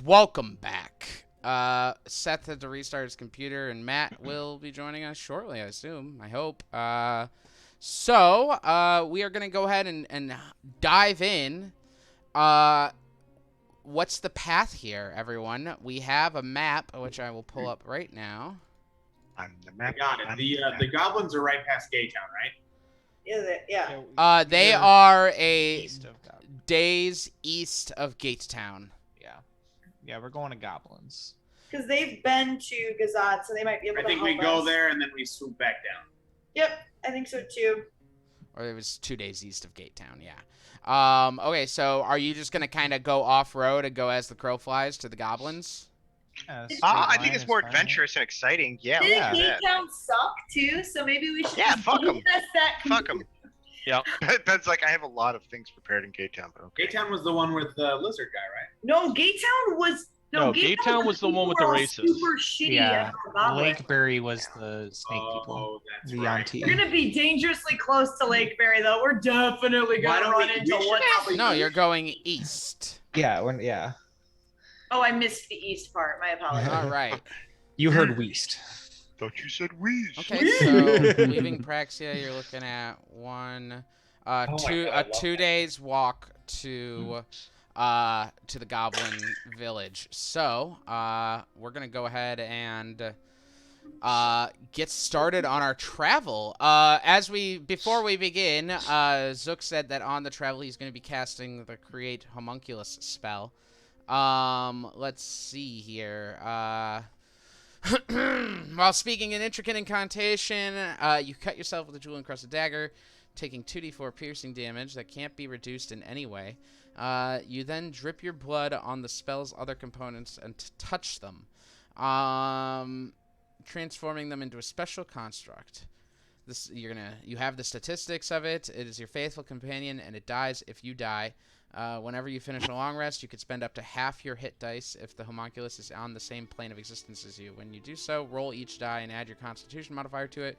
welcome back. Seth had to restart his computer, and Matt will be joining us shortly, I assume. I hope. So we are going to go ahead and dive in. What's the path here, everyone? We have a map, which I will pull up right now. On the map. Got it. The goblins are right past Gay Town, right? Yeah. They are a East of Goblins. days east of Gatetown. Yeah, we're going to Goblins. Because they've been to Gazad, so they might be able I to think help we go us. there and then we swoop back down. Yep, I think so too. Or it was 2 days east of Gatetown, yeah. Okay, so are you just going to kind of go off-road and go as the crow flies to the goblins? Yeah, I think it's more adventurous and exciting. Yeah. Didn't let's do Gate that. Town suck too? So maybe we should just Fuck 'em. test that. Fuck 'em. Yep. That's like I have a lot of things prepared in Gate Town, but okay. Gay Town was the one with the lizard guy, right? No, Gate Town was No, Gate Town was the one with the people were all racists. Super shitty. Yeah, at the goblins. Lakeberry was the snake people. Oh, that's The right. Auntie. We're gonna be dangerously close to Lakeberry, though. We're definitely Why gonna don't run we- into we should one. probably- No, you're going east. Yeah. Oh, I missed the east part. My apologies. All right. You heard Weast. Thought you said we. Okay, so leaving Praxia, you're looking at my God, I love 2 days walk to the Goblin Village. So we're gonna go ahead and get started on our travel. Before we begin, Zook said that on the travel he's gonna be casting the Create Homunculus spell. Let's see here. While speaking an intricate incantation, you cut yourself with a jewel-encrusted dagger, taking 2d4 piercing damage that can't be reduced in any way. You then drip your blood on the spell's other components and touch them, transforming them into a special construct. You have the statistics of it. It is your faithful companion, and it dies if you die. Whenever you finish a long rest, you could spend up to half your hit dice if the homunculus is on the same plane of existence as you. When you do so, roll each die and add your constitution modifier to it.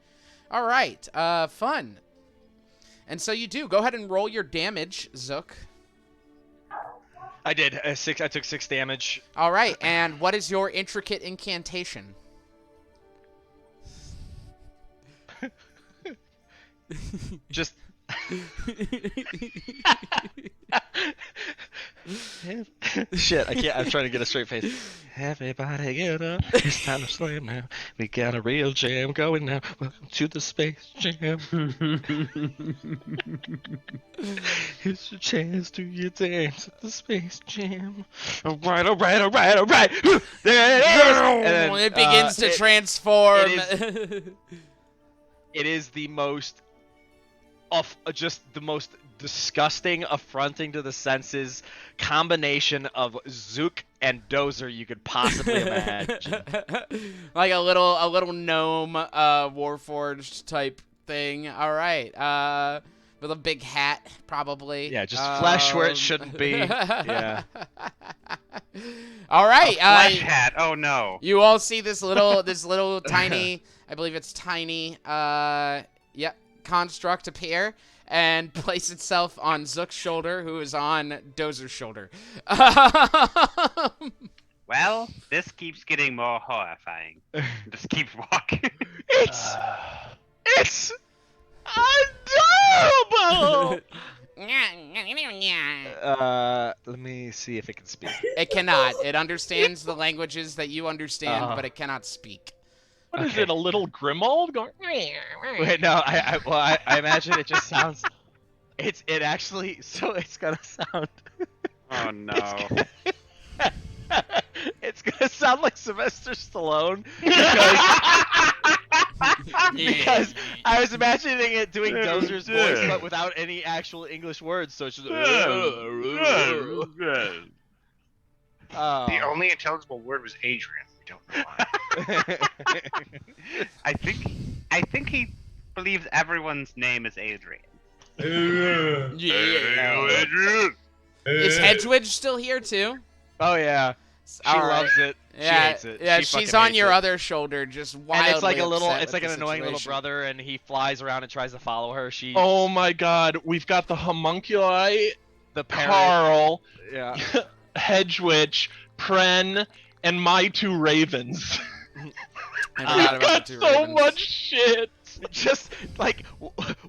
All right, fun. And so you do. Go ahead and roll your damage, Zook. I did. I took 6 damage. All right, and what is your intricate incantation? Just. Shit, I can't. I'm trying to get a straight face. Everybody get up. It's time to slam now. We got a real jam going now. Welcome to the Space Jam. Here's your chance to your dance at the Space Jam. All right. There it is. And then, It begins to transform. It is the most just the most disgusting, affronting to the senses combination of Zook and Dozer you could possibly imagine. Like a little gnome warforged type thing. All right. With a big hat, probably. Yeah, just flesh where it shouldn't be. Yeah. All right. Flesh hat. Oh no. You all see this little tiny, I believe it's tiny, construct appear and place itself on Zook's shoulder, who is on Dozer's shoulder. Well, this keeps getting more horrifying. Just keep walking. It's adorable. Let me see if it can speak. It cannot. It understands the languages that you understand, but it cannot speak. What is it? A little Grimald going? Wait, no. I imagine it just sounds. It actually. So it's gonna sound. Oh no. It's gonna sound like Sylvester Stallone because I was imagining it doing Dozer's voice, but without any actual English words. So it's just. The only intelligible word was Adrian. We don't know why. I think he believes everyone's name is Adrian. Adrian. Is Hedwig still here too? Oh yeah, she All right. loves it. She Yeah, hates it. yeah. She she's fucking on hates your it. other shoulder, just wildly And it's like a little, upset it's with like an the annoying little situation. brother, and he flies around and tries to follow her. She, Oh my God, we've got the homunculi, the parrot. Carl, Yeah. Hedge Witch, Pren, and my 2 ravens. I forgot about Got the 2 so ravens. much shit. Just like,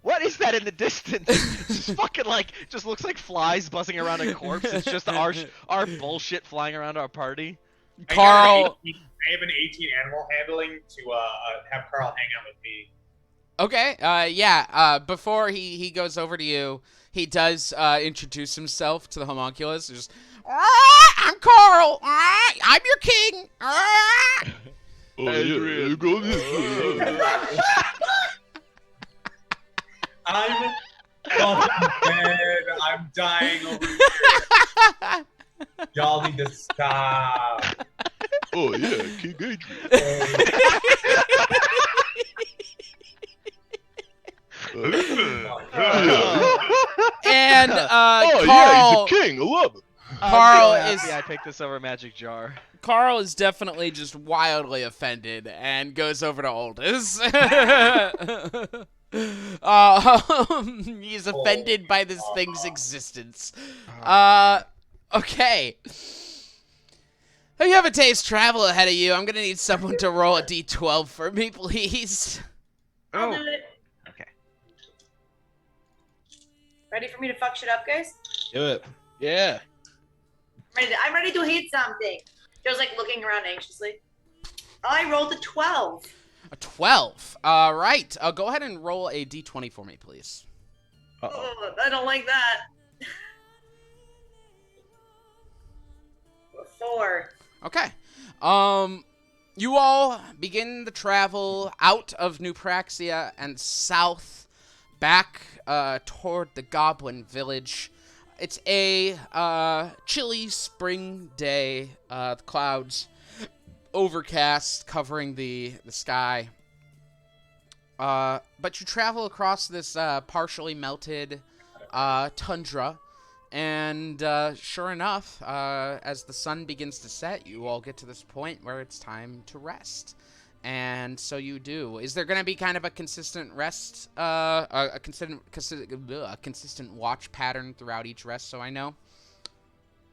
what is that in the distance? Just fucking like, just looks like flies buzzing around a corpse. It's just our bullshit flying around our party. Carl. I have an 18 animal handling to have Carl hang out with me. Okay. Before he goes over to you, he does introduce himself to the homunculus. Just, I'm Carl. I'm your king. Oh, yeah, go this way. I'm fucking dead. I'm dying over here. Y'all need to stop. Oh, yeah, King Adrian. And oh, Carl, yeah, he's a king. I love it. Carl I'm so is happy I picked this over Magic Jar. Carl is definitely just wildly offended and goes over to Aldous. He's offended by this thing's existence. Okay. You have a day's travel ahead of you. I'm gonna need someone to roll a d12 for me, please. I'll do it. Okay. Ready for me to fuck shit up, guys? Do it. Yeah. I'm ready to hit something. Joe's like looking around anxiously. I rolled a 12. A 12. Right. Go ahead and roll a d20 for me, please. Oh, I don't like that. 4. Okay. You all begin the travel out of New Praxia and south back toward the Goblin Village. It's a chilly spring day. The clouds overcast covering the sky. But you travel across this partially melted tundra. And sure enough, as the sun begins to set, you all get to this point where it's time to rest. And so you do. Is there going to be kind of a consistent rest, a consistent watch pattern throughout each rest, so I know?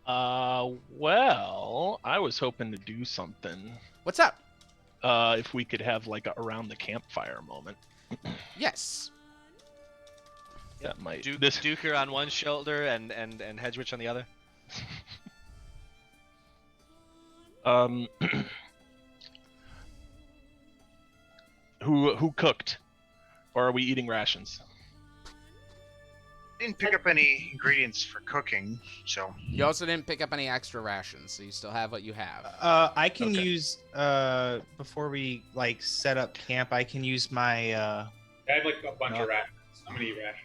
Well, I was hoping to do something. What's up? If we could have like a around the campfire moment. Yes. That might. Duker on one shoulder and Hedgewitch on the other. Who cooked? Or are we eating rations? Didn't pick up any ingredients for cooking, so. You also didn't pick up any extra rations, so you still have what you have. I can Okay. use before we like set up camp. I can use my. I have like a bunch of rations. How many rations?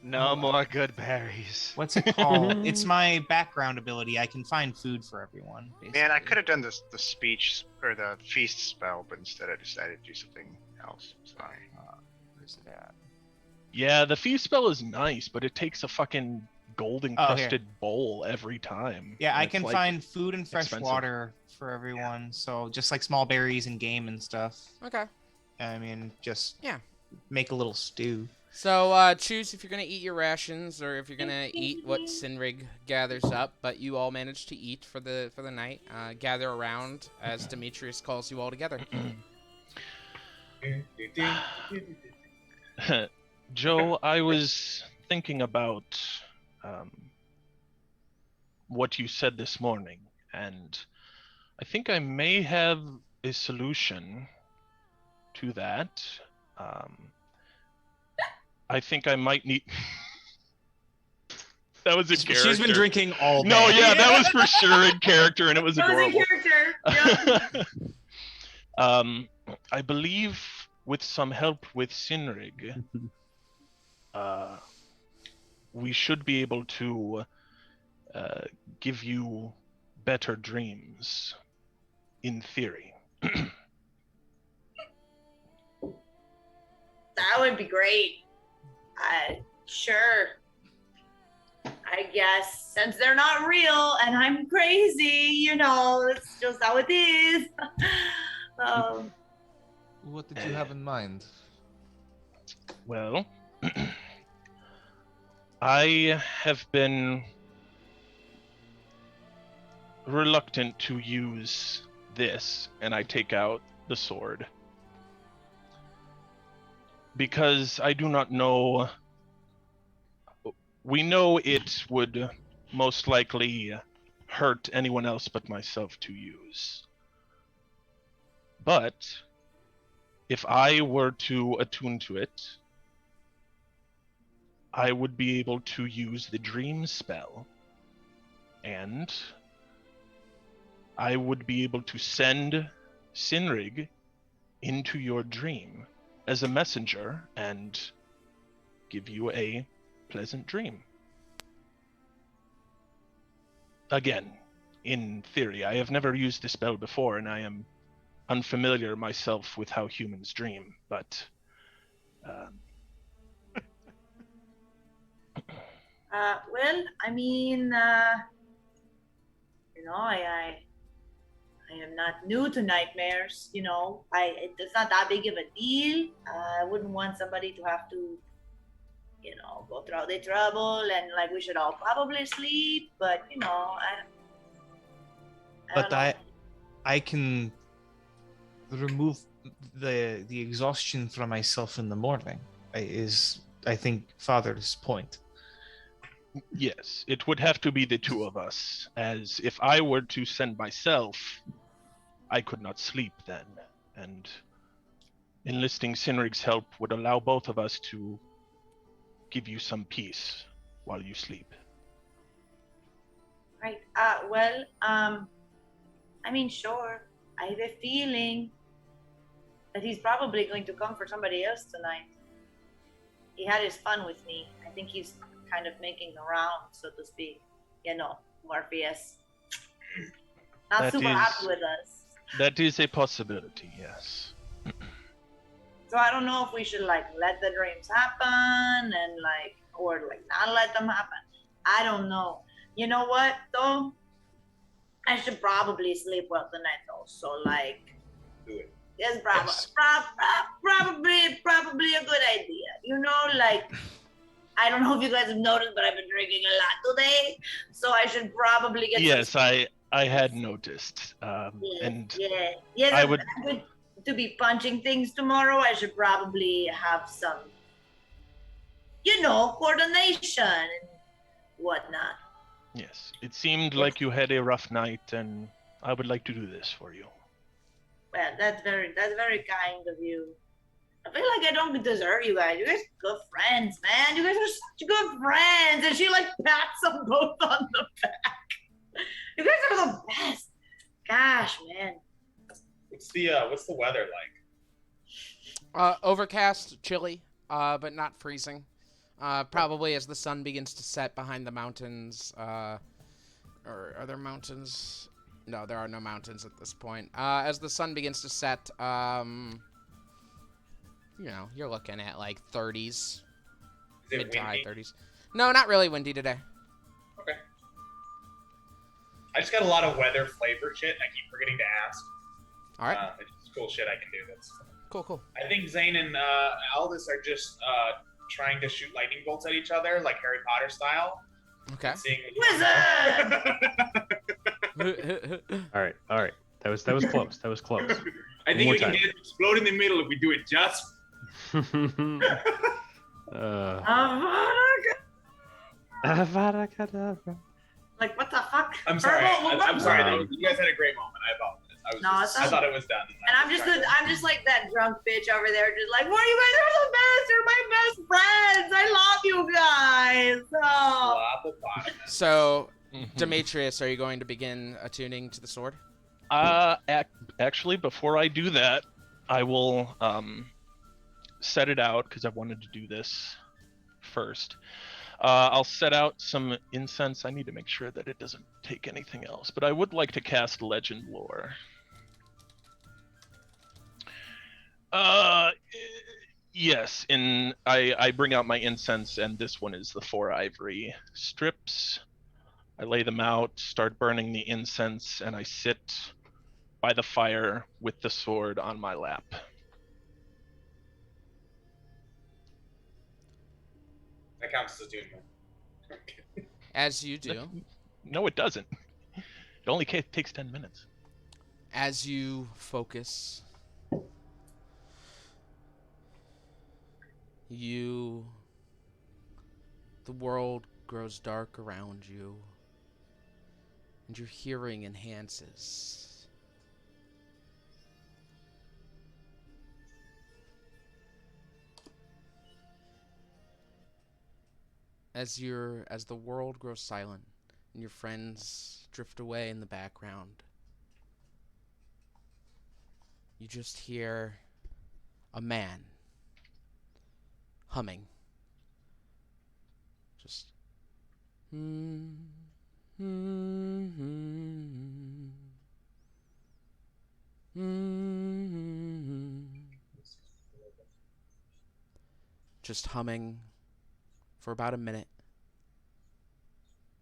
No more good berries. What's it called? It's my background ability. I can find food for everyone. Man, I basically. could have done the speech or the feast spell, but instead I decided to do something else. Sorry. Where's it at? Yeah, the feast spell is nice, but it takes a fucking gold encrusted bowl every time. Yeah, and I it's, can like, find food and fresh expensive. water for everyone. So just like small berries and game and stuff. Okay. I mean, just Yeah. make a little stew. So, choose if you're going to eat your rations or if you're going to eat what Sinrig gathers up, but you all managed to eat for the night. Gather around as Demetrius calls you all together. Joe, I was thinking about what you said this morning, and I think I may have a solution to that. I think I might need. That was in character. She's been drinking all day. No, yeah, that was for sure in character, and it was That was adorable. in character. Yeah. I believe with some help with Sinrig, we should be able to give you better dreams, in theory. That would be great. Sure. I guess since they're not real and I'm crazy, it's just how it is. What did you have in mind? Well, I have been reluctant to use this, and I take out the sword. Because I do not know. We know it would most likely hurt anyone else but myself to use. But if I were to attune to it, I would be able to use the dream spell, and I would be able to send Sinrig into your dream as a messenger and give you a pleasant dream. Again, in theory, I have never used the spell before, and I am unfamiliar myself with how humans dream, but well, I mean, I am not new to nightmares. It's not that big of a deal. I wouldn't want somebody to have to, go through all the trouble, and like we should all probably sleep. But I can remove the exhaustion from myself in the morning. I think Father's point. yes, it would have to be the two of us, as if I were to send myself, I could not sleep then, and enlisting Sinrig's help would allow both of us to give you some peace while you sleep. Right. I mean, sure. I have a feeling that he's probably going to come for somebody else tonight. He had his fun with me. I think he's kind of making the round, so to speak. Morpheus. Not That super is- happy with us. That is a possibility, yes. So I don't know if we should let the dreams happen and or not let them happen. I don't know. You know what though? I should probably sleep well tonight though. So Do it. it's probably a good idea. I don't know if you guys have noticed, but I've been drinking a lot today. So I should probably get Yes, some I had noticed. Yes, I would- I'm good to be punching things tomorrow. I should probably have some, coordination and whatnot. Yes, it seemed like you had a rough night, and I would like to do this for you. Well, that's very kind of you. I feel like I don't deserve you guys. You guys are good friends, man. You guys are such good friends. And she pats them both on the back. You guys are the best. Gosh, man. What's the weather like? Overcast, chilly, but not freezing. Probably as the sun begins to set behind the mountains. Or are there mountains? No, there are no mountains at this point. As the sun begins to set, you're looking at 30s. Is it Mid to high windy? 30s. No, not really windy today. Okay. I just got a lot of weather flavor shit, and I keep forgetting to ask. All right. It's cool shit I can do. That's Cool. I think Zane and Aldous are just trying to shoot lightning bolts at each other, like Harry Potter style. Okay. Seeing All right. That was close. That was close. I think more we can time. get it to explode in the middle if we do it just. Avada Kedavra. What the fuck? I'm sorry. I'm sorry. Um, You guys had a great moment. I apologize. I thought it was done. And I'm just like that drunk bitch over there, just like, well, you guys are the best. You're my best friends. I love you guys. Oh. Slap a bottom. So, Demetrius, are you going to begin attuning to the sword? Actually, before I do that, I will set it out, because I wanted to do this first. I'll set out some incense. I need to make sure that it doesn't take anything else, but I would like to cast Legend Lore. Yes, I bring out my incense, and this one is the 4 ivory strips. I lay them out, start burning the incense, and I sit by the fire with the sword on my lap. That counts as a doom. As you do. No, it doesn't. It only takes 10 minutes. As you focus, the world grows dark around you, and your hearing enhances. As the world grows silent and your friends drift away in the background, you just hear a man humming. Just just humming for about a minute,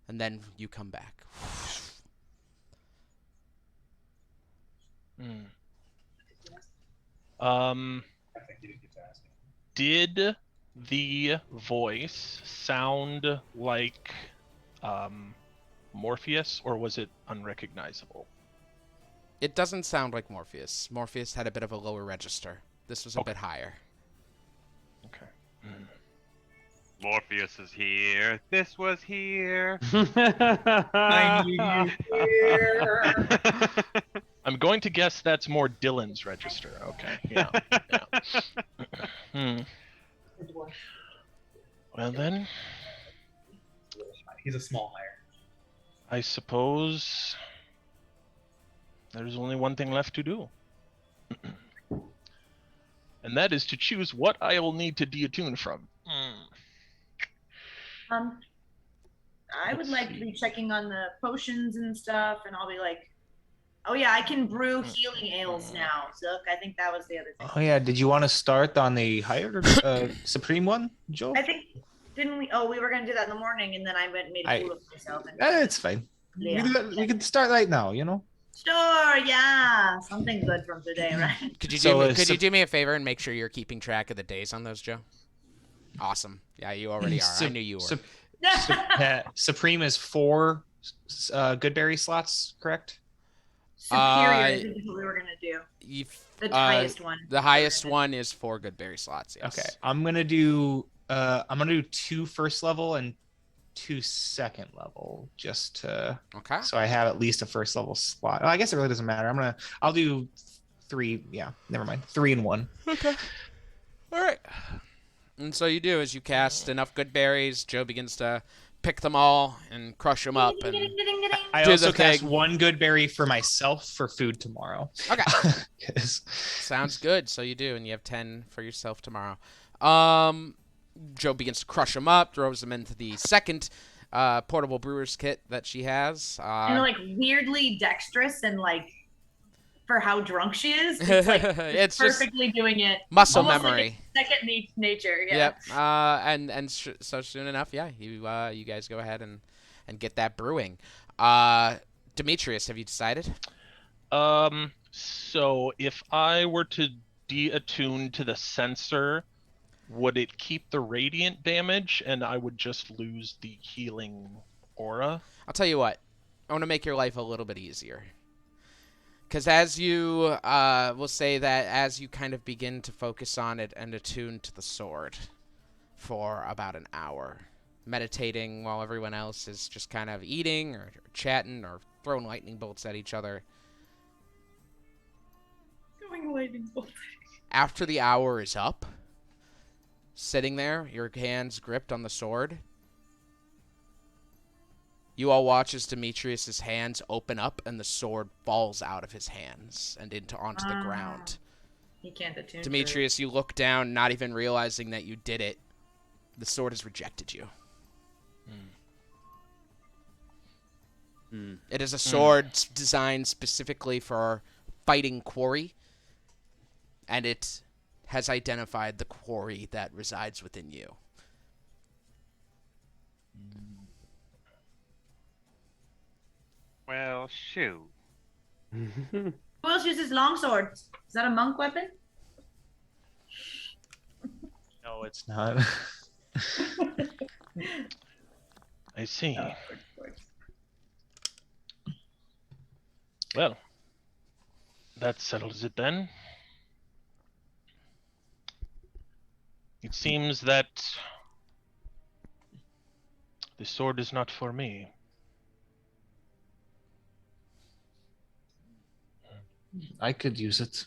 and then you come back. Did the voice sound like Morpheus, or was it unrecognizable? It doesn't sound like Morpheus. Morpheus had a bit of a lower register. This was a bit higher. Okay. Morpheus is here. This was here. I knew you here. I'm going to guess that's more Dylan's register. Okay. Yeah. Well then, He's a small hire. I suppose there's only one thing left to do. And that is to choose what I will need to deattune from. I would like to be checking on the potions and stuff, and I'll be like, oh yeah, I can brew healing ales now. Zook, I think that was the other thing. Oh yeah, did you want to start on the higher supreme one, Joel? I think, didn't we? Oh, we were gonna do that in the morning, and then I went and made a fool of myself. And It's fine. Yeah. We can start right now, you know? Sure, yeah, something good from today, right? Could you So, could you do me a favor and make sure you're keeping track of the days on those, Joe? Awesome. Yeah, you already are. I knew you were. Supreme is 4 good berry slots, correct? Superior, I think is what we were gonna do. The highest one. The highest one is 4 good berry slots. Yes. Okay, I'm gonna do 2 first level and 2 second level, just to so I have at least a first level slot. I guess it really doesn't matter. I'll do 3. Yeah, never mind. 3 and 1. Okay. All right. And so you do as you cast enough good berries. Joe begins to pick them all and crush them up. And I also cast 1 good berry for myself for food tomorrow. Okay. Sounds good. So you do, and you have 10 for yourself tomorrow. Joe begins to crush them up, throws them into the second portable brewer's kit that she has. And like weirdly dexterous and like for how drunk she is, it's like it's perfectly doing it. Muscle almost memory. Like second nature. Yeah. Yep. So soon enough, yeah, you guys go ahead and get that brewing. Demetrius, have you decided? So if I were to deattune to the sensor, would it keep the radiant damage and I would just lose the healing aura? I'll tell you what. I want to make your life a little bit easier. Because as you, we'll say that as you kind of begin to focus on it and attune to the sword for about an hour, meditating while everyone else is just kind of eating or chatting or throwing lightning bolts at each other. Throwing lightning bolts. After the hour is up, sitting there, your hands gripped on the sword, you all watch as Demetrius's hands open up and the sword falls out of his hands and onto the ground. He can't attune. Demetrius, you look down, not even realizing that you did it. The sword has rejected you. It is a sword designed specifically for fighting quarry, and it has identified the quarry that resides within you. Well, shoot. Who else uses longswords? Is that a monk weapon? No, it's not. I see. Well, that settles it then. It seems that the sword is not for me. I could use it.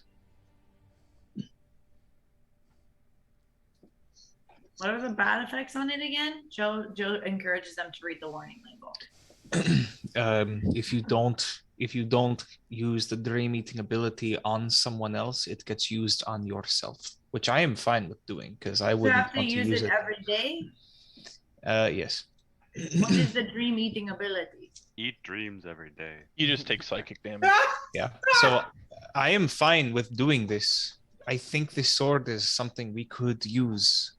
What are the bad effects on it again? Joe encourages them to read the warning label. If you don't use the dream eating ability on someone else, it gets used on yourself, which I am fine with doing because I You wouldn't have to want to use use it it. every day. Yes. What is the dream eating ability? Eat dreams every day. You just take psychic damage. Yeah. So I am fine with doing this. I think this sword is something we could use.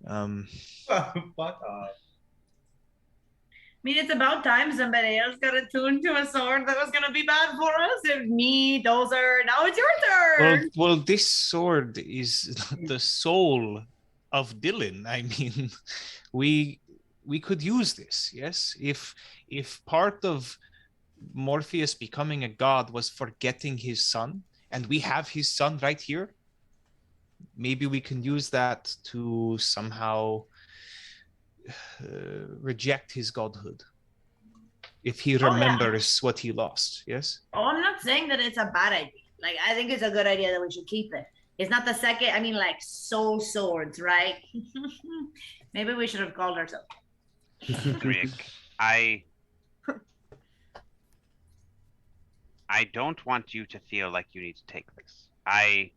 Fuck off. I mean, it's about time somebody else got attuned to a sword that was gonna be bad for us. If me, Dozer, now it's your turn. Well, this sword is the soul of Dylan. I mean, we could use this, yes? If part of Morpheus becoming a god was forgetting his son, and we have his son right here, maybe we can use that to somehow reject his godhood. If he remembers what he lost, yes? Oh, I'm not saying that it's a bad idea. Like, I think it's a good idea that we should keep it. It's not the second, I mean, like, soul swords, right? Maybe we should have called ourselves. Rick, I don't want you to feel like you need to take this. I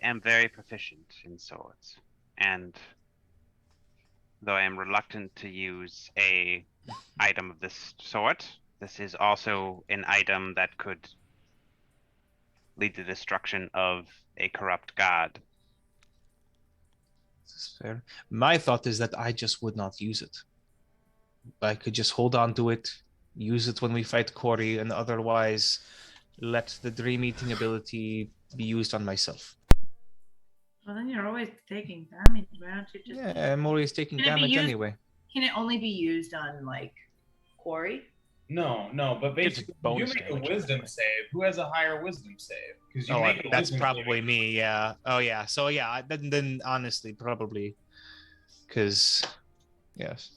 am very proficient in swords, and though I am reluctant to use a item of this sort, this is also an item that could lead to the destruction of a corrupt god. This is fair. My thought is that I just would not use it. I could just hold on to it, use it when we fight Corey, and otherwise let the dream eating ability be used on myself. Well, then you're always taking damage. Why don't you just... Yeah, I'm always taking damage anyway. Can it only be used on, like, Quarry? No, but basically, you make a wisdom save. Who has a higher wisdom save? Because that's probably me. Yeah. Oh, yeah. So yeah, then honestly, probably, because yes.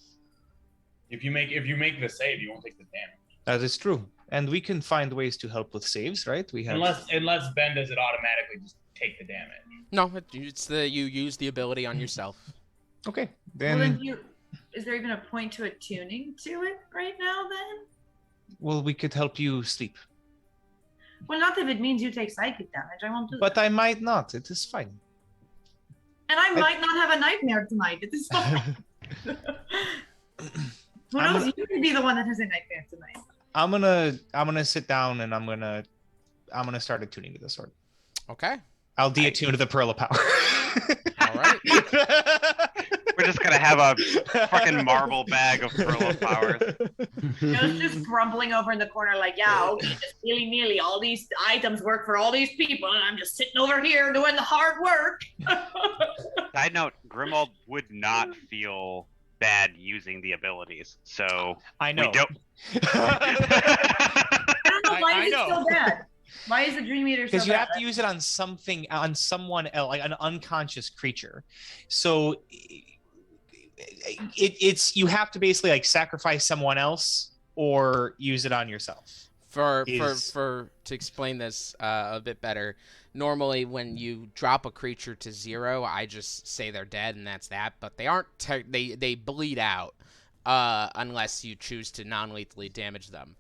If you make the save, you won't take the damage. That is true, and we can find ways to help with saves, right? We have unless Ben does it automatically, just take the damage. No, it's you use the ability on yourself. Okay, then. Well, then is there even a point to attuning to it right now? Then. Well, we could help you sleep. Well, not if it means you take psychic damage. I won't do that. But I might not. It is fine. And I might not have a nightmare tonight. It is fine. Who knows? You could be the one that has a nightmare tonight. I'm gonna sit down and I'm gonna start attuning to the sword. Okay. I'll de-attune to the Pearl of Power. All right. We're just gonna have a fucking marble bag of Pearl of Powers. Joe's just grumbling over in the corner like, yeah, okay, just willy-nilly. All these items work for all these people, and I'm just sitting over here doing the hard work. Side note, Grimald would not feel bad using the abilities, so I know. We don't... I don't know why is it so bad. Why is the Dream Eater so bad? Because you have to use it on something, on someone else, like an unconscious creature. So it's you have to basically like sacrifice someone else or use it on yourself. To explain this a bit better, normally when you drop a creature to 0, I just say they're dead and that's that. But they aren't. They bleed out unless you choose to non-lethally damage them.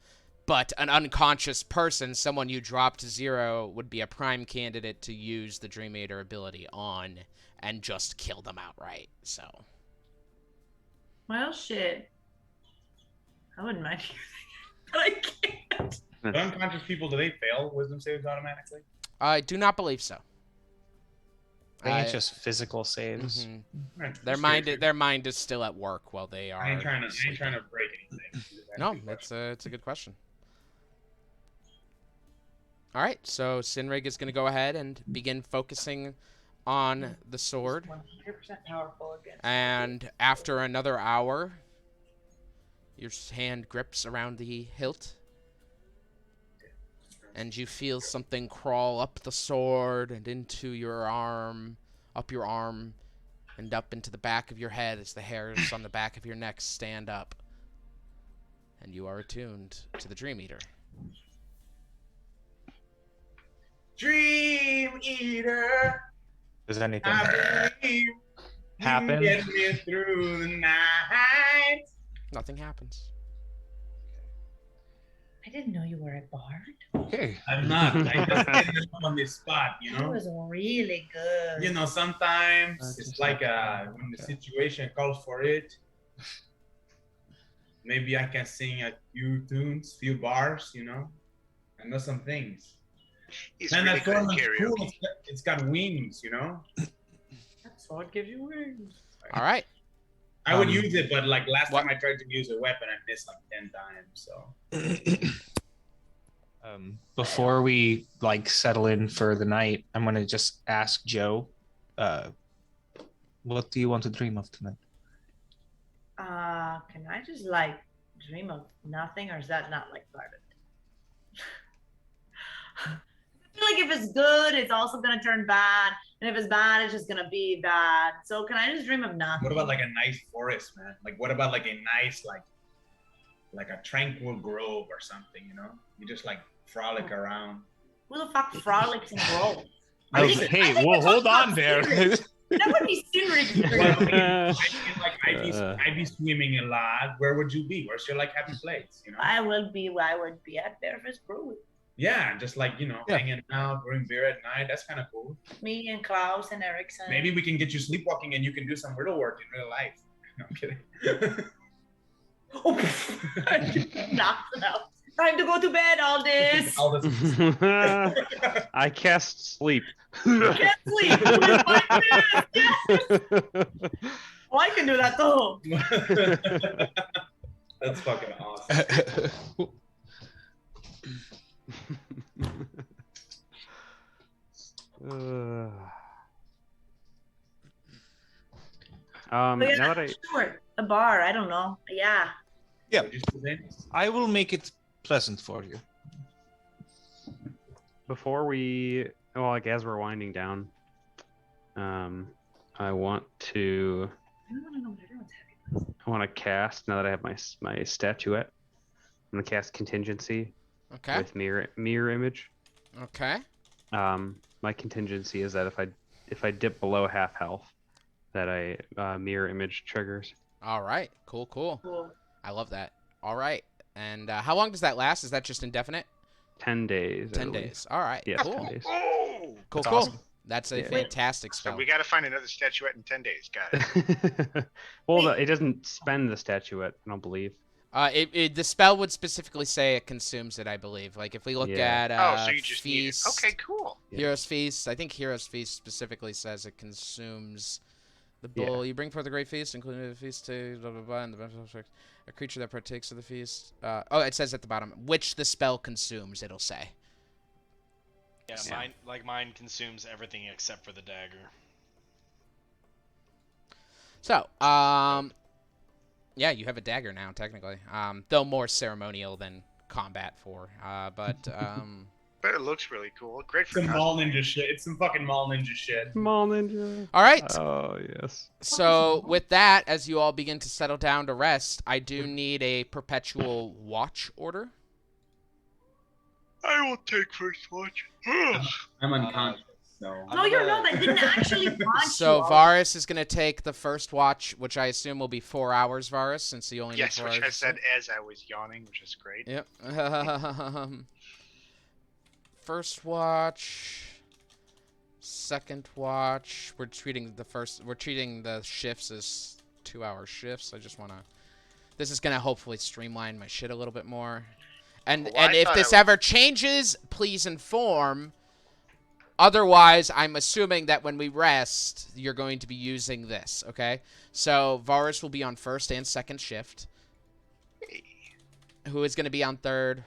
But an unconscious person, someone you drop to 0, would be a prime candidate to use the Dream Eater ability on and just kill them outright. So. Well, shit. I wouldn't mind hearing that, but I can't. But unconscious people, do they fail wisdom saves automatically? I do not believe so. I think it's just physical saves. Mm-hmm. Right, their mind is still at work while they are. I ain't trying to break anything. No, it's a good question. All right, so Sinrig is going to go ahead and begin focusing on the sword. 100% powerful against. And after another hour, Your hand grips around the hilt. And you feel something crawl up the sword and into your arm, up your arm, and up into the back of your head as the hairs on the back of your neck stand up. And you are attuned to the Dream Eater. Dream Eater. Does anything I believe happen? you get me through the night. Nothing happens. I didn't know you were a bard. Okay. I'm not. I just didn't know on the spot, you That know. was really good. You know, sometimes it's like when the situation calls for it. Maybe I can sing a few tunes, few bars, you know. I know some things. He's Man, really that good at sword is cool. karaoke. It's got wings, you know. That sword gives you wings. All right. I would use it, but like last what- time I tried to use a weapon, I missed like 10 times. So Before we like settle in for the night, I'm gonna just ask Joe, what do you want to dream of tonight? Can I just like dream of nothing, or is that not like part of it? I feel like if it's good, it's also gonna turn bad, and if it's bad, it's just gonna be bad. So can I just dream of nothing? what about like a nice forest, man? Like what about like a nice like a tranquil grove or something, you know? You just like frolic around. Who the fuck frolics and rolls? Hey, well, hold on there. That would be serious. Well, I feel like I'd be swimming a lot. Where would you be? Where's your like happy place? You know? I would be at Bearfish Brewery. Yeah, just like hanging out, brewing beer at night. That's kind of cool. Me and Klaus and Erickson. Maybe we can get you sleepwalking and you can do some riddle work in real life. No, I'm kidding. Knocked it out. Time to go to bed. All this. All this. I cast sleep. Can't sleep. Oh, I can do that too. That's fucking awesome. But yeah, Now that I sure. A bar. I don't know. Yeah. Yeah, Would you say? I will make it pleasant for you. before we, well, like as we're winding down, I want to cast, now that I have my statuette, I'm gonna cast contingency Okay. with mirror image. Okay. My contingency is that if I dip below half health, that I mirror image triggers. All right. Cool. Cool. I love that. All right. And how long does that last? Is that just indefinite? 10 days. I 10 believe. days. All right. Yes, Cool. 10 days. Oh! Cool. That's Cool. awesome. That's a Yeah. fantastic So spell. we got to find another statuette in 10 days, guys. Well, it doesn't spend the statuette, I don't believe. The spell would specifically say it consumes it, I believe. Like if we look Yeah. at Oh, so you just need it. Feast, Okay, cool. Yeah. Hero's Feast. I think Hero's Feast specifically says it consumes the bull. Yeah. You bring forth a great feast, including the feast to blah blah blah, and the benefit a creature that partakes of the feast. It says at the bottom which the spell consumes. It'll say. Yeah, mine consumes everything except for the dagger. So, yeah, you have a dagger now, technically. Though more ceremonial than combat for. But But it looks really cool. Great for Some cosplay. mall ninja shit. It's some fucking mall ninja shit. Small ninja. all right. Oh, yes. So with that, as you all begin to settle down to rest, I do need a perpetual watch order. I will take first watch. I'm unconscious, so. No, you're not. I didn't actually watch So you. Varus is gonna take the first watch, which I assume will be 4 hours, Varus, since you only Yes, need 4 which hours. I to said sleep. as I was yawning, which is great. Yep. First watch. Second watch. We're treating the shifts as 2-hour shifts. I just wanna. This is gonna hopefully streamline my shit a little bit more. And Well, I if thought this I- ever changes, please inform. Otherwise, I'm assuming that when we rest, you're going to be using this, okay? So, Varus will be on first and second shift. Who is going to be on third?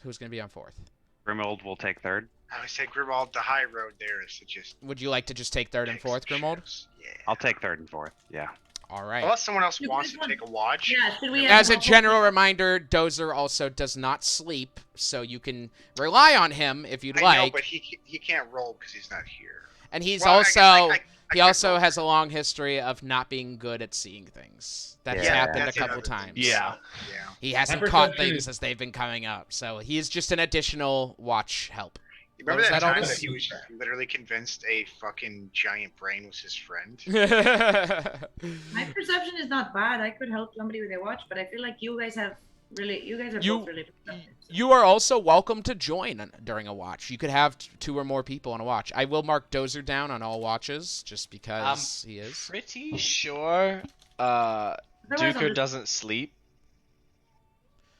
Who's going to be on fourth? Grimold will take third. I would say Grimald, the high road there is to just. Would you like to just take third and take fourth, some Grimold? shifts. Yeah. I'll take third and fourth. Yeah. All right. Unless someone else You wants guys to want- take a watch. Yeah, should we As a have- general reminder, Dozer also does not sleep, so you can rely on him if you'd I like. know, but he can't roll because he's not here. And he's Well, I also I he could also roll. has a long history of not being good at seeing things. That's Yeah, happened a that's couple another thing. times. Yeah. Yeah. He hasn't My caught perception things is- as they've been coming up, so he is just an additional watch help. You remember was that that, time Aldous? that he was literally convinced a fucking giant brain was his friend? My perception is not bad. I could help somebody with a watch, but I feel like you guys are both really perceptive. You are also welcome to join during a watch. You could have 2 or more people on a watch. I will mark Dozer down on all watches just because he is. Pretty sure Otherwise, I'll Duker just- doesn't sleep.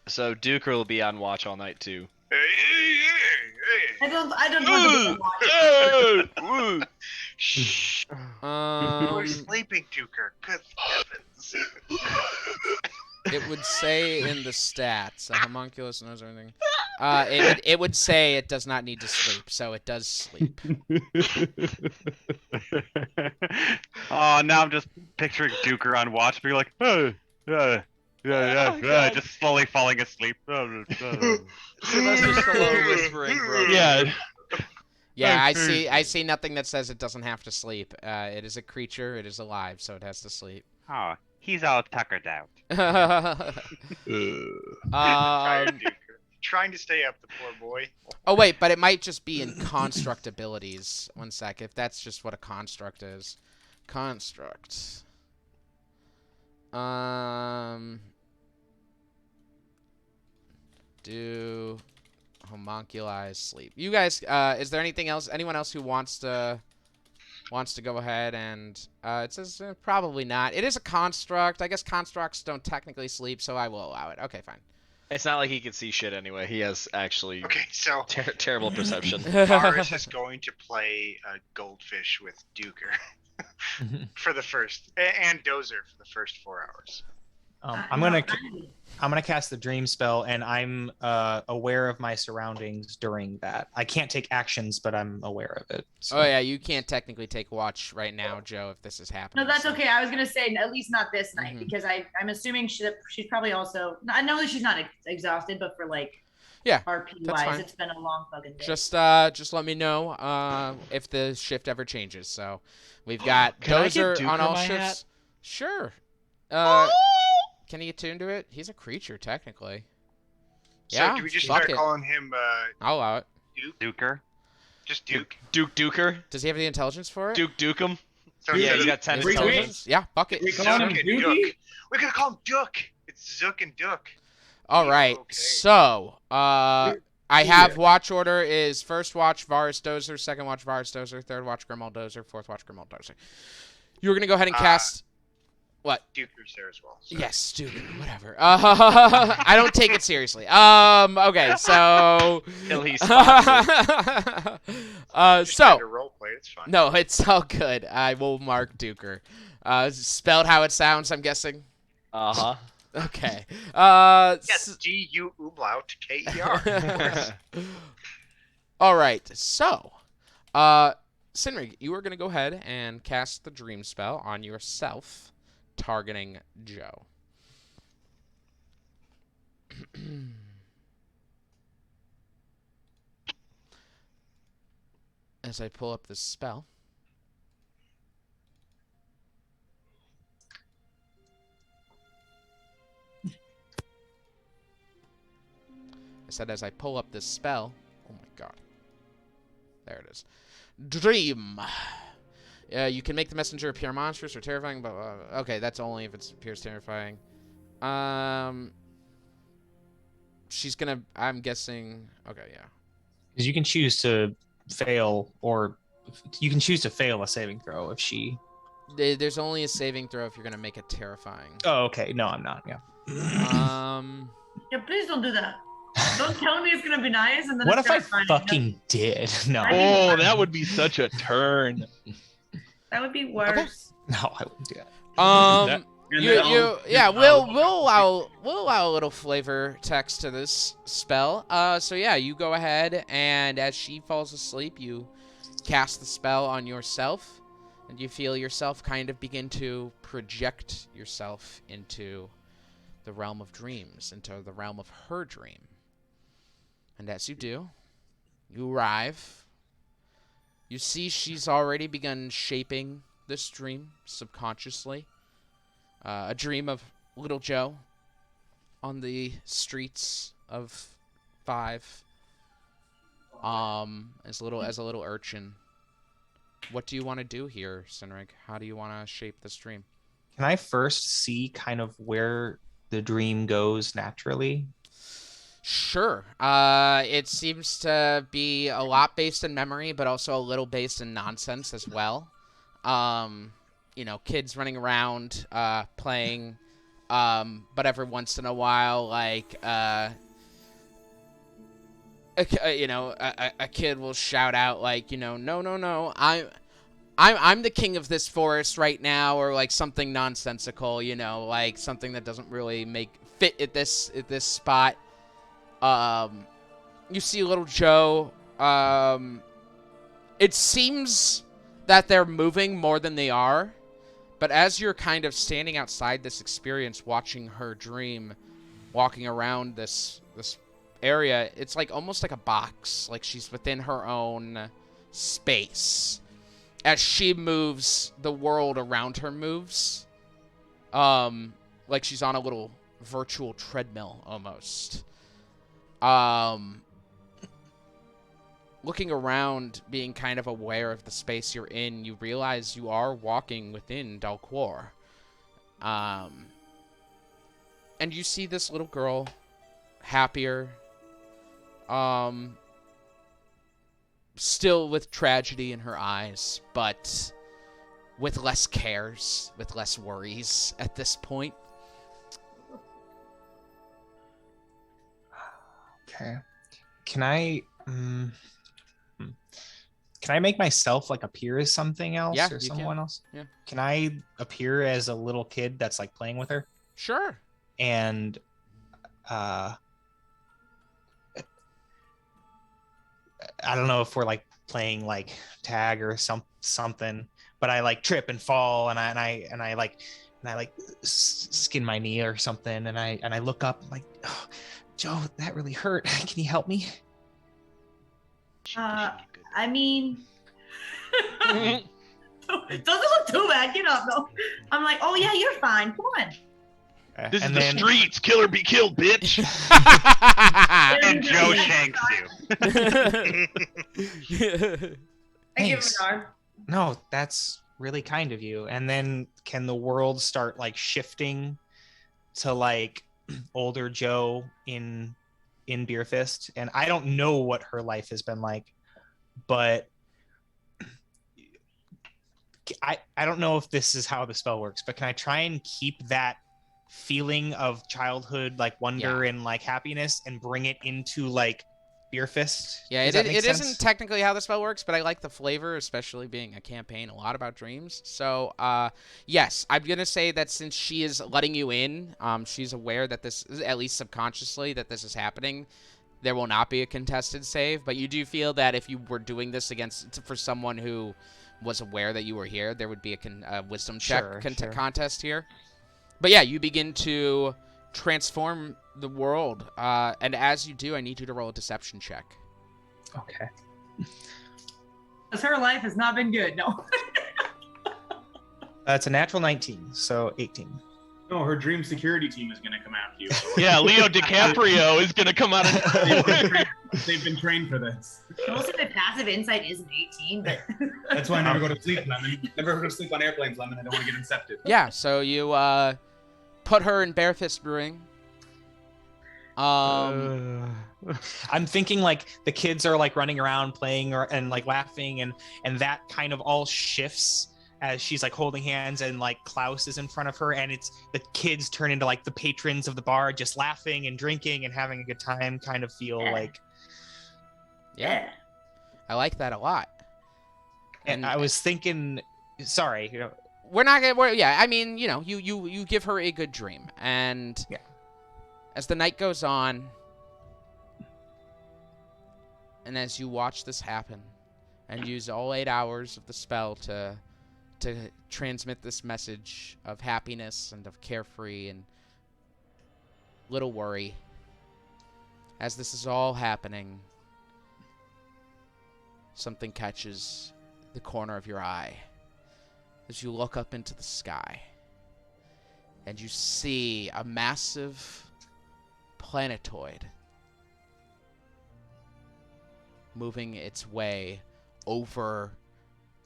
So Duker will be on watch all night too. I don't want to be a watch. Shh. We're sleeping, Duker. Good heavens. It would say in the stats, a homunculus knows everything. It would say it does not need to sleep, so it does sleep. Oh, now I'm just picturing Duker on watch, being like, oh, yeah, just slowly falling asleep. Sylvester's Stallone whispering, bro. Yeah. Yeah, I see nothing that says it doesn't have to sleep. It is a creature, it is alive, so it has to sleep. Oh, he's all tuckered out. Trying to stay up, the poor boy. Oh wait, but it might just be in construct abilities. One sec, if that's just what a construct is. Construct. Do homunculi sleep? You guys, is there anything else? Anyone else who wants to go ahead and it says probably not. It is a construct. I guess constructs don't technically sleep, so I will allow it. Okay, fine. It's not like he can see shit anyway. He has actually Okay, so terrible perception. Varus is going to play Goldfish with Duker for the first, and Dozer for the first 4 hours. I'm gonna cast the dream spell, and I'm aware of my surroundings during that. I can't take actions, but I'm aware of it. So. Oh yeah, you can't technically take watch right now, Joe, if this is happening. No, that's so. okay. I was gonna say at least not this night Mhm. because I'm assuming she's probably also. I know that she's not exhausted, but for like Yeah, RP that's wise, fine. it's been a long fucking day. Just let me know if the shift ever changes. So we've got Can I get Dozer Duker on all my shifts. hat? Sure. Can he attune to it? He's a creature technically. So Yeah, do we just fuck start it. calling him I'll allow it. Duker. just Duke? Duker? Does he have the intelligence for it? Dukem? So Yeah, instead he's of got 10 Wait, wait. intelligence. Yeah, fuck it. We call him Zook and Dookie? Duke. We're gonna call him Duke. It's Zook and Duke. All right. Okay. So, I have watch order is first watch Varus Dozer, second watch Varus Dozer, third watch Grimald Dozer, fourth watch Grimald Dozer. You're gonna go ahead and cast. What? Duker's there as well. So. Yes, stupid. Whatever. I don't take it seriously. Okay, so. Till he spots it. Just So. trying to role play. It's fine. No, it's all good. I will mark Duker. Spelled how it sounds, I'm guessing. Uh-huh. Okay. Yes, G-U umlaut K-E-R. Of course. All right. So, Sinrig, you are going to go ahead and cast the dream spell on yourself, targeting Joe. As I pull up this spell. I said as I pull up this spell. Oh my god. There it is. Dream. You can make the messenger appear monstrous or terrifying, but okay, that's only if it appears terrifying. She's gonna. I'm guessing. Okay, yeah. Because you can choose to fail, or you can choose to fail a saving throw if she. There's only a saving throw if you're gonna make it terrifying. Oh, okay. No, I'm not. Yeah. Yeah, please don't do that. Don't tell me it's gonna be nice, and then What it's if I terrifying. fucking did? No. Oh, that would be such a turn. That would be worse. No, I wouldn't do that. We'll allow a little flavor text to this spell. So yeah, you go ahead and as she falls asleep, you cast the spell on yourself. And you feel yourself kind of begin to project yourself into the realm of dreams, into the realm of her dream. And as you do, you arrive. You see she's already begun shaping this dream subconsciously. A dream of little Joe on the streets of 5, as a little urchin. What do you want to do here, Sinrig? How do you want to shape this dream? Can I first see kind of where the dream goes naturally? Sure. It seems to be a lot based in memory, but also a little based in nonsense as well. Kids running around, playing, but every once in a while, like, a kid will shout out, like, no, I'm the king of this forest right now, or like something nonsensical, like something that doesn't really fit at this spot. You see little Joe. It seems that they're moving more than they are, but as you're kind of standing outside this experience, watching her dream, walking around this area, it's like almost like a box, like she's within her own space. As she moves, the world around her moves. Like she's on a little virtual treadmill almost. Looking around, being kind of aware of the space you're in, you realize you are walking within Dalquor. And you see this little girl, happier, still with tragedy in her eyes, but with less cares, with less worries at this point. Okay. Can I make myself like appear as something else or someone else? Yeah. Can I appear as a little kid that's like playing with her? Sure. And I don't know if we're like playing like tag or something, but I like trip and fall and I skin my knee or something, and I look up, I'm like, oh, Joe, that really hurt. Can you help me? I mean, it doesn't look too bad. Get up, though. I'm like, oh yeah, you're fine. Come on. This is the streets. Kill or be killed, bitch. And Joe shanks you. I give him an arm. No, that's really kind of you. And then can the world start like shifting to like older Joe in Beer Fist? And I don't know what her life has been like, but I don't know if this is how the spell works, but can I try and keep that feeling of childhood, like wonder and like happiness, and bring it into like Beer Fist? Yeah, it isn't technically how the spell works, but I like the flavor, especially being a campaign a lot about dreams. So, yes, I'm going to say that since she is letting you in, she's aware that this, at least subconsciously, that this is happening. There will not be a contested save, but you do feel that if you were doing this for someone who was aware that you were here, there would be a wisdom check contest here. But yeah, you begin to transform the world, and as you do, I need you to roll a deception check. Okay. Because her life has not been good. No. It's a natural 19, so 18. No, her dream security team is going to come after you. Yeah, Leo DiCaprio is going to go out. They've been trained for this. Most of the passive insight is an 18, but That's why I never go to sleep, Lemon. Never go to sleep on airplanes, Lemon. I don't want to get incepted. Yeah, so you put her in Bare Fist Brewing. I'm thinking like the kids are like running around playing and like laughing, and that kind of all shifts as she's like holding hands and like Klaus is in front of her, and it's the kids turn into like the patrons of the bar, just laughing and drinking and having a good time, kind of feel like. Yeah. I like that a lot. And I was thinking, sorry, we're not gonna. Yeah, I mean, you give her a good dream, and as the night goes on, and as you watch this happen, and use all 8 hours of the spell to to transmit this message of happiness and of carefree and little worry. As this is all happening, something catches the corner of your eye as you look up into the sky, and you see a massive planetoid moving its way over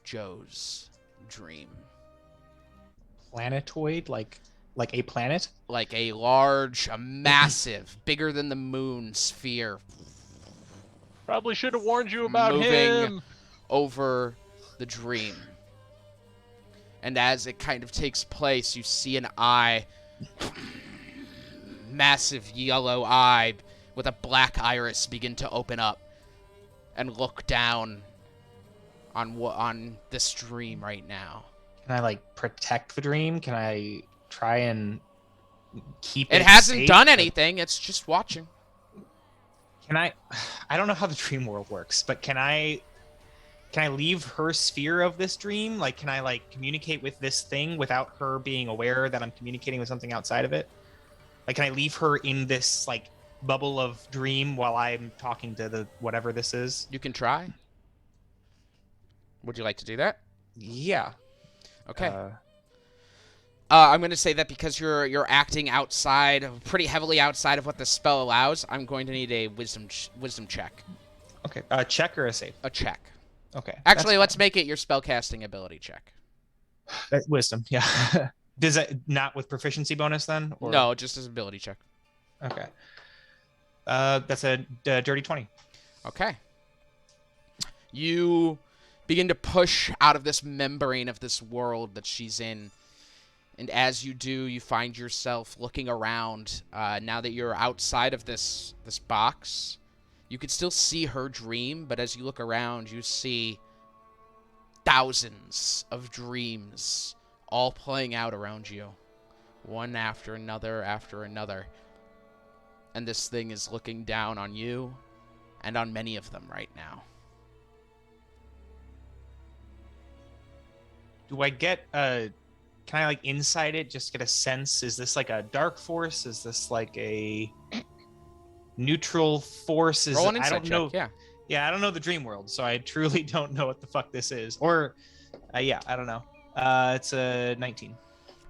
Joe's dream. Planetoid, like a planet? Like a large, a massive, bigger than the moon sphere. Probably should have warned you about moving him. Over the dream. And as it kind of takes place, you see an eye, massive yellow eye with a black iris begin to open up and look down on this dream right now. Can I like protect the dream? Can I try and keep it? It hasn't safe? done anything. It's just watching. Can I don't know how the dream world works, but can I leave her sphere of this dream? Like, can I like communicate with this thing without her being aware that I'm communicating with something outside of it? Like, can I leave her in this like bubble of dream while I'm talking to the whatever this is? You can try. Would you like to do that? Yeah. Okay. I'm going to say that because you're acting outside, pretty heavily outside of what the spell allows, I'm going to need a wisdom check. Okay. A check or a save? A check. Okay. Actually, let's make it your spellcasting ability check. Wisdom. Yeah. Does it not with proficiency bonus then? Or? No, just as ability check. Okay. That's a dirty 20. Okay. You begin to push out of this membrane of this world that she's in. And as you do, you find yourself looking around. Now that you're outside of this box, you can still see her dream, but as you look around, you see thousands of dreams all playing out around you, one after another after another. And this thing is looking down on you and on many of them right now. Do I get can I like inside it just get a sense? Is this like a dark force? Is this like a neutral force? Roll an insight check, know. yeah. Yeah, I don't know the dream world, so I truly don't know what the fuck this is. Or yeah, I don't know. It's a 19.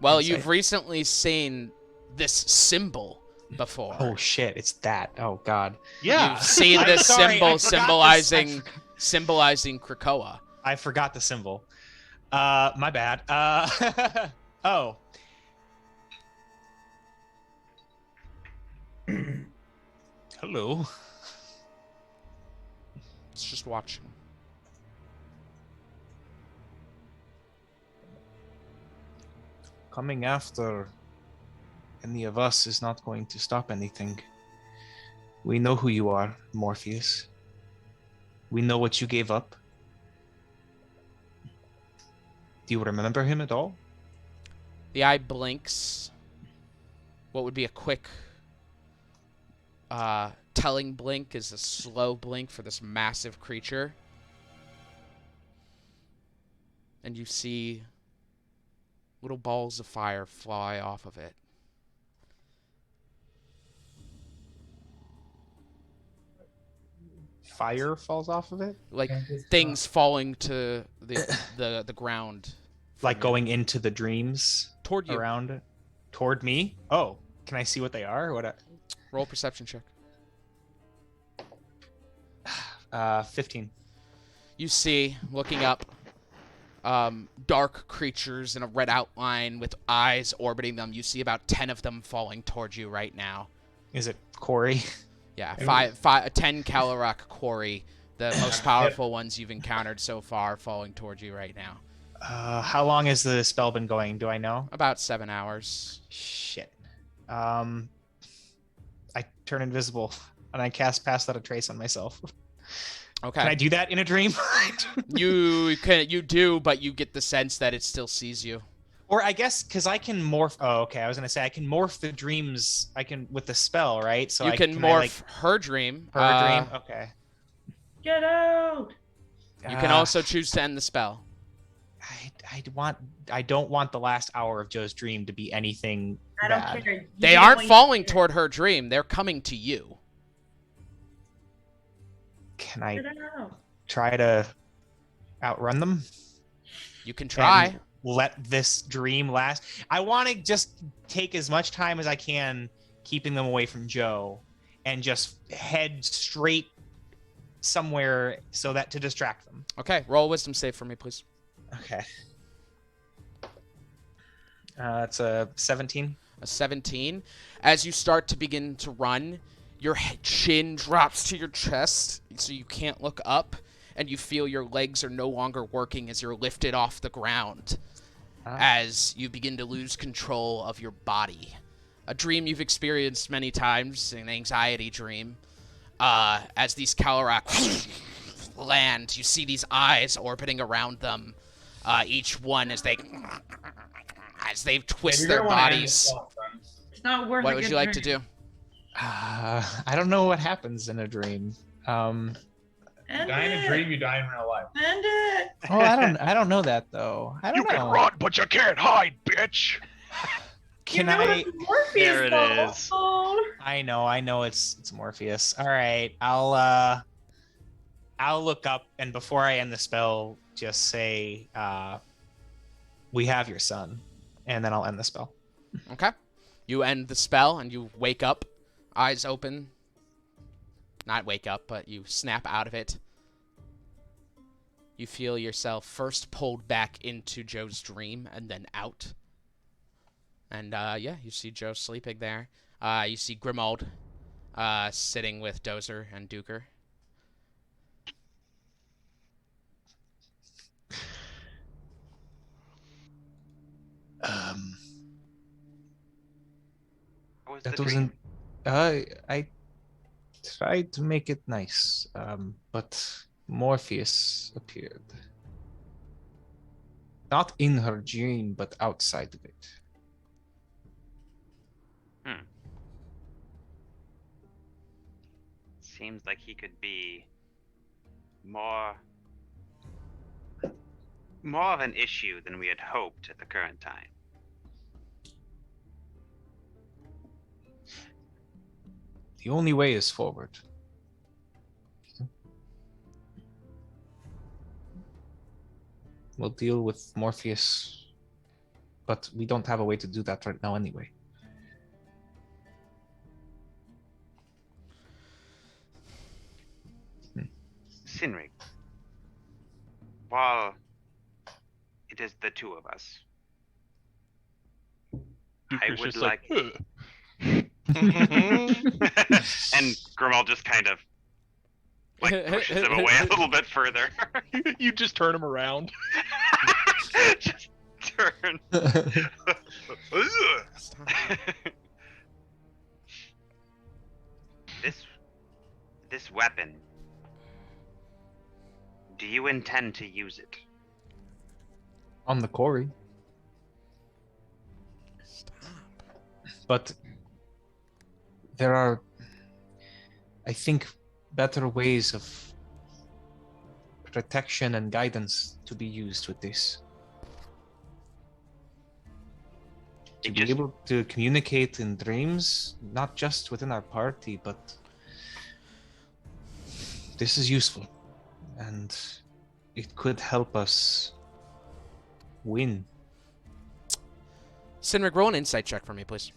Well, Insight. you've recently seen this symbol before. Oh shit, it's that. Oh god. Yeah. You've seen I'm this sorry, symbol I forgot this. symbolizing Krakoa. I forgot the symbol. My bad. Oh. Hello. It's just watching. Coming after any of us is not going to stop anything. We know who you are, Morpheus. We know what you gave up. Do you remember him at all? The eye blinks. What would be a quick telling blink is a slow blink for this massive creature. And you see little balls of fire fly off of it. Fire falls off of it? Like things falling to the ground. Like going into the dreams? Toward you. Around it? Toward me? Oh, can I see what they are? What? Roll a perception check. 15. You see, looking up, dark creatures in a red outline with eyes orbiting them. You see about 10 of them falling towards you right now. Is it Corey? Yeah, 10 Kalarak quarry, the most powerful ones you've encountered so far, falling towards you right now. How long has the spell been going? Do I know? About 7 hours. Shit. I turn invisible and I cast Pass Without a Trace on myself. Okay. Can I do that in a dream? You do, but you get the sense that it still sees you. Or I guess because I can morph. Oh, okay. I was gonna say I can morph the dreams. I can with the spell, right? So you can morph her dream. Her dream. Okay. Get out! You can also choose to end the spell. I don't want the last hour of Joe's dream to be anything I don't bad. care. You They know aren't what you falling care. toward her dream. They're coming to you. Can I I don't know. try to outrun them? You can try. And let this dream last. I want to just take as much time as I can keeping them away from Joe and just head straight somewhere so that to distract them. Okay, roll a wisdom save for me, please. Okay. It's a 17. A 17. As you start to begin to run, your chin drops to your chest, so you can't look up, and you feel your legs are no longer working as you're lifted off the ground, as you begin to lose control of your body. A dream you've experienced many times, an anxiety dream. As these Calorak land, you see these eyes orbiting around them, each one as they twist their bodies. It's not worth. What would you like to do? I don't know what happens in a dream. You die in a dream, you die in real life. End it. Oh, I don't know that though. I don't You know. can run, but you can't hide, bitch. Can You know I? it's Morpheus, There it though. is. Oh. I know it's Morpheus. All right, I'll look up, and before I end the spell, just say, "We have your son," and then I'll end the spell. Okay. You end the spell, and you wake up, eyes open. Not wake up, but you snap out of it. You feel yourself first pulled back into Joe's dream, and then out. And, yeah, you see Joe sleeping there. You see Grimald sitting with Dozer and Duker. What was That the wasn't. dream? I tried to make it nice, but Morpheus appeared. Not in her dream, but outside of it. Seems like he could be more of an issue than we had hoped at the current time. The only way is forward. We'll deal with Morpheus, but we don't have a way to do that right now anyway. Sinrig, while it is the two of us, I Duker's would just like. "Ugh." And Grimal just kind of pushes him away a little bit further. You just turn him around. Just turn. This weapon. Do you intend to use it? On the quarry. But there are, I think, better ways of protection and guidance to be used with this. To be able to communicate in dreams, not just within our party, but this is useful. And it could help us win. Sinrig, roll an insight check for me, please.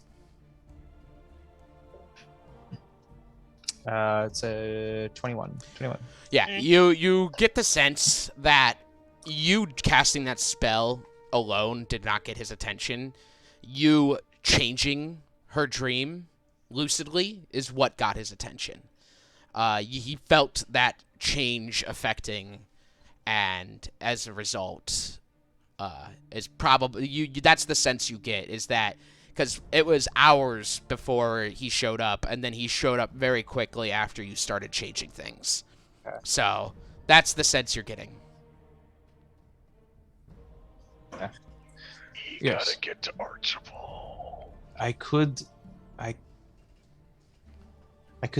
It's a 21. Yeah, you get the sense that you casting that spell alone did not get his attention. You changing her dream lucidly is what got his attention. He felt that change affecting, and as a result, is probably that's the sense you get, is that because it was hours before he showed up, and then he showed up very quickly after you started changing things. So that's the sense you're getting. Yeah. You gotta get to Archibald. I could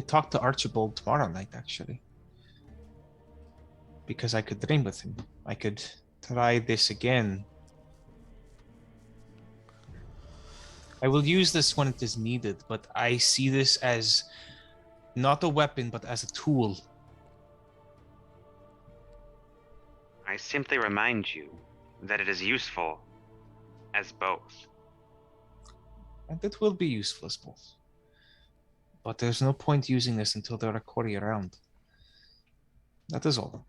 talk to Archibald tomorrow night, actually. Because I could dream with him. I could try this again. I will use this when it is needed, but I see this as not a weapon, but as a tool. I simply remind you that it is useful as both. And it will be useful as both. But there's no point using this until there are Kori around. That is all.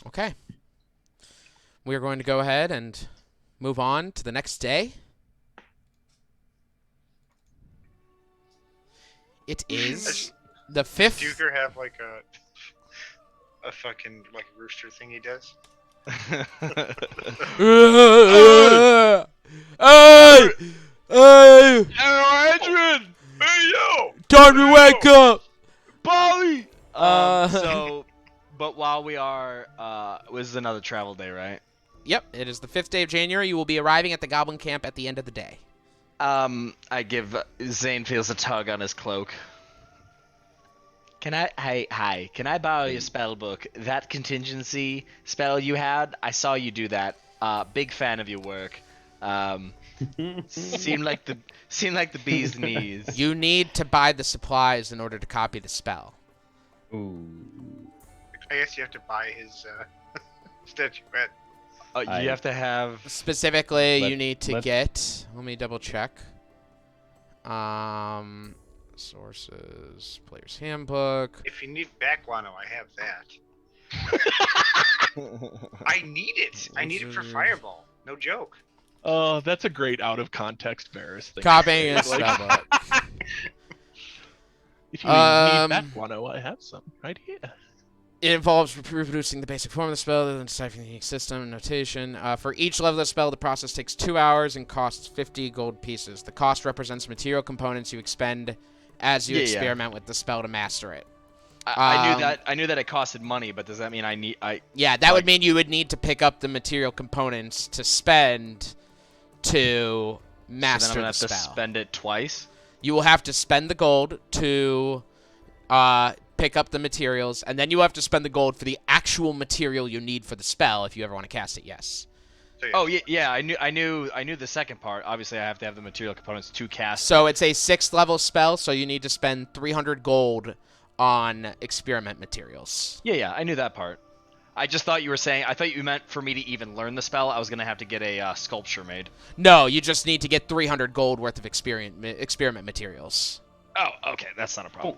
Okay. We are going to go ahead and move on to the next day. It is the 5th. Does Duker have like a fucking like rooster thing he does? Hey! Hey! Adrian! Hey, yo! Time to wake up! Polly! But while we are, this is another travel day, right? Yep, it is the 5th day of January. You will be arriving at the Goblin Camp at the end of the day. I give Zane feels a tug on his cloak. Can I borrow your spell book? That contingency spell you had, I saw you do that. Big fan of your work. Seemed like the bee's knees. You need to buy the supplies in order to copy the spell. Ooh. I guess you have to buy his statuette. You have to have... Specifically, you need to get... Let me double check. Sources, Player's Handbook. If you need Backguano, I have that. I need it. I need it for Fireball. No joke. Oh, that's a great out of context Varys thing. Copying is Like, spell book. if you need that guano, I have some right here. It involves reproducing the basic form of the spell, then deciphering the unique system and notation. For each level of the spell, the process takes 2 hours and costs 50 gold pieces. The cost represents material components you expend as you experiment with the spell to master it. I knew that it costed money, but does that mean Yeah, that would mean you would need to pick up the material components to spend to master so then I'm gonna the have spell. to spend it twice? You will have to spend the gold to pick up the materials, and then you have to spend the gold for the actual material you need for the spell if you ever want to cast it. Yes. So, Oh yeah, I knew the second part. Obviously, I have to have the material components to cast. So it's a 6th level spell, so you need to spend 300 gold on experiment materials. Yeah, I knew that part. I just thought you were saying. I thought you meant for me to even learn the spell, I was gonna have to get a sculpture made. No, you just need to get 300 gold worth of experiment materials. Oh, okay, that's not a problem.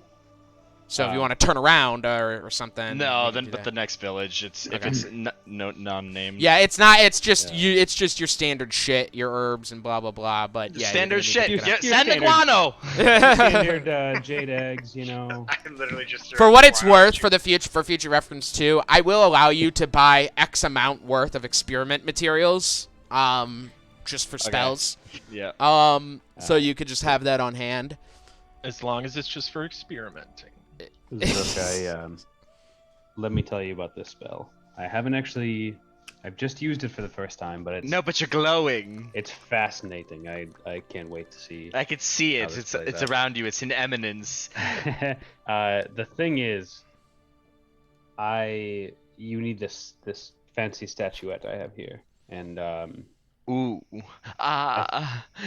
So if you want to turn around or something. No, then but the next village, if it's non-named. Yeah, it's not. It's just it's just your standard shit, your herbs and blah blah blah. But yeah, standard shit. Yeah, send the guano. Standard jade eggs, you know. I literally just for what it's worth, for future reference too, I will allow you to buy X amount worth of experiment materials, just for spells. Yeah. So you could just have that on hand. As long as it's just for experimenting. Look, let me tell you about this spell. I've just used it for the first time, but it's... No, but you're glowing. It's fascinating. I can't wait to see... I can see it. It's around you. It's in eminence. The thing is, you need this fancy statuette I have here, and Ooh.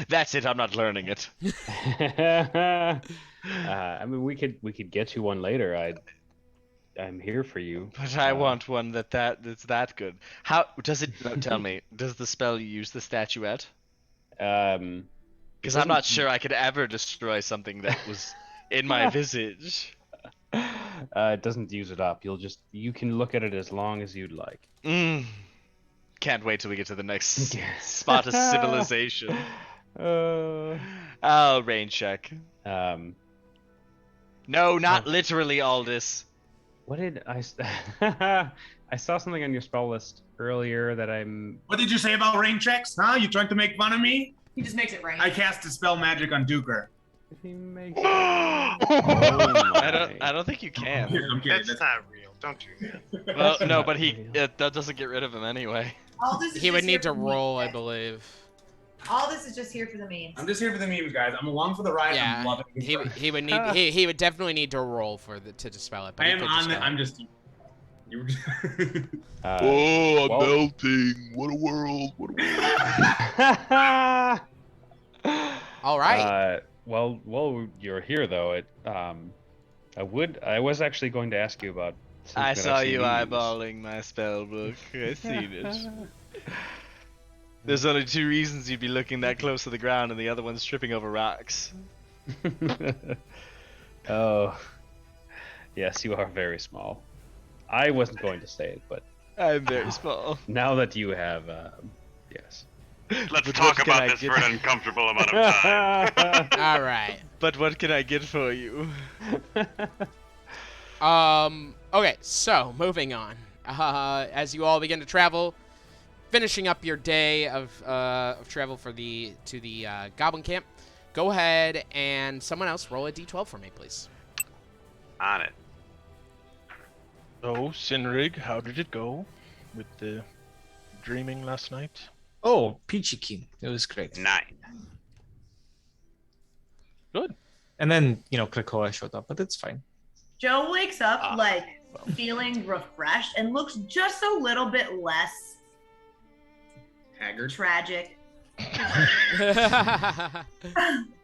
That's it. I'm not learning it. I mean, we could get you one later. I'm here for you. But I want one that's that good. How does it? Tell me. Does the spell use the statuette? Because I'm not sure I could ever destroy something that was in my visage. It doesn't use it up. You can look at it as long as you'd like. Can't wait till we get to the next spot of civilization. Rain check. No, not literally, Aldous. What did I... I saw something on your spell list earlier that I'm... What did you say about rain checks? Huh? You trying to make fun of me? He just makes it rain. I cast a spell magic on Duker. If he makes... I don't think you can. I'm kidding. That's not real. Don't do that. Well, no, but that doesn't get rid of him anyway. All this is He would just need here to for the roll, I memes. believe. All this is just here for the memes. I'm just here for the memes, guys. I'm along for the ride. I'm loving it. He would need he would definitely need to roll to dispel it. But I he am could on dispel the. I'm it. just. You I'm well- melting. What a world. What a world. All right. Well, you're here though. I was actually going to ask you about. something I that saw I've seen you use. eyeballing my spell book. I seen it. There's only 2 reasons you'd be looking that close to the ground, and the other one's tripping over rocks. Oh, yes, you are very small. I wasn't going to say it, but I'm very small. now that you have, yes. Let's But talk what can I about this get? for an uncomfortable amount of time. All right. But what can I get for you? Okay, so moving on. As you all begin to travel, finishing up your day of travel to the Goblin Camp, go ahead and someone else roll a d12 for me, please. On it. So, Sinrig, how did it go with the dreaming last night? Oh, peachy keen. It was great. 9. Good. And then, Krakoa showed up, but it's fine. Joe wakes up feeling refreshed and looks just a little bit less Haggard. tragic. All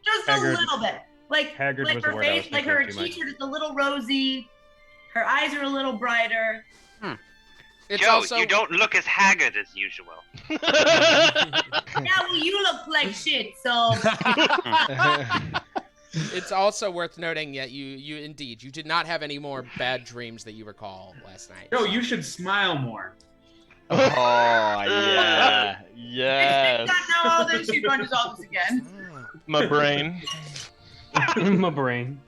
Just Haggard. a little bit. Like Haggard was the her word I was face, like thinking her of too, cheeks are just a little rosy. Her eyes are a little brighter. It's Joe, also you don't look as haggard as usual. Yeah, well, you look like shit, so it's also worth noting that you did not have any more bad dreams that you recall last night. No, you should smile more. Oh, yeah. Not Yes. know all this. She's going to solve this again. My brain. My brain.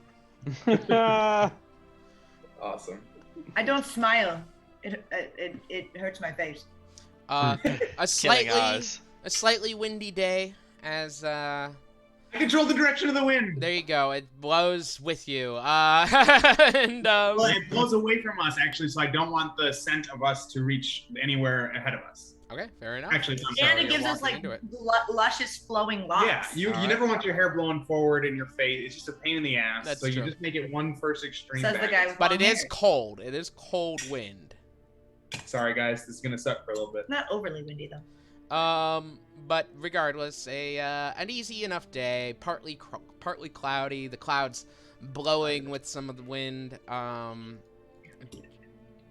Awesome. I don't smile. It hurts my face. A Killing ours. slightly windy day as I control the direction of the wind. there you go. It blows with you. And Well, it blows away from us, actually, so I don't want the scent of us to reach anywhere ahead of us. okay, fair enough. Actually, I'm And sorry. it gives us walking like into it. luscious flowing locks. Yeah, you Alright. never want your hair blowing forward in your face. It's just a pain in the ass. That's so you true. just make it one first extreme. Says the back. guy with But long it is hair. cold. It is cold wind. Sorry, guys. This is gonna suck for a little bit. Not overly windy though. But regardless, an easy enough day. Partly cloudy. The clouds blowing with some of the wind.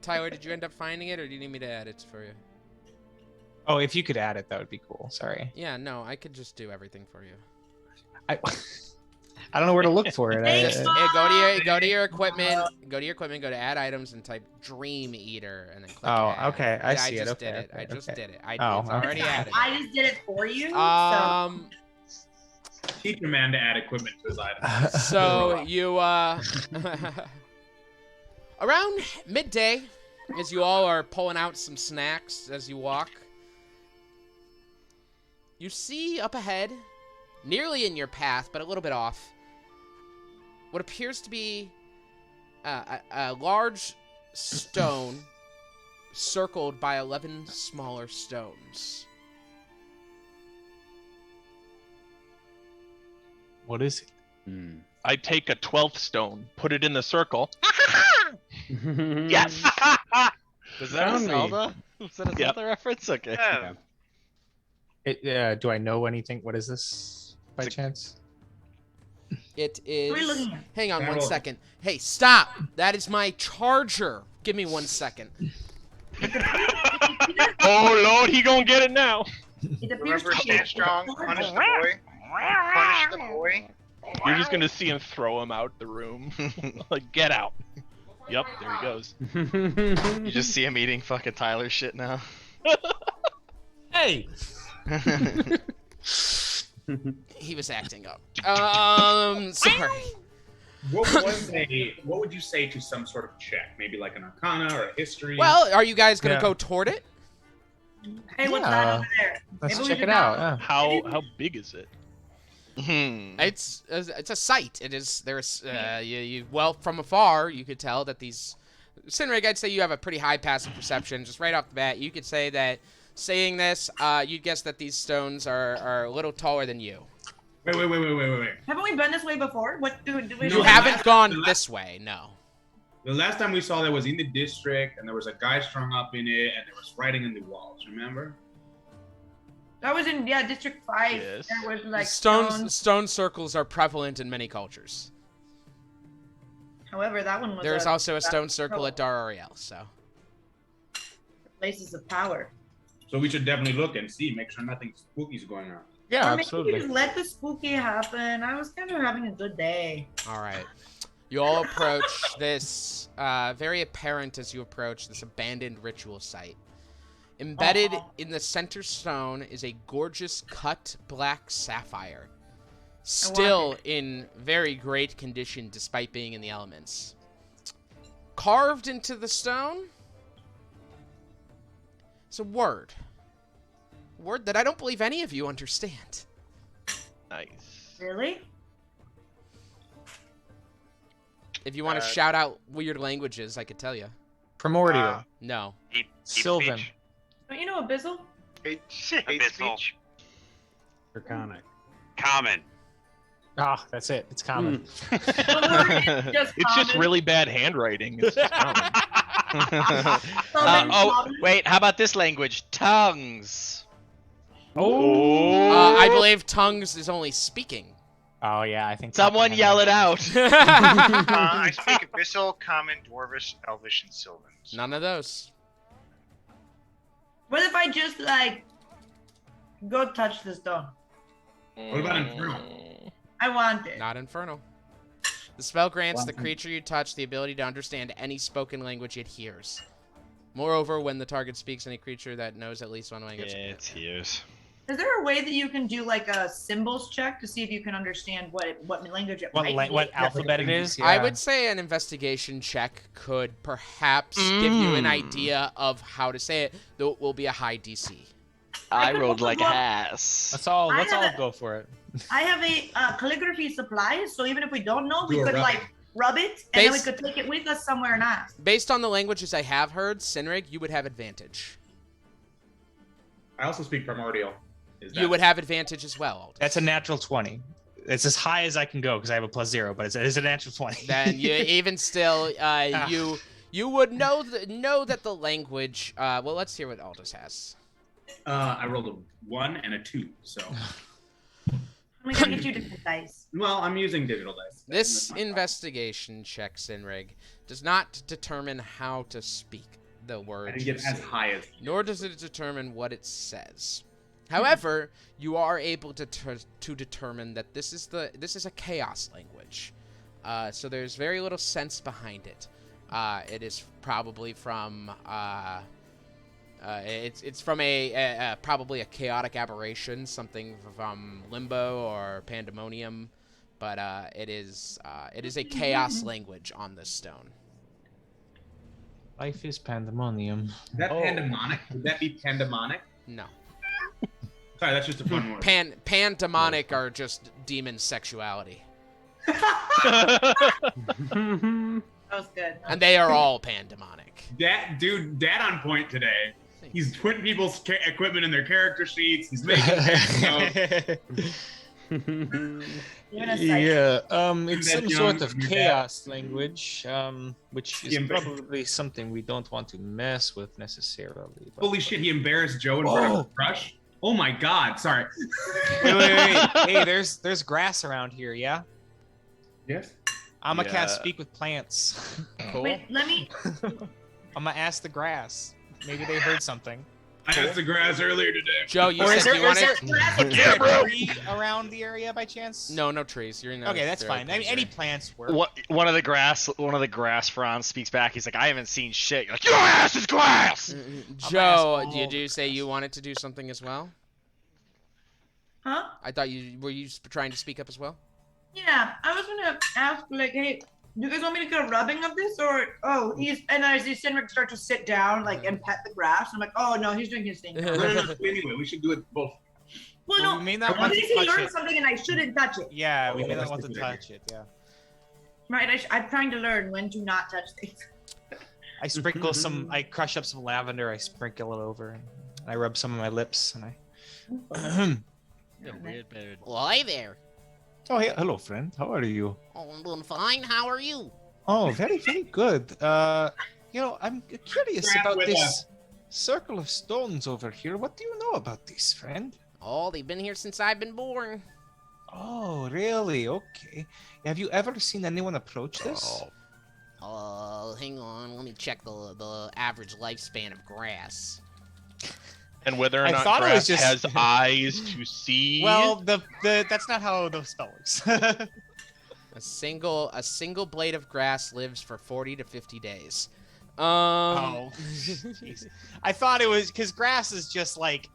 Tyler, did you end up finding it, or do you need me to add it for you? Oh, if you could add it, that would be cool. Sorry. Yeah, no, I could just do everything for you. I don't know where to look for it. Thanks, Mom. Yeah, go to your equipment. Go to your equipment. Go to Add Items and type Dream Eater, and then click Oh, Add. okay, I see it, just okay, did it. okay, I just okay. did it. Oh, It's already okay. added. I just did it for you. Teach a man to add equipment to his item. So you around midday, as you all are pulling out some snacks as you walk, you see up ahead, nearly in your path, but a little bit off, what appears to be a large stone circled by 11 smaller stones. What is it? I take a 12th stone, put it in the circle. Yes! Was that a Found me. Zelda? Was that a Yep. Zelda reference? Okay. Yeah. Do I know anything? What is this by It's a- chance? It What are you is. looking at? Hang on one Battle. second. Hey, stop! That is my charger. Give me 1 second. Oh Lord, he gonna get it now. It appears Remember, to be stand strong, punish the boy. Punish the boy. You're just gonna see him throw him out the room. Like, get out. Yep, there he goes. You just see him eating fucking Tyler shit now. Hey! He was acting up. Sorry. What would you say to some sort of check? Maybe like an Arcana or a History? Well, are you guys gonna Yeah. go toward it? Hey, what's Yeah. that over there? Let's Maybe we check should it out. go. Yeah. How big is it? It's a sight. It is. There's well, from afar you could tell that these. Sinrig, I'd say you have a pretty high passive perception. Just right off the bat, you could say that. Saying this, you'd guess that these stones are a little taller than you. Wait. Haven't we been this way before? What do we? You No, haven't last- gone the this way, no. The last time we saw that was in the district, and there was a guy strung up in it, and there was writing in the walls. Remember? That was in District 5. Yes. There was like Stone circles are prevalent in many cultures. However, that one was. There's also a stone circle at Dar Ariel, so. Places of power. So we should definitely look and see, make sure nothing spooky's going on. Yeah, Or maybe absolutely. just let the spooky happen. I was kind of having a good day. All right. You all approach this, very apparent as you approach this abandoned ritual site. Embedded in the center stone is a gorgeous cut black sapphire, still in very great condition despite being in the elements. Carved into the stone is a word. A word that I don't believe any of you understand. Nice. Really? If you want to shout out weird languages, I could tell you. Primordial. No. Deep Sylvan. speech. Don't you know Abyssal? Hate Abyssal. speech. Draconic. Common. Ah, that's it. It's common. It's just really bad handwriting. It's just common. Wait, how about this language? Tongues. I believe tongues is only speaking. Oh yeah, I think Someone yell it out. I speak Abyssal, Common, Dwarvish, Elvish, and Sylvans. None of those. What if I just like go touch the stone? What about Infernal? I want it. Not infernal. The spell grants the creature you touch the ability to understand any spoken language it hears. Moreover, when the target speaks any creature that knows at least one language. Yeah, it hears. Is there a way that you can do like a symbols check to see if you can understand what language it might be? What alphabet it is? I would say an investigation check could perhaps give you an idea of how to say it, though it will be a high DC. I could rolled also like go- ass. Let's all I have go for it. I have a calligraphy supply, so even if we don't know, we Do a could rubbing. like rub it, and then we Base- could take it with us somewhere and ask. Based on the languages I have heard, Sinrig, you would have advantage. I also speak Primordial. You would have advantage as well. Aldous. That's a natural 20. It's as high as I can go because I have a +0, but it's a natural 20. Then you, even still, you would know that the language. Well, let's hear what Aldous has. I rolled a 1 and a 2, so. I'm gonna get you different dice. Well, I'm using digital dice. This That's my problem. investigation check, Sinrig, does not determine how to speak the I words, didn't you get as see, high as. nor does it determine what it says. However, you are able to determine that this is a chaos language, so there's very little sense behind it. It is probably from it's from a probably a chaotic aberration, something from Limbo or Pandemonium, but it is a chaos language on this stone. Life is pandemonium. Is that pandemonic? Would that be pandemonic? No. Sorry, that's just a fun word. Pandemonic are just demon sexuality, That was good. and they are all pandemonic. That dude, dad on point today. He's putting people's equipment in their character sheets. He's making. Even a psychic. Yeah, it's That some young sort of from your chaos language, which is Yeah, but- probably something we don't want to mess with necessarily. But... Holy shit! He embarrassed Joe in front of his crush. Oh my god! Sorry. Wait. Hey, there's grass around here, yeah? Yes. I'm a Yeah. cat speak with plants. Cool. Wait, let me. I'm gonna ask the grass. Maybe they heard something. I asked the grass earlier today. Joe, you Or is said there, you is wanted. there a tree around the area by chance? No trees. You're in. Okay, that's fine. I mean, any plants work. One of the grass fronds speaks back. He's like, I haven't seen shit. You're like, your ass is grass. Joe, ask did you say you wanted to do something as well? Huh? I thought were you trying to speak up as well? Yeah, I was gonna ask, like, hey, do you guys want me to get a rubbing of this, or and I see Cynric start to sit down, like, and pet the grass. I'm like, oh no, he's doing his thing. now. No, anyway, we should do it both. Well, Well, no, we may not what want if to he touch learned it. something and I shouldn't touch it? Yeah, we Oh, may not that's want a to good touch it. Yeah. Right, I'm trying to learn when to not touch things. I sprinkle some. I crush up some lavender. I sprinkle it over, and I rub some on my lips, and I. Weird bird. Well, hi there. Oh, hey, hello, friend. How are you? Oh, I'm doing fine. How are you? Oh, very, very good. I'm curious Grant about with this us. circle of stones over here. What do you know about this, friend? Oh, they've been here since I've been born. Oh, really? Okay. Have you ever seen anyone approach this? Hang on. Let me check the average lifespan of grass. And whether or I not thought it was grass just- has eyes to see. Well, the that's not how the spell works. A single blade of grass lives for 40 to 50 days. Oh, jeez. I thought it was because grass is just like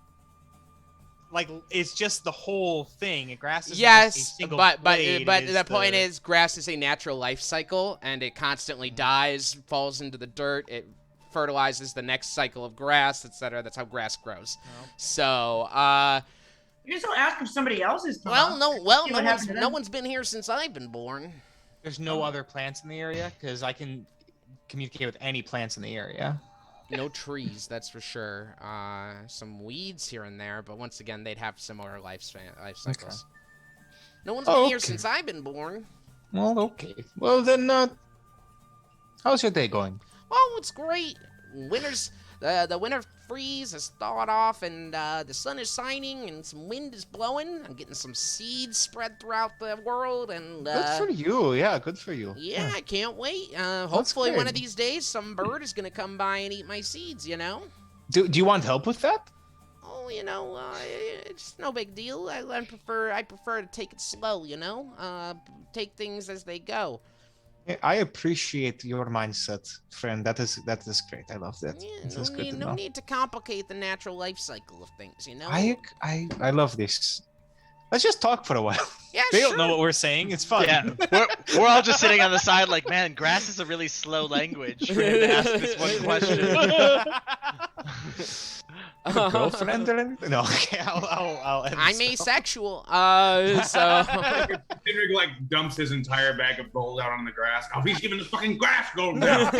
it's just the whole thing. And grass is Yes, single but blade, it the point the- is, grass is a natural life cycle, and it constantly dies, falls into the dirt, it fertilizes the next cycle of grass, etc. That's how grass grows. Oh. So, You just don't ask if somebody else is. no See what happened to no them. one's been here since I've been born. There's no other plants in the area because I can communicate with any plants in the area. No trees, that's for sure. Some weeds here and there, but once again, they'd have similar life cycles. No one's been here since I've been born. Well, okay. Well, then, how's your day going? Oh, it's great. The winter freeze has thawed off, and the sun is shining, and some wind is blowing. I'm getting some seeds spread throughout the world, and Good for you. Yeah, good for you. yeah, I can't wait. Hopefully, one of good. these days, some bird is gonna come by and eat my seeds. You know. Do you want help with that? Oh, it's no big deal. I prefer to take it slow. Take things as they go. Yeah, I appreciate your mindset, friend. That is great. I love that. Yeah, This is good to no know. need to complicate the natural life cycle of things. I love this. Let's just talk for a while. Yeah, They sure. don't know what we're saying. It's fun. Yeah, we're all just sitting on the side like, man, grass is a really slow language for him to ask this one question. Girlfriend or anything? No, okay. I'll end I'm this. asexual. So Henrik like dumps his entire bag of gold out on the grass. Oh, he's giving the fucking grass gold now.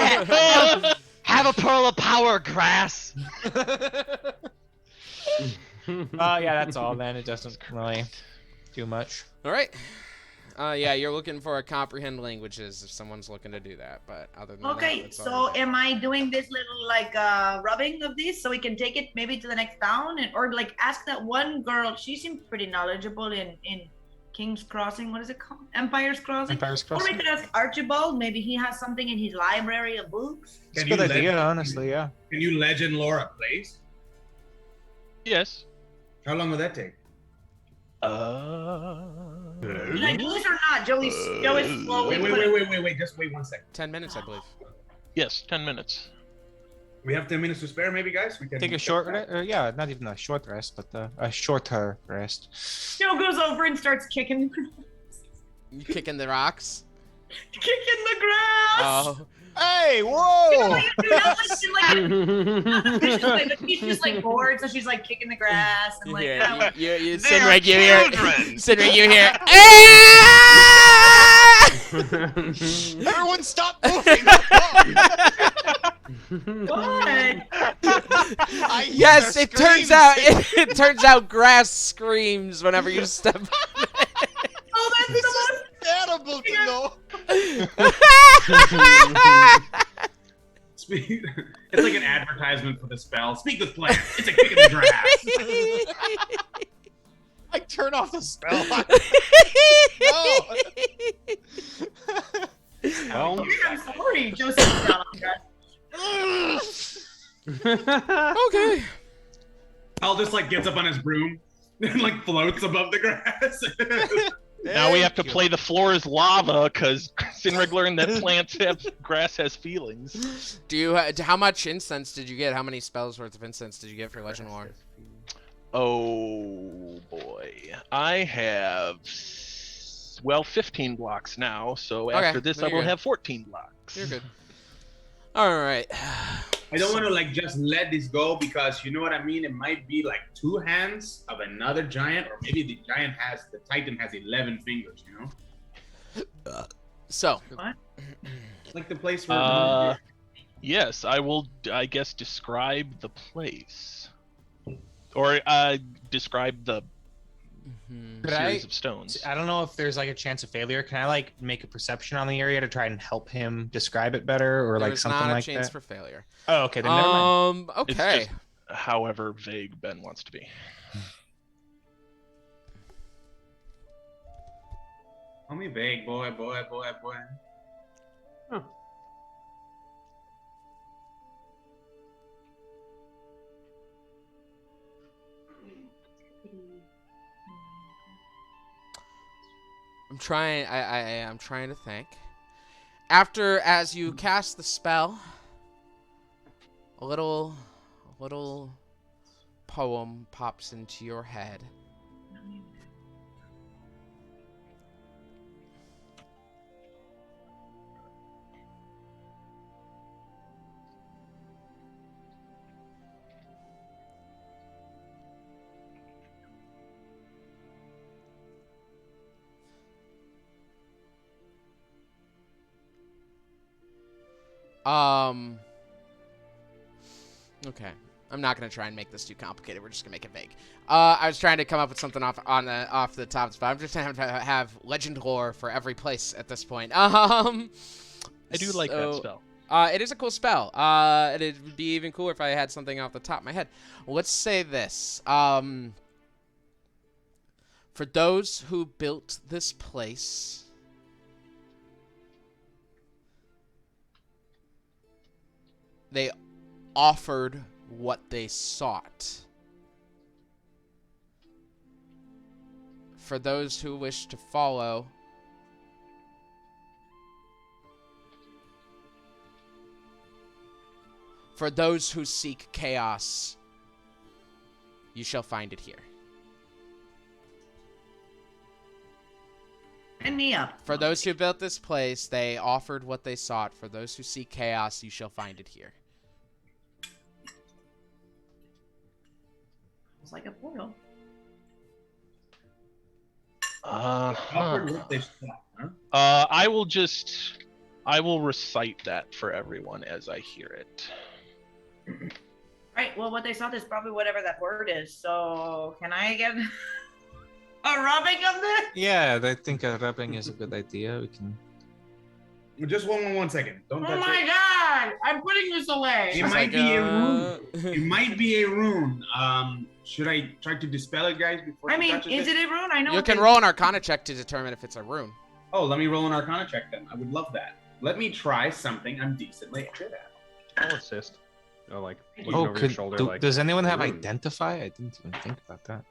Have a pearl of power, grass. Yeah, that's all. Then it doesn't really do much. all right. Yeah, you're looking for a comprehend languages if someone's looking to do that. But other than that, Okay, that's so all. am I doing this little rubbing of this so we can take it maybe to the next town or ask that one girl? She seems pretty knowledgeable in King's Crossing. What is it called? Empire's Crossing. Empire's Or we Crossing. could ask Archibald. Maybe he has something in his library of books. It's a Can good you idea, let- honestly. Yeah. Can you legend lore a place? Yes. How long will that take? Should I do this or not? Joey's slowly. Wait. Just wait 1 second. 10 minutes, I believe. Yes, 10 minutes. We have 10 minutes to spare, maybe, guys. We can Take a short rest. Yeah, not even a short rest, but a shorter rest. Joe goes over and starts kicking You kicking the rocks? the grass. Oh. Hey, You know whoa! what you do that, but she's just bored, so she's kicking the grass and You They're Sinrig, you hear children. Sinrig, you hear Everyone, stop moving! What? Yes, it turns out grass screams whenever you step on Oh, that's the most. Terrible to know. It's like an advertisement for the spell. Speak with plants. It's a kick in the grass. I turn off the spell. No. Well, I'm sorry, Joseph's down on that. Okay. Al just gets up on his broom and floats above the grass. Now we have to play the floor is lava because Sinrig learned that grass has feelings. How much incense did you get? How many spells worth of incense did you get for Legend Lore? Oh boy, I have 15 blocks now. So Okay, after this, then I you're will good. have 14 blocks. You're good. All right. I don't want to just let this go because you know what I mean. It might be 2 hands of another giant, or maybe the Titan has 11 fingers. You know, So. What? like the place where. Yes, I will. I guess describe the place, or describe the Mhm. series of stones. I don't know if there's like a chance of failure. Can I like make a perception on the area to try and help him describe it better, or like There's something not like a chance that? for failure. Oh, okay, then never mind. It's Okay. just however vague Ben wants to be. Call me vague, boy. I'm trying. I'm trying to think. As you cast the spell, a little poem pops into your head. Okay. I'm not gonna try and make this too complicated. We're just gonna make it vague. I was trying to come up with something off the top spot. I'm just trying to have legend lore for every place at this point. I do like that spell. It is a cool spell. It would be even cooler if I had something off the top of my head. Let's say this. For those who built this place, they offered what they sought. For those who wish to follow, for those who seek chaos, you shall find it here. And me up. For those who built this place, they offered what they sought. For those who seek chaos, you shall find it here. It's like a portal. Offered what they sought, huh? I will recite that for everyone as I hear it. Right. Well, what they sought is probably whatever that word is. So, can I get a rubbing of this? Yeah, I think a rubbing is a good idea. We can. Just one second. Don't Oh touch my it. god! I'm putting this away. It might be a rune. It might be a rune. Should I try to dispel it, guys? Before I she mean, touches is it a rune? I know. You can roll an Arcana check to determine if it's a rune. Oh, let me roll an Arcana check then. I would love that. Let me try something I'm decently good at. I'll assist. Oh, like looking Oh, over your shoulder. like, does anyone have "Rune." identify? I didn't even think about that.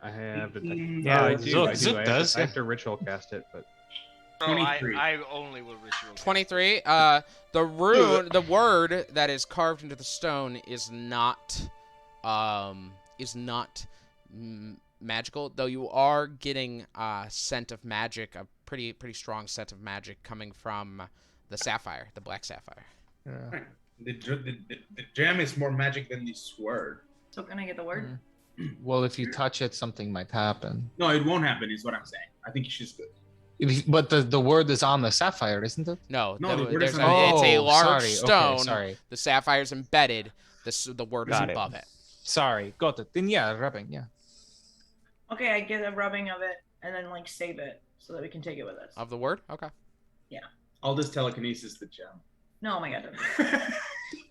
I have. Yeah, I do. Zook- I do. Zook I have does, to, I have yeah. to ritual cast it, but Oh, 23. I only will ritual. 23. The rune, the word that is carved into the stone is not magical. Though you are getting a scent of magic, a pretty strong scent of magic coming from the sapphire, the black sapphire. Yeah. The gem is more magic than the sword. So, can I get the word? Well, if you touch it, something might happen. No, it won't happen, is what I'm saying. I think she's good. But the word is on the sapphire, isn't it? No, No, the word there's is a, on it's a Oh, large sorry, okay, stone. sorry. The sapphire's embedded. The word is Got it. above it. Sorry, got it. Then yeah, rubbing, yeah. Okay, I get a rubbing of it and then like save it so that we can take it with us. Of the word? Okay. I'll just telekinesis the gem. No, oh my god.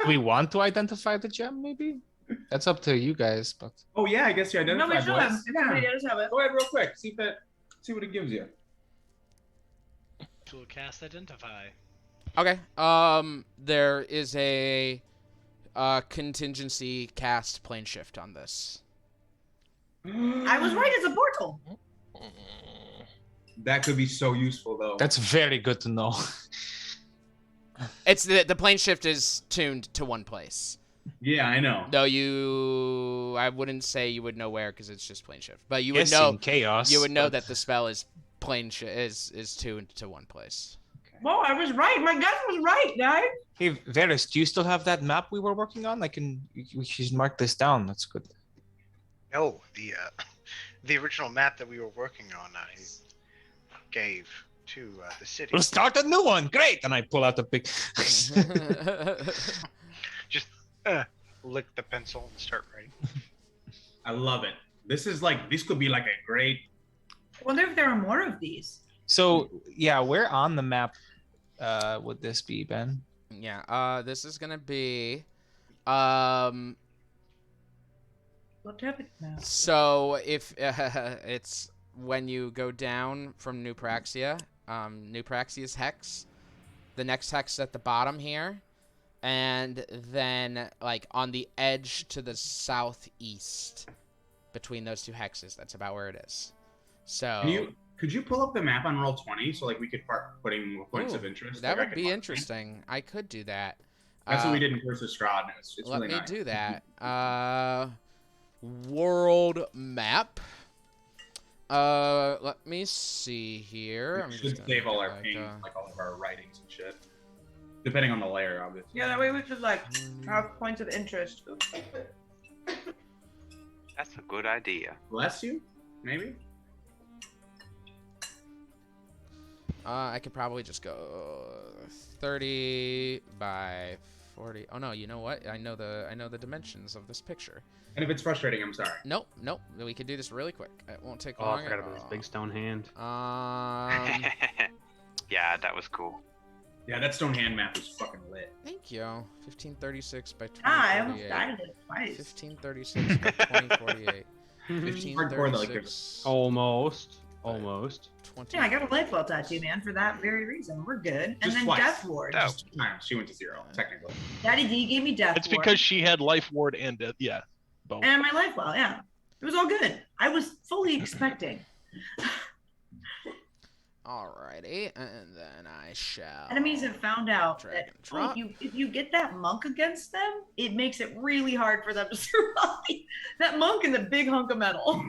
Do we want to identify the gem, maybe? That's up to you guys, but Oh yeah, I guess you No, identified. we should have. boys. Everybody Yeah. does have it. Go ahead real quick. See what it gives you. Tool cast identify. Okay. There is a contingency cast plane shift on this. I was right, it's a portal. That could be so useful though. that's very good to know. It's the plane shift is tuned to one place. Yeah, I know. Though I wouldn't say you would know where because it's just plane shift. But you would Yes, know. in chaos. You would know but- that the spell is is tuned to one place. Whoa, I was right. My gut was right, guys. Hey, Varys, do you still have that map we were working on? We should mark this down. That's good. No, the original map that we were working on, I gave to the city. We'll start a new one. Great. And I pull out the big. Just lick the pencil and start writing. I love it. This could be like a great. I wonder if there are more of these. So yeah, where on the map would this be, Ben? Yeah. This is gonna be. What type of map? So if it's when you go down from New Praxia, New Praxia's hex, the next hex at the bottom here, and then like on the edge to the southeast between those two hexes. That's about where it is. So Could you pull up the map on Roll20 so like we could start putting more points of interest? That like, would be interesting. I could do that. That's what we did in Versus Strahd. It's let really me nice. do that. World map. Let me see here. We should save all our ping, like all of our writings and shit. Depending on the layer, obviously. Yeah, that way we could like have points of interest. That's a good idea. Bless you, maybe. I could probably just go 30 by 40. Oh no, you know what? I know the dimensions of this picture. And if it's frustrating, I'm sorry. Nope. We can do this really quick. It won't take Oh, long. I forgot about this big stone hand. Yeah, that was cool. Yeah, that stone hand map is fucking lit. Thank you. 1536 by 2048. I almost died of it twice. 1536 by 2048. 1536. Almost. 20. Yeah, I got a life well tattoo, man, for that very reason. We're good. And Just then twice. Death Ward. Just 2 times. She went to 0, technically. Daddy D gave me Death It's Ward. because she had life ward and both. And my life well, yeah. It was all good. I was fully expecting. Alrighty, and then I shall. Enemies have found out Drag that and drop. if you get that monk against them, it makes it really hard for them to survive. That monk and the big hunk of metal.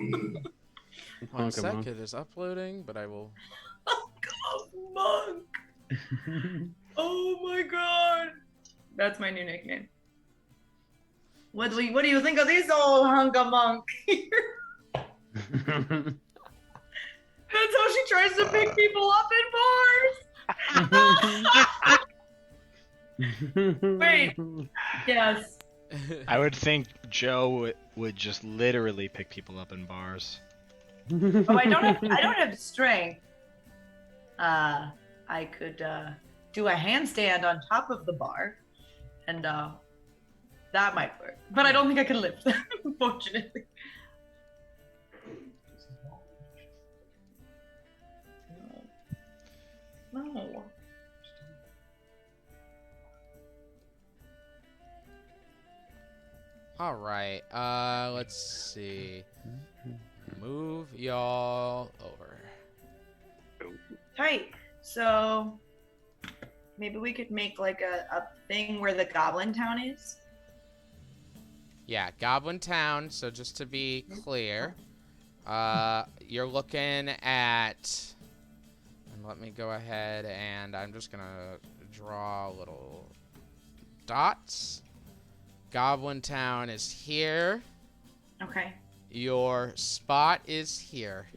1 sec, it is uploading, but I will. Monk. Oh my god. That's my new nickname. What do you think of this old hunk of monk? That's how she tries to pick people up in bars. Wait. Yes. I would think Joe would just literally pick people up in bars. Oh, I don't have strength. I could do a handstand on top of the bar, and that might work. But I don't think I can lift them, unfortunately. No. All right. Let's see. Move y'all over. Tight. So maybe we could make like a thing where the Goblin Town is. Yeah, Goblin Town. So just to be clear, you're looking at. And let me go ahead and I'm just gonna draw little dots. Goblin Town is here. Okay. Your spot is here.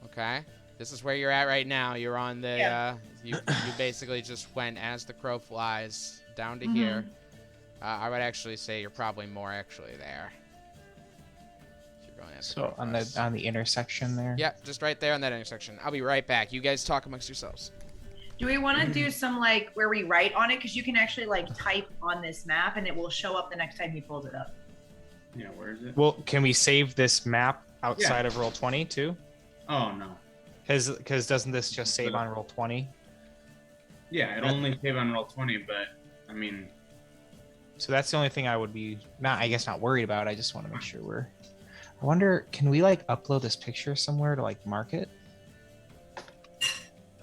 Okay? This is where you're at right now. You're on the, you basically just went as the crow flies down to here. I would actually say you're probably more actually there. If you're going as the crow flies. on the intersection there. Yeah, just right there on that intersection. I'll be right back. You guys talk amongst yourselves. Do we want to do some like where we write on it? Because you can actually like type on this map and it will show up the next time he pulls it up. Yeah, where is it? Well, can we save this map outside of Roll20 too? Oh no. Because doesn't this just save on Roll20? Yeah, it only save on Roll20, but I mean. So that's the only thing I would be not worried about. I just want to make sure we're. I wonder, can we like upload this picture somewhere to like mark it?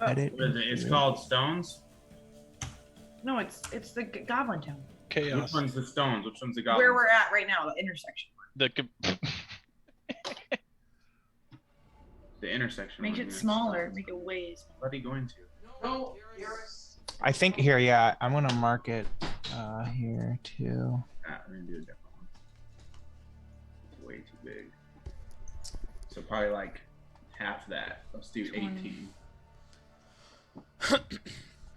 Edit. What is it? It's called Stones. No, it's the Goblin Town. Chaos. Which one's the Stones? Which one's the Goblin? Where we're at right now, the intersection. The intersection. Make it smaller. Make it ways. What are you going to? No, I think here, yeah, I'm gonna mark it here too. We're gonna do a different one. It's way too big. So probably like half that. Let's do 18. All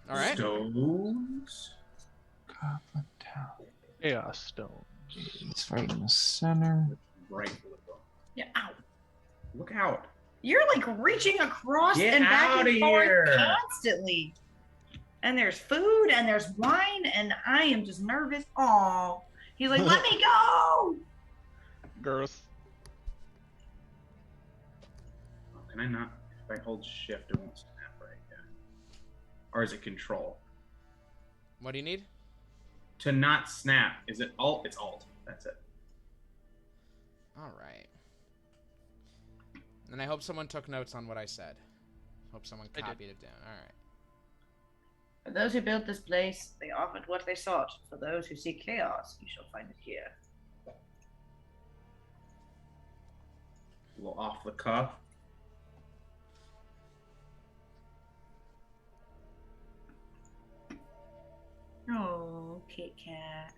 right. Stones. Goblin Town. Chaos stone. It's right in the center. Right. Yeah, ow. Look out. You're like reaching across Get and back outta and forth here. constantly. And there's food and there's wine and I am just nervous. Oh, he's like, let me go. Girth. Oh, can I not? If I hold shift, it won't snap right. Yeah. Or is it control? What do you need? To not snap. Is it alt? It's alt. That's it. All right. And I hope someone took notes on what I said. Hope someone copied it down. All right. For those who built this place, they offered what they sought. For those who seek chaos, you shall find it here. A little off the cuff. Oh, Kit Kat.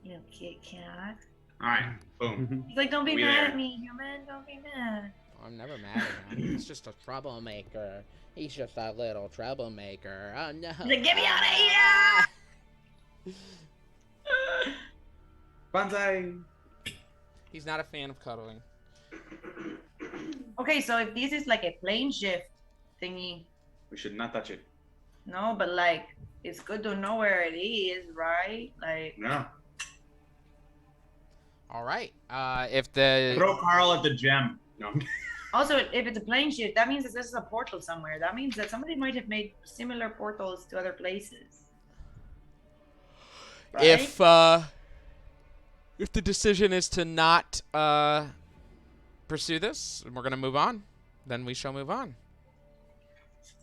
You know, Kit Kat. All right. Boom. He's like, don't be We mad there. at me, human. Don't be mad. I'm never mad at him. He's just a troublemaker. He's just a little troublemaker. Oh no. He's like, get me out of here! Banzai. He's not a fan of cuddling. Okay, so if this is like a plane shift thingy, We should not touch it. no, but like, it's good to know where it is, right? Like, No. All right. If the Throw Carl at the gem. No. also, if it's a plane shift, that means that this is a portal somewhere. That means that somebody might have made similar portals to other places. Right? If the decision is to not pursue this, and we're gonna move on, then we shall move on.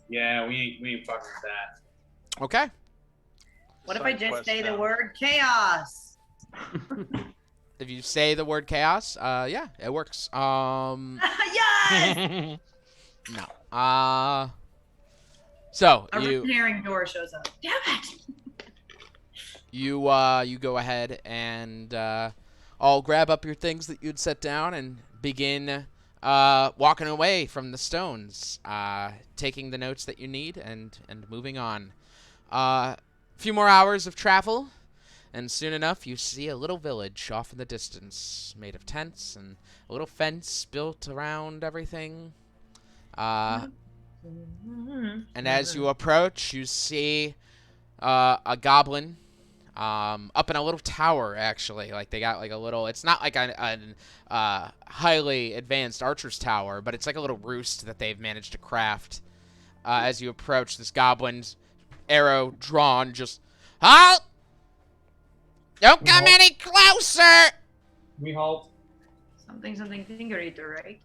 Yeah, we ain't fucking with that. Okay. What if I just say the word chaos? If you say the word chaos, yeah, it works. Yes! No. So A you repairing door shows up. Damn it! you go ahead and all grab up your things that you'd set down and begin walking away from the stones, taking the notes that you need and moving on. A few more hours of travel, and soon enough you see a little village off in the distance, made of tents and a little fence built around everything. And as you approach, you see a goblin up in a little tower, actually. Like, they got like a little, it's not like a highly advanced archer's tower, but it's like a little roost that they've managed to craft. As you approach, this goblin's arrow drawn, just, halt! Don't come any closer! We halt. Something finger eater, right?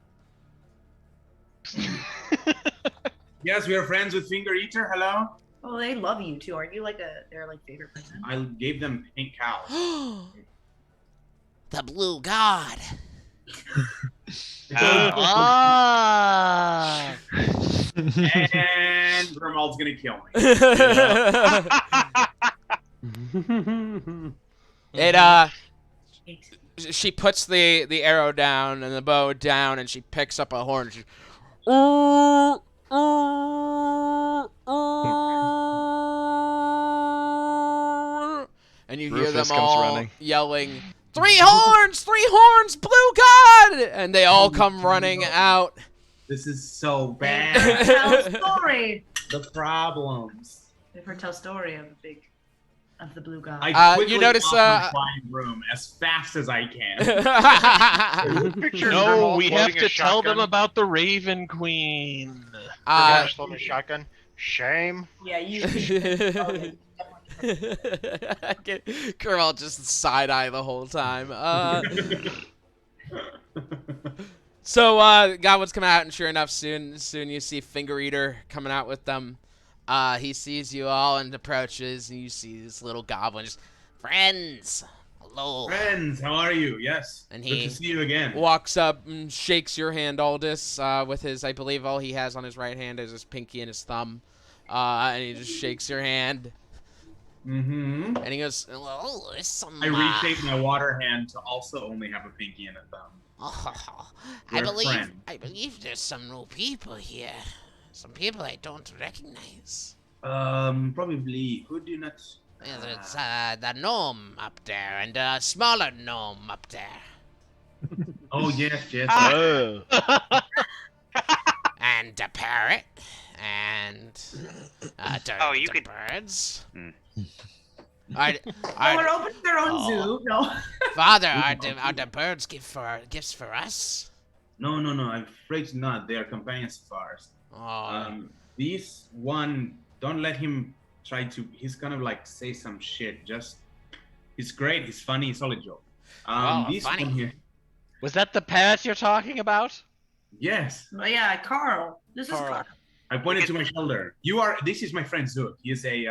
Yes, we are friends with Finger Eater. Hello. Oh, they love you too. Aren't you like their like favorite person? I gave them pink cows. The blue god. Ah! And Grimald's gonna kill me. She puts the arrow down and the bow down, and she picks up a horn. She, and you hear Rufus them comes all running. yelling, "Three horns, blue god!" And they all come running out. This is so bad. Tell story. The problems. They've heard tell story of the blue god. I quickly you notice, off my flying room as fast as I can. Picture No, Grimald we have loading a to tell them shotgun. about the Raven Queen. Grimald's loading a shotgun. Shame. Yeah, you. Girl just side eye the whole time. So Goblin's coming out, and sure enough, soon you see Finger Eater coming out with them. He sees you all and approaches, and you see this little goblin just, friends, hello. Friends, how are you? Yes. And Good he to see you again. walks up and shakes your hand, Aldous, with his, I believe all he has on his right hand is his pinky and his thumb. And he just shakes your hand. Mm-hmm. And he goes, "Hello, there's some." I reshape my water hand to also only have a pinky and a thumb. I We're friends. believe there's some new people here. Some people I don't recognize. Probably. Who do you not? It's the gnome up there and a smaller gnome up there. Oh yes. Oh. And a parrot. And you the could- birds. Hmm. We're opening their own zoo. No. Father, are the birds gifts for us? No. I'm afraid not. They are companions of ours. Oh. This one, don't let him try to. He's gonna like say some shit. Just, he's great. He's funny. He's all a joke. This funny. one here. Was that the parrot you're talking about? Yes. Oh yeah, Carl. This is Carl. I pointed to my shoulder. This is my friend Zook. He is a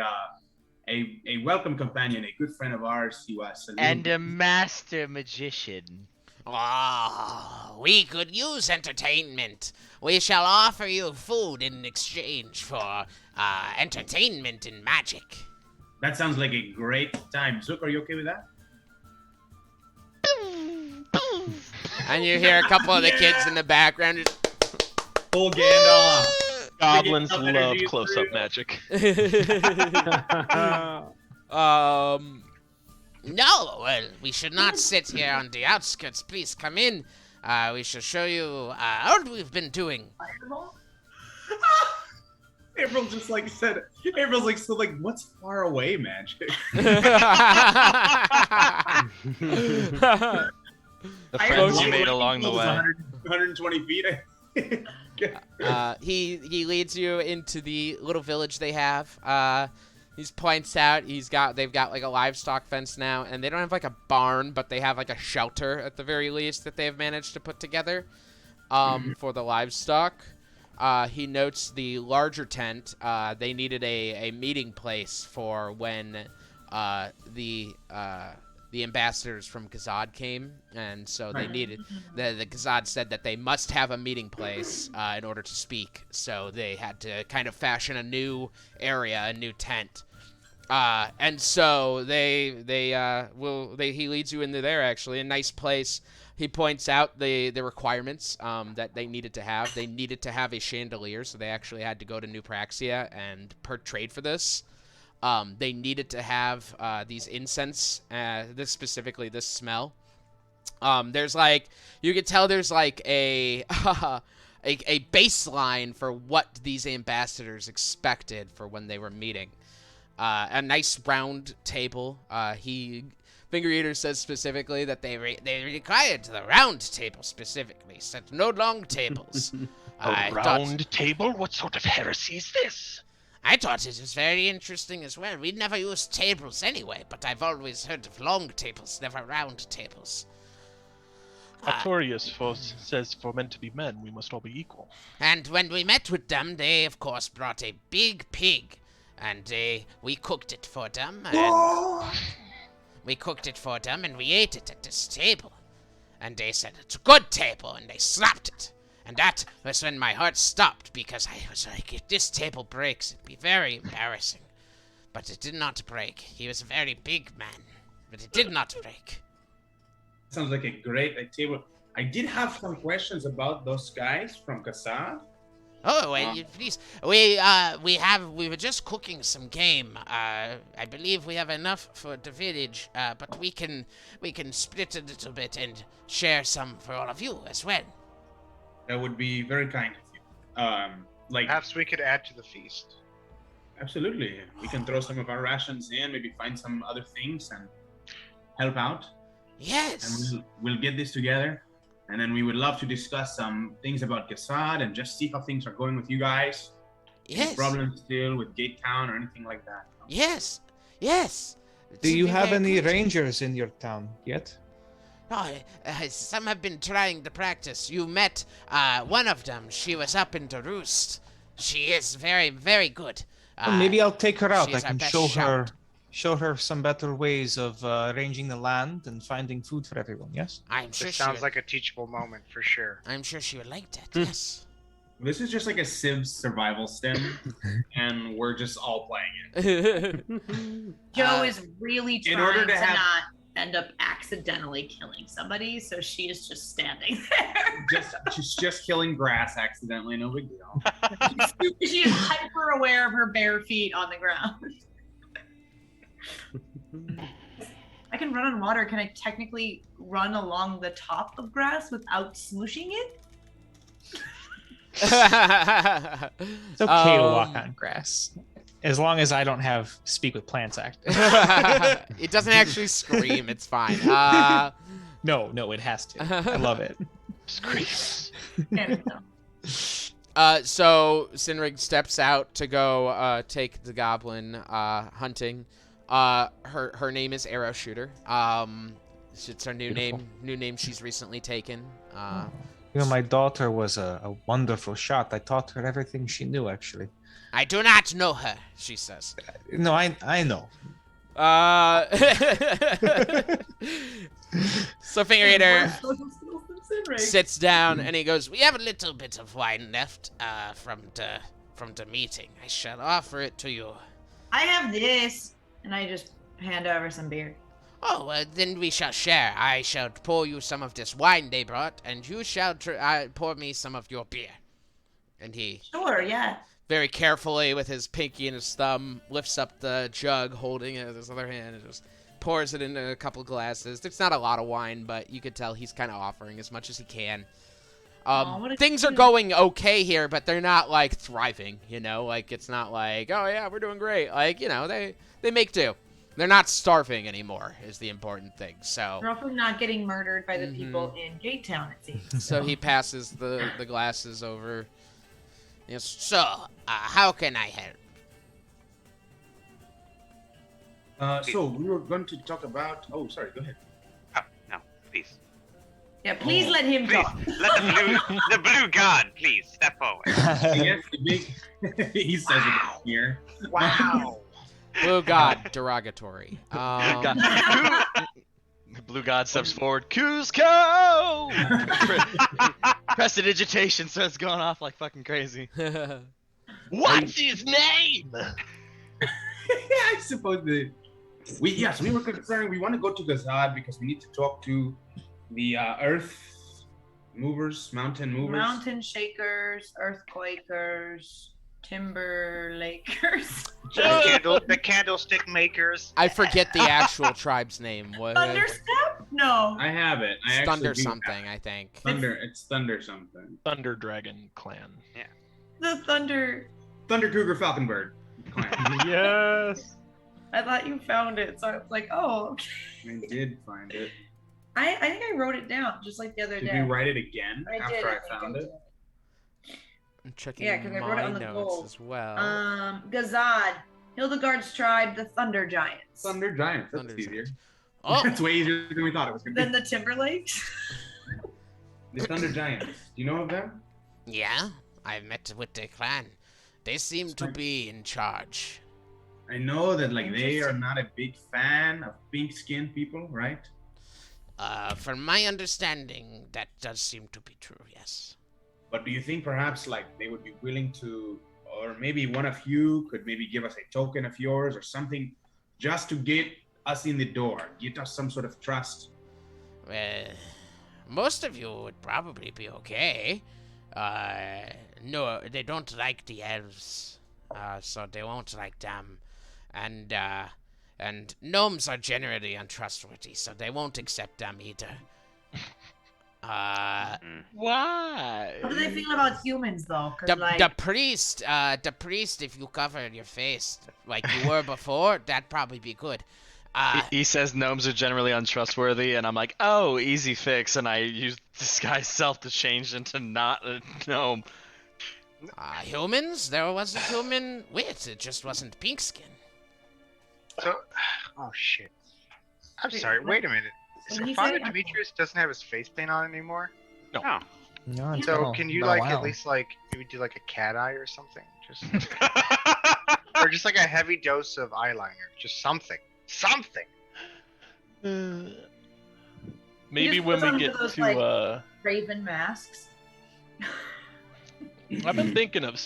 welcome companion, a good friend of ours. He was And a master magician. Oh, we could use entertainment. We shall offer you food in exchange for entertainment and magic. That sounds like a great time. Zook, are you okay with that? And you hear a couple of the kids in the background just... Full Gandalf. Goblins Picking up love energy close-up through. magic. No, well, we should not sit here on the outskirts. Please come in. We shall show you what we've been doing. April just like said. April's like so like, what's far away magic? The friends you made along the way. 120 feet. He leads you into the little village they have. He points out they've got like a livestock fence now, and they don't have like a barn, but they have like a shelter at the very least that they've managed to put together for the livestock. He notes the larger tent. They needed a meeting place for when the ambassadors from Gazad came, and so they needed the Gazad said that they must have a meeting place in order to speak. So they had to kind of fashion a new area, a new tent, and so he leads you into there. Actually, a nice place. He points out the requirements that they needed to have. They needed to have a chandelier, so they actually had to go to New Praxia and trade for this. They needed to have these incense, specifically this smell. There's like, you can tell there's like a baseline for what these ambassadors expected for when they were meeting. A nice round table. Finger Eater says specifically that they required the round table specifically, said no long tables. Round table? What sort of heresy is this? I thought it was very interesting as well. We'd never used tables anyway, but I've always heard of long tables, never round tables. Artorius says for men to be men, we must all be equal. And when we met with them, they, of course, brought a big pig. And we cooked it for them. And we cooked it for them, and we ate it at this table. And they said, it's a good table, and they slapped it. And that was when my heart stopped, because I was like, if this table breaks, it'd be very embarrassing. But it did not break. He was a very big man, but it did not break. Sounds like a great table. I did have some questions about those guys from Gazad. Oh, well, please. We were just cooking some game. I believe we have enough for the village, but we can split a little bit and share some for all of you as well. That would be very kind of you. Perhaps we could add to the feast. Absolutely. We can throw some of our rations in, maybe find some other things and help out. Yes. And we'll get this together. And then we would love to discuss some things about Gazad and just see how things are going with you guys. Yes. Any problems still with Gate Town or anything like that? Yes. Do you have any rangers in your town yet? Oh, some have been trying to practice. You met one of them. She was up in the roost. She is very, very good. Well, maybe I'll take her out. she I is our can best show her some better ways of arranging the land and finding food for everyone. Yes. I'm sure This she sounds would, like a teachable moment for sure. I'm sure she would like that. Yes. This is just like a Civ survival sim, and we're just all playing it. Joe is really in trying order to to have- not end up accidentally killing somebody, so she is just standing there. She's just killing grass accidentally, no big deal. She is hyper aware of her bare feet on the ground. I can run on water, can I technically run along the top of grass without smooshing it? It's okay to walk on grass, as long as I don't have speak with plants active. It doesn't actually scream. It's fine. No, it has to. I love it. Screams. So Sinrig steps out to go take the goblin hunting. Her name is Arrow Shooter. It's her new Beautiful. name she's recently taken. My daughter was a wonderful shot. I taught her everything she knew, actually. I do not know her, she says. No, I know. So Finger Eater sits down and he goes, "We have a little bit of wine left from the meeting. I shall offer it to you." I have this, and I just hand over some beer. "Oh, then we shall share. I shall pour you some of this wine they brought, and you shall pour me some of your beer." And he, Sure, yeah. very carefully with his pinky and his thumb, lifts up the jug, holding it with his other hand, and just pours it into a couple glasses. It's not a lot of wine, but you could tell he's kind of offering as much as he can. Things are going okay here, but they're not, like, thriving, you know? Like, it's not like, oh, yeah, we're doing great. Like, you know, they make do. They're not starving anymore, is the important thing, so... We're also not getting murdered by the people in Gate Town, it seems. So he passes the glasses over. Yes, so, how can I help? So we were going to talk about. Oh, sorry. Go ahead. Oh, no, please. Yeah, please let him Please, talk. let the blue god, please, step forward. Yes, the big. He says it here. Wow. Blue God, derogatory. Blue God steps forward. Cusco! Prestidigitation starts going off like fucking crazy. What's his name? I suppose we were concerned. We want to go to Gazad because we need to talk to the earth movers, mountain movers. Mountain shakers, earthquakers, timber lakers. The candlestick makers. I forget the actual tribe's name. What? Thunderstep? No. I have it. I Thunder actually do something, have I think. it. Thunder. It's Thunder something. Thunder Dragon Clan. Yeah. The Thunder. Thunder Cougar Falconbird clan. Yes. I thought you found it, so I was like, oh, okay. I did find it. I think I wrote it down just like the other Did day. you write it again I after did, I think found it? I'm checking Yeah, 'cause I wrote it my on the notes goal. as well. Gazad, Hildegard's tribe, the Thunder Giants. Thunder Giants. That's Thunder easier. Giants. Oh, That's way easier than we thought it was going to Then be. the Timberlakes. The Thunder Giants. Do you know of them? yeah. I've met with the clan. They seem to be in charge. I know that like they are not a big fan of pink-skinned people, right? From my understanding, that does seem to be true, yes. But do you think perhaps like they would be willing to, or maybe one of you could maybe give us a token of yours or something, just to get us in the door, get us some sort of trust? Well, most of you would probably be okay. No, they don't like the elves, so they won't like them. And gnomes are generally untrustworthy, so they won't accept them either. Why? How do they feel about humans, though? 'Cause, The priest, if you cover your face like you were before, that'd probably be good. He says gnomes are generally untrustworthy, and I'm like, oh, easy fix, and I use disguise self to change into not a gnome. Humans? There was a human wit, it just wasn't pink skin. So, oh shit. I'm sorry. Wait a minute. When So he Father said- Demetrius doesn't have his face paint on anymore. No. No, it's So been can you been a like while. at least like maybe do like a cat eye or something? Just or just like a heavy dose of eyeliner. Just something. Something. Maybe just when put we on get those, to like- Raven masks. I've been thinking of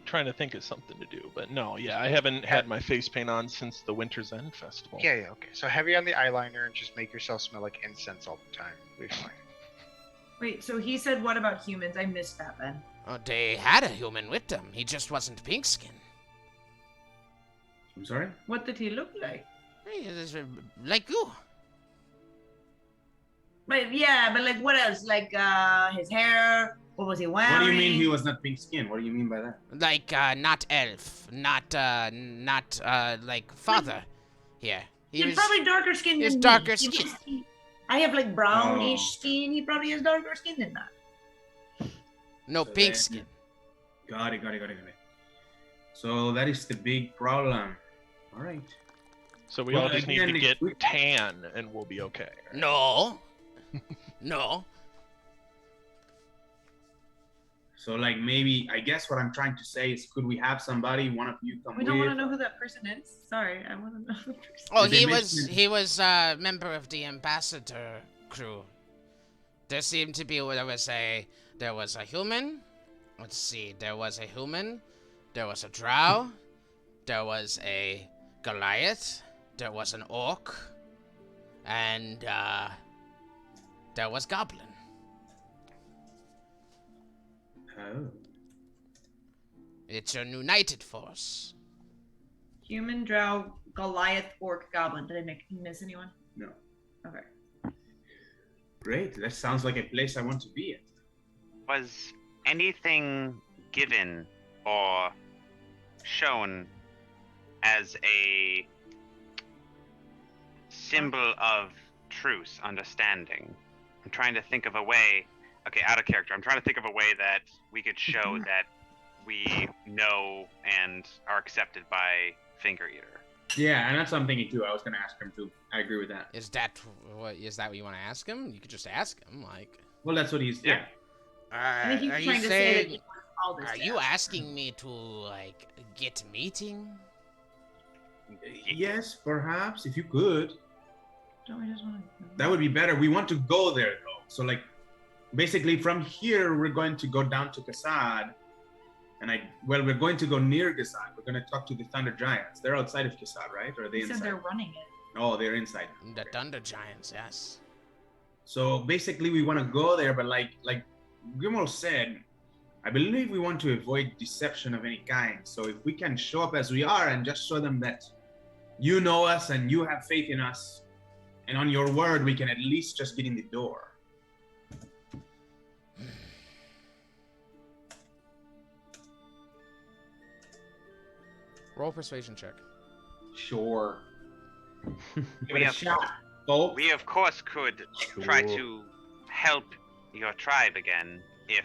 trying to think of something to do, but no, yeah, I haven't had my face paint on since the Winter's End Festival. Yeah, okay. So heavy on the eyeliner and just make yourself smell like incense all the time. We'll be fine. Wait, so he said what about humans? I missed that then. Oh, they had a human with them. He just wasn't pink skin. I'm sorry? What did he look like? He is, like you. But yeah, but like what else? Like his hair. What was he wearing? What do you mean he was not pink skin? What do you mean by that? Like not elf, not like father. Here. He's probably darker skinned than He's me. darker skin. I have like brownish Oh. skin. He probably has darker skin than that. No, So pink then- skin. Got it. So that is the big problem. All right. So we Well, all just need to again, get we- tan, and we'll be okay. No. No. So like maybe I guess what I'm trying to say is, could we have somebody, one of you, come We with? don't want to know who that person is. Sorry, I want to know the person. Oh, Did they he mention- was a member of the ambassador crew. There seemed to be there was a human. Let's see, there was a human, there was a drow, there was a Goliath, there was an orc, and there was goblin. Oh. It's a united force. Human, drow, Goliath, orc, goblin. Did I miss anyone? No. Okay. Great. That sounds like a place I want to be at. Was anything given or shown as a symbol of truce, understanding? I'm trying to think of a way. Okay, out of character. I'm trying to think of a way that we could show that we know and are accepted by Finger Eater. Yeah, and that's what I'm thinking too. I was gonna ask him too. I agree with that. Is that what you want to ask him? You could just ask him, like. Well, that's what he's. Yeah. I think he's Are you trying to say that saying? he wants all this Are stuff. you asking me to like get meeting? Yes, perhaps if you could. Don't we just want to... That would be better. We want to go there though. So like, basically from here we're going to go down to Gazad, and we're going to go near Gazad. We're going to talk to the Thunder Giants. They're outside of Gazad, right? Or are they He said inside? they're running it. Oh, they're inside. The Thunder Giants, yes. So basically, we want to go there, but like Grimwald said, I believe we want to avoid deception of any kind. So if we can show up as we are and just show them that you know us and you have faith in us, and on your word, we can at least just get in the door. Roll persuasion check. Sure. Give We it a have- shot, folks. We of course could try to help your tribe again if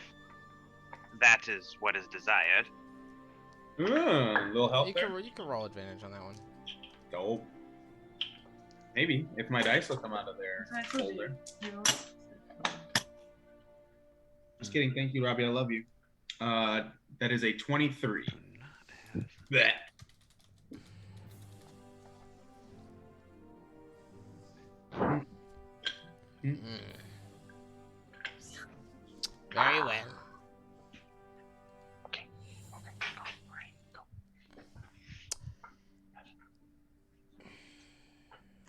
that is what is desired. A little help You there. can roll advantage on that one. Dope. Maybe if my dice will come out of there. That's what I told folder. you. Just kidding. Thank you, Robbie. I love you. That is a 23. Blech. Very well. Okay.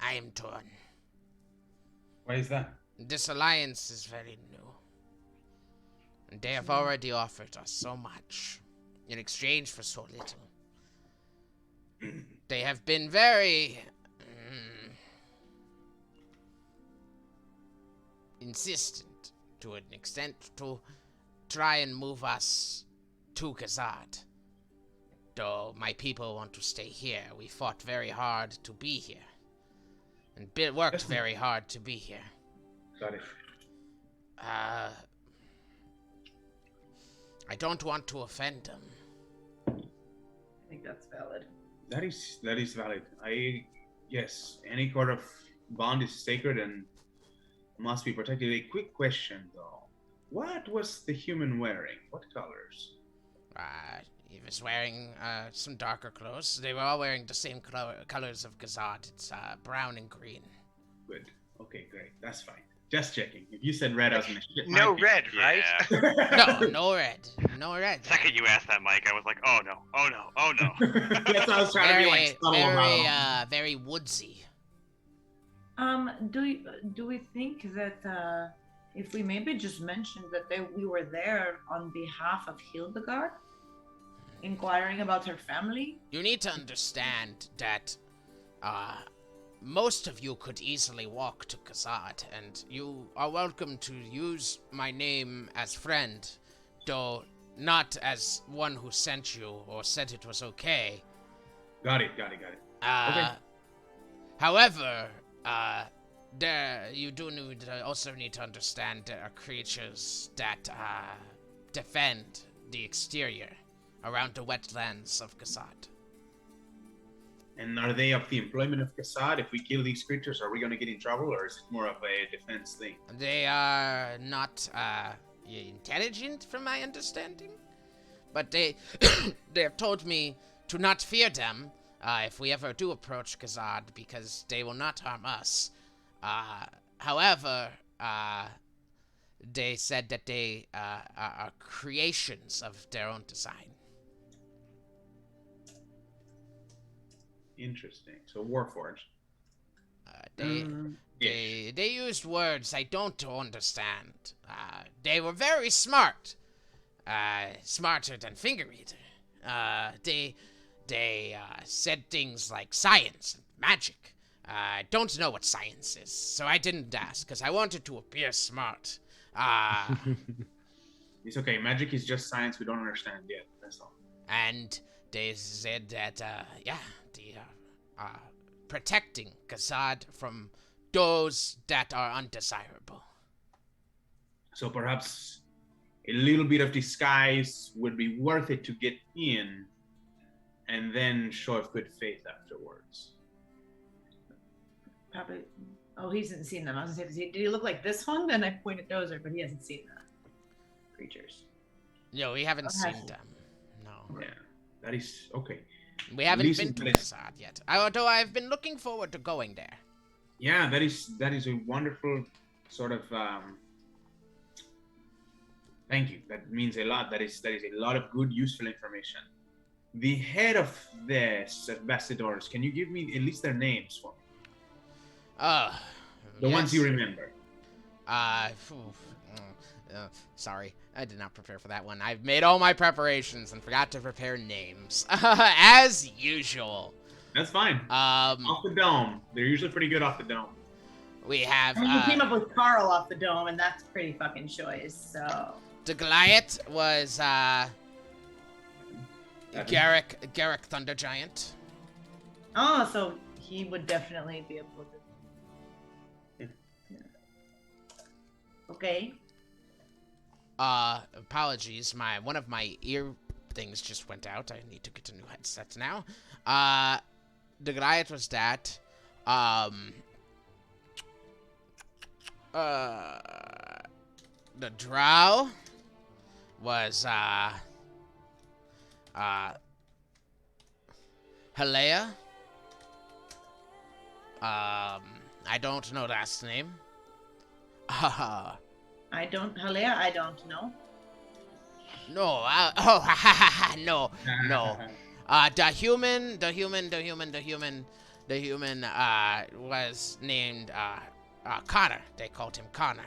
I am torn. Why is that? This alliance is very new. And they have already offered us so much in exchange for so little. They have been very insistent to an extent to try and move us to Gazad. Though my people want to stay here, we fought very hard to be here. And worked very hard to be here. Got it. I don't want to offend them. I think that's valid. That is valid. Yes, any kind of bond is sacred and must be protected. A quick question though. What was the human wearing? What colors? He was wearing some darker clothes. They were all wearing the same colors of Gazad. It's brown and green. Good. Okay, great. That's fine. Just checking. If you said red, I was gonna shit. No my red, right? No, no red. No red. The second you asked that, Mike, I was like, oh no, oh no, oh no. That's what I was trying to be like subtle about it. Very woodsy. Do we think that if we maybe just mentioned that we were there on behalf of Hildegard, inquiring about her family? You need to understand that most of you could easily walk to Gazad, and you are welcome to use my name as friend, though not as one who sent you or said it was okay. Got it. Okay. However, you do also need to understand there are creatures that defend the exterior around the wetlands of Gazad. And are they of the employment of Gazad? If we kill these creatures, are we going to get in trouble, or is it more of a defense thing? They are not intelligent, from my understanding, but they they have told me to not fear them if we ever do approach Gazad, because they will not harm us. However, they said that they are creations of their own design. Interesting. So Warforged. They used words I don't understand. They were very smart. Smarter than Fingereater. They said things like science and magic. I don't know what science is, so I didn't ask, because I wanted to appear smart. It's okay. Magic is just science we don't understand yet. That's all. And they said that, protecting Gazad from those that are undesirable. So perhaps a little bit of disguise would be worth it to get in, and then show of good faith afterwards. Probably. Oh, he hasn't seen them. I was gonna say, did he look like this one? Then I pointed Dozer, but he hasn't seen the creatures. No, we haven't seen them. No. Yeah, that is okay. We haven't been to Gazad yet. Although I've been looking forward to going there. Yeah, that is a wonderful sort of. Thank you. That means a lot. That is a lot of good, useful information. The head of the ambassadors. Can you give me at least their names for me? The ones you remember. Sorry, I did not prepare for that one. I've made all my preparations and forgot to prepare names, as usual. That's fine. Off the dome, they're usually pretty good off the dome. We have. And you came up with Carl off the dome, and that's pretty fucking choice. So. The Goliath was Garrick Thundergiant. Oh, so he would definitely be able to. Okay. Apologies. One of my ear things just went out. I need to get a new headset now. The Goliath was that. The Drow was Halea. I don't know last name. Halea, I don't know. No, no. The human was named Connor. They called him Connor.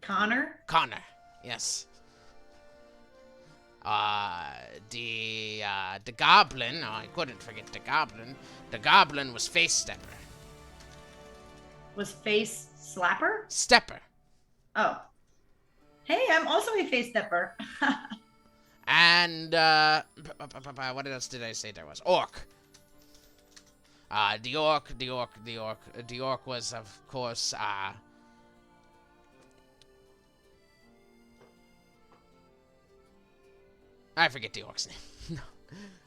Connor? Connor, yes. The goblin, I couldn't forget the goblin. The goblin was Face Stepper. Was Face Slapper? Stepper. Oh. Hey, I'm also a Face Stepper. And, what else did I say there was? Orc. The orc was, of course, I forget the orc's name.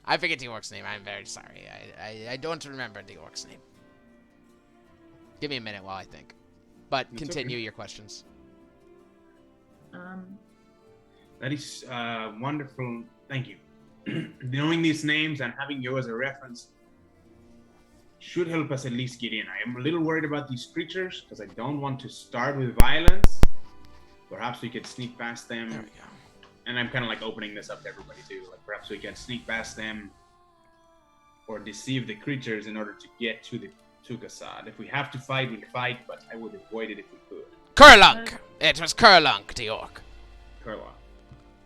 I forget the orc's name. I'm very sorry. I don't remember the orc's name. Give me a minute while I think. But It's continue okay. your questions. That is wonderful. Thank you. Knowing these names and having you as a reference should help us at least get in. I am a little worried about these creatures because I don't want to start with violence. Perhaps we could sneak past them. There we go. And I'm kind of like opening this up to everybody too. Like perhaps we can sneak past them or deceive the creatures in order to get to Gazad. If we have to fight, we'll fight, but I would avoid it if we could. Kurlunk! It was Kurlunk, the orc. Kurlunk.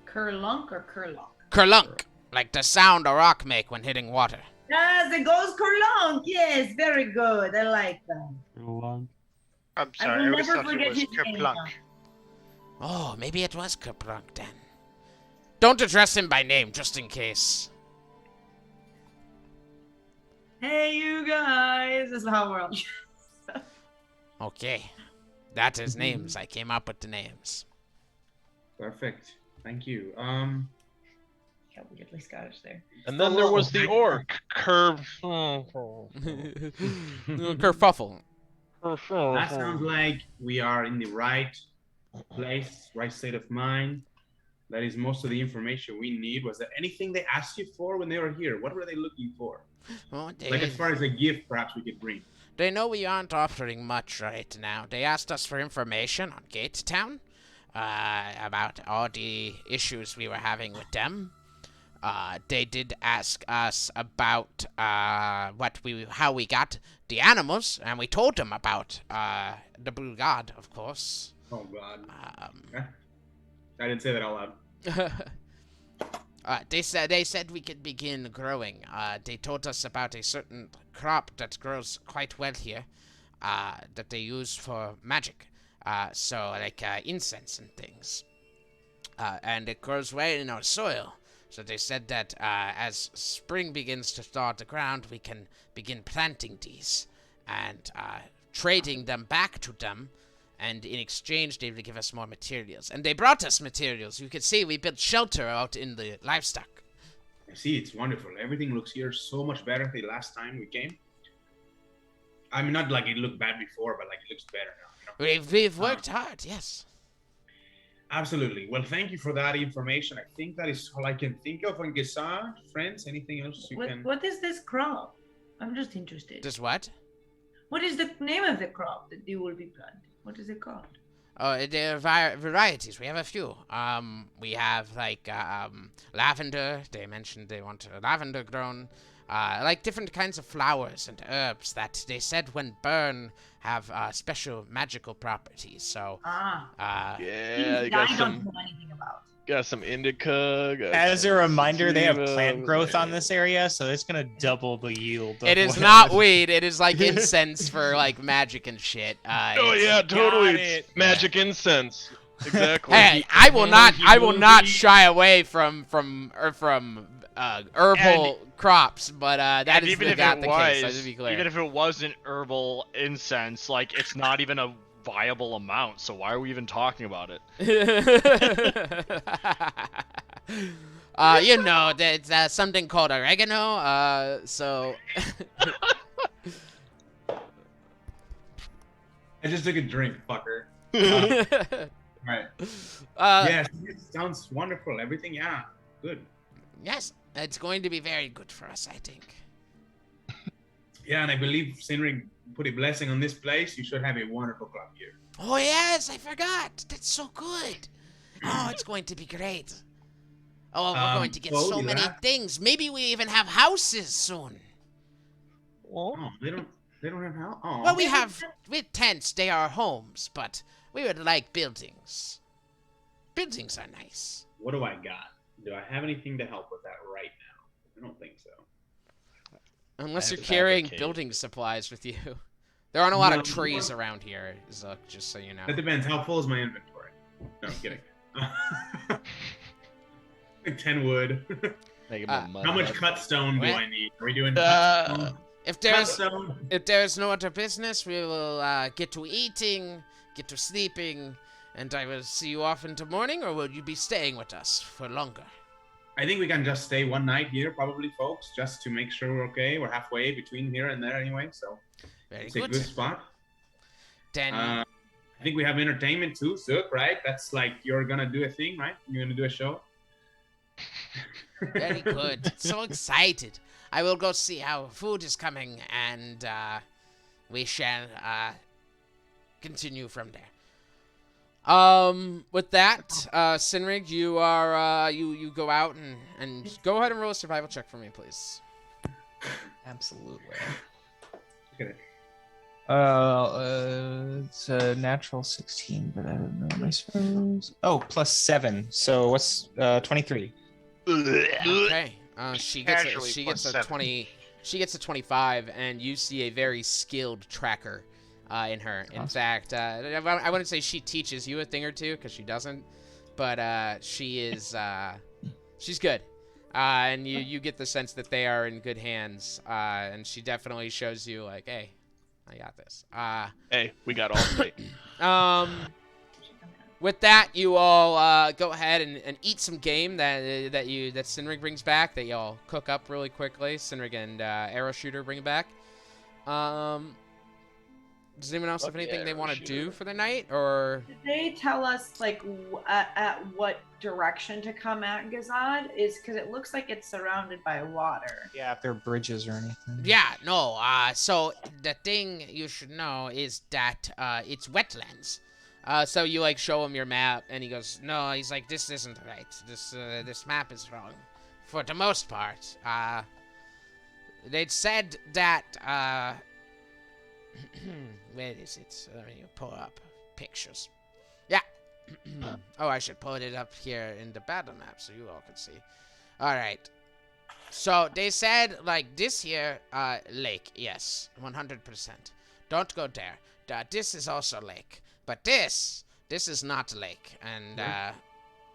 Kurlunk or Kurlock? Kurlunk. Like the sound a rock make when hitting water. Yes, the ghost Kurlong. Yes, very good. I like that. I'm I sorry, I will always never thought it forget was his name. Kerplunk. Oh, maybe it was Kerplunk then. Don't address him by name, just in case. Hey, you guys. This is how we're all. Okay. That is names. I came up with the names. Perfect. Thank you. Yeah, weirdly Scottish there. And then there was the orc, Kerfuffle. That sounds like we are in the right place, right state of mind. That is most of the information we need. Was there anything they asked you for when they were here? What were they looking for? Oh, Like as far as a gift, perhaps we could bring. They know we aren't offering much right now. They asked us for information on Gate Town, about all the issues we were having with them. They did ask us about how we got the animals, and we told them about the Blue God, of course. Oh God. I didn't say that out loud. They said we could begin growing. They told us about a certain crop that grows quite well here, that they use for magic. So like incense and things. And it grows well in our soil. So they said that as spring begins to thaw the ground, we can begin planting these and trading them back to them. And in exchange, they would give us more materials. And they brought us materials. You can see we built shelter out in the livestock. I see, it's wonderful. Everything looks here so much better the last time we came. I mean, not like it looked bad before, but like it looks better now. You know? We've worked hard, yes. Absolutely. Well, thank you for that information. I think that is all I can think of on Gazad. Friends, anything else you can... What is this crop? I'm just interested. Just what? What is the name of the crop that you will be planting? What is it called? Oh, there are varieties. We have a few. We have like lavender. They mentioned they want lavender grown. Like different kinds of flowers and herbs that they said when burned have special magical properties. So, yeah, you I got don't know anything about. Got some indica. As a reminder, they have plant growth on this area, so it's gonna double the yield. It is not weed. It is like incense for like magic and shit. Oh yeah, totally. It's magic incense. Exactly. Hey, I will not shy away from herbal crops, but that is even if not it the was, case. To be clear. even if it wasn't herbal incense, like it's not even a viable amount. So why are we even talking about it? You know, there's something called oregano. So. I just took a drink, fucker. Right. Yes, it sounds wonderful. Everything, yeah, good. Yes, it's going to be very good for us, I think. Yeah, and I believe Sinrig put a blessing on this place. You should have a wonderful club here. Oh yes, I forgot. That's so good. Oh, it's going to be great. Oh, we're going to get so many things. Maybe we even have houses soon. Oh, they don't have house. Oh. Well, we have tents. They are homes, but we would like buildings. Buildings are nice. What do I got? Do I have anything to help with that right now? I don't think so. Unless you're carrying building supplies with you. There aren't a lot of trees around here, Zook, just so you know. That depends. How full is my inventory? No, I'm kidding. Like 10 wood. How much cut stone do I need? Are we doing cut stone? If there's no other business, we will get to eating, get to sleeping, and I will see you off into morning, or will you be staying with us for longer? I think we can just stay one night here, probably, folks, just to make sure we're okay. We're halfway between here and there anyway, so it's a good spot. Then I think we have entertainment too, Zook, right? That's like you're gonna do a thing, right? You're gonna do a show. Very good. So excited. I will go see how food is coming, and we shall continue from there. With that, Sinrig, you are you go out and go ahead and roll a survival check for me, please. Absolutely. Okay. It's a natural 16, but I don't know, I suppose. Oh, plus 7. So what's 23? Okay. She gets a 7. 20. she gets a 25, and you see a very skilled tracker in her. In fact, I wouldn't say she teaches you a thing or two, because she doesn't, but she is she's good. And you get the sense that they are in good hands, and she definitely shows you, like, hey, I got this. Hey, we got all three. With that, you all go ahead and eat some game that Sinrig brings back, that y'all cook up really quickly. Sinrig and Arrow Shooter bring back. Does anyone else have anything they want to do for the night, or? Did they tell us like at what direction to come at Gazad? Is because it looks like it's surrounded by water. Yeah, if there are bridges or anything. Yeah, no. So the thing you should know is that it's wetlands. So you like show him your map, and he goes, "No." He's like, "This isn't right. This map is wrong, for the most part." They'd said that. Where is it? Let me pull up pictures. Yeah. Oh, I should pull it up here in the battle map so you all can see. All right. So they said, like, this here, lake. Yes, 100%. Don't go there. This is also lake. But this is not lake. And,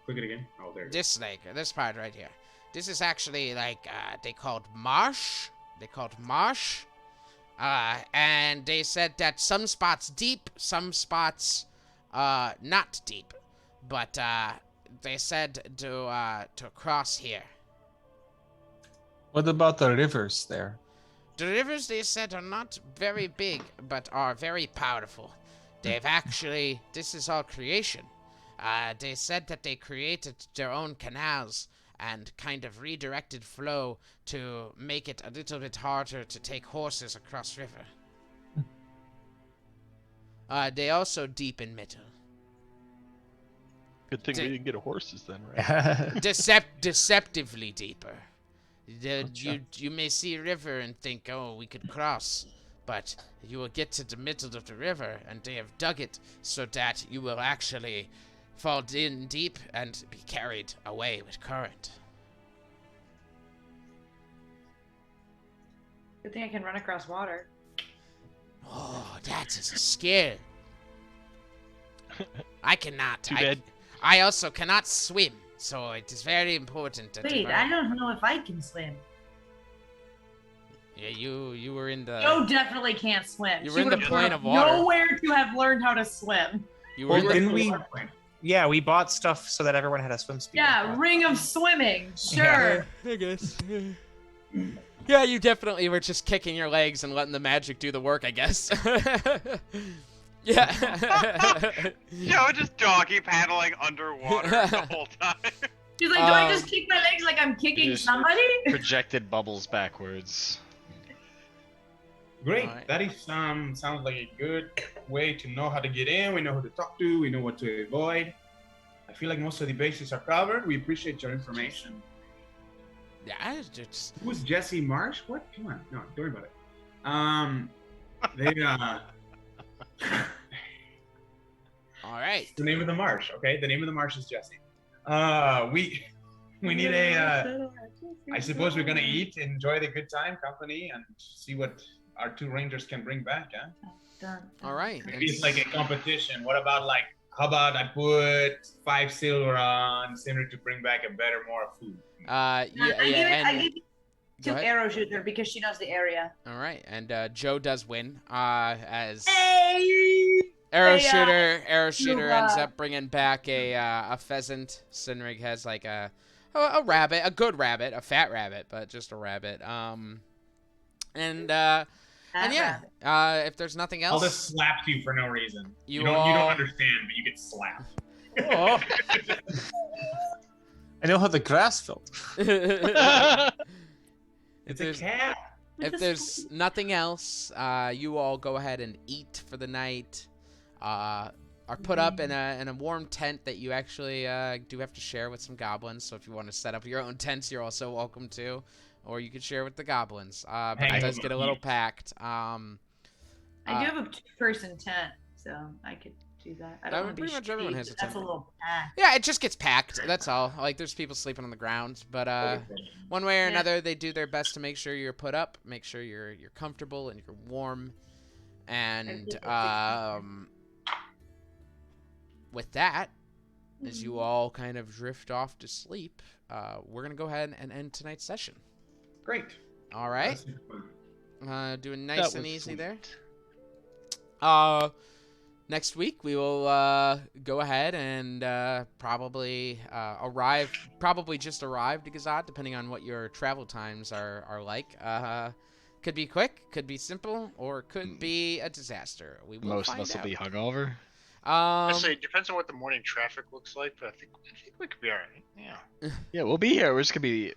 Click it again. Oh, there it is. this lake, this part right here. This is actually, like, they called marsh. And they said that some spots deep, some spots not deep, but they said to cross here. What about the rivers there? The rivers, they said, are not very big, but are very powerful. They've actually, this is all creation. They said that they created their own canals and kind of redirected flow to make it a little bit harder to take horses across river. They also deepen middle. Good thing we didn't get horses then, right? Deceptively deeper. You may see a river and think, oh, we could cross, but you will get to the middle of the river, and they have dug it so that you will actually fall in deep and be carried away with current. Good thing I can run across water. Oh, that is a skill. I cannot. Too bad. I also cannot swim, so it is very important that Wait, I don't know if I can swim. Yeah, you were in the. Joe definitely can't swim. You were She in the would've plane of water. Nowhere to have learned how to swim. You were in Didn't the. we? Yeah, we bought stuff so that everyone had a swim speed. Yeah, ring of swimming. Sure. I guess. Yeah, you definitely were just kicking your legs and letting the magic do the work, I guess. Yeah. Joe just doggy paddling underwater the whole time. She's like, do I just kick my legs like I'm kicking just somebody? Projected bubbles backwards. Great. That is sounds like a good way to know how to get in. We know who to talk to. We know what to avoid. I feel like most of the bases are covered. We appreciate your information. Yeah, it's... Who's Jesse Marsh? What? Come on. No, don't worry about it. They All right. The name of the marsh, okay? The name of the marsh is Jesse. We need a I suppose we're gonna eat, enjoy the good time, company, and see what our two rangers can bring back, huh? All right. Maybe it's like a competition. What about like, how about I put 5 silver on Sinner to bring back a better, more food? I give it to Arrow Shooter because she knows the area. All right, and Joe does win. As Hey! Arrow Shooter ends up bringing back a pheasant. Sinrig has like a rabbit, a good rabbit, a fat rabbit, but just a rabbit. And yeah, if there's nothing else, I'll just slap you for no reason. You don't understand, but you get slapped. Oh. I know how the grass felt. It's a cat. If there's nothing else, you all go ahead and eat for the night. Are put up in a warm tent that you actually do have to share with some goblins. So if you want to set up your own tents, you're also welcome to, or you could share with the goblins. But it does get a little packed. I do have a 2-person tent, so I could. do that. I don't want to be pretty much everyone shitty, has a but that's a tent. little packed. Yeah, it just gets packed. That's all. Like, there's people sleeping on the ground, but one way or another, they do their best to make sure you're put up, make sure you're comfortable and you're warm, and with that, as you all kind of drift off to sleep, we're gonna go ahead and end tonight's session. Great. All right. Doing nice That and was easy sweet. there. Next week we will go ahead and probably just arrive to Gazad, depending on what your travel times are like. Could be quick, could be simple, or could be a disaster. We will Most find of us will out. be hungover. Honestly, it depends on what the morning traffic looks like, but I think we could be alright. Yeah. Yeah, we'll be here. We're just gonna be.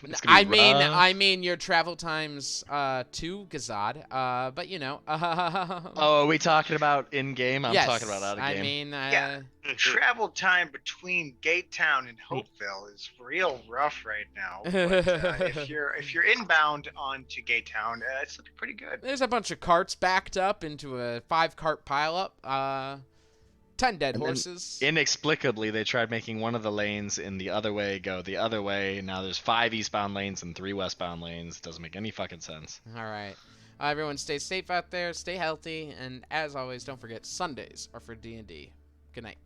It's I gonna be rough. mean your travel times to Gazad. But you know. Oh, are we talking about in game? I'm yes, talking about out of game. I mean, Yeah. The travel time between Gate Town and Hopeville is real rough right now. But, if you're inbound onto Gate Town, it's looking pretty good. There's a bunch of carts backed up into a 5-cart pileup. 10 dead horses. Inexplicably, they tried making one of the lanes in the other way go the other way. Now there's 5 eastbound lanes and 3 westbound lanes. It doesn't make any fucking sense. All right. Everyone stay safe out there, stay healthy, and as always, don't forget, Sundays are for D&D. Good night.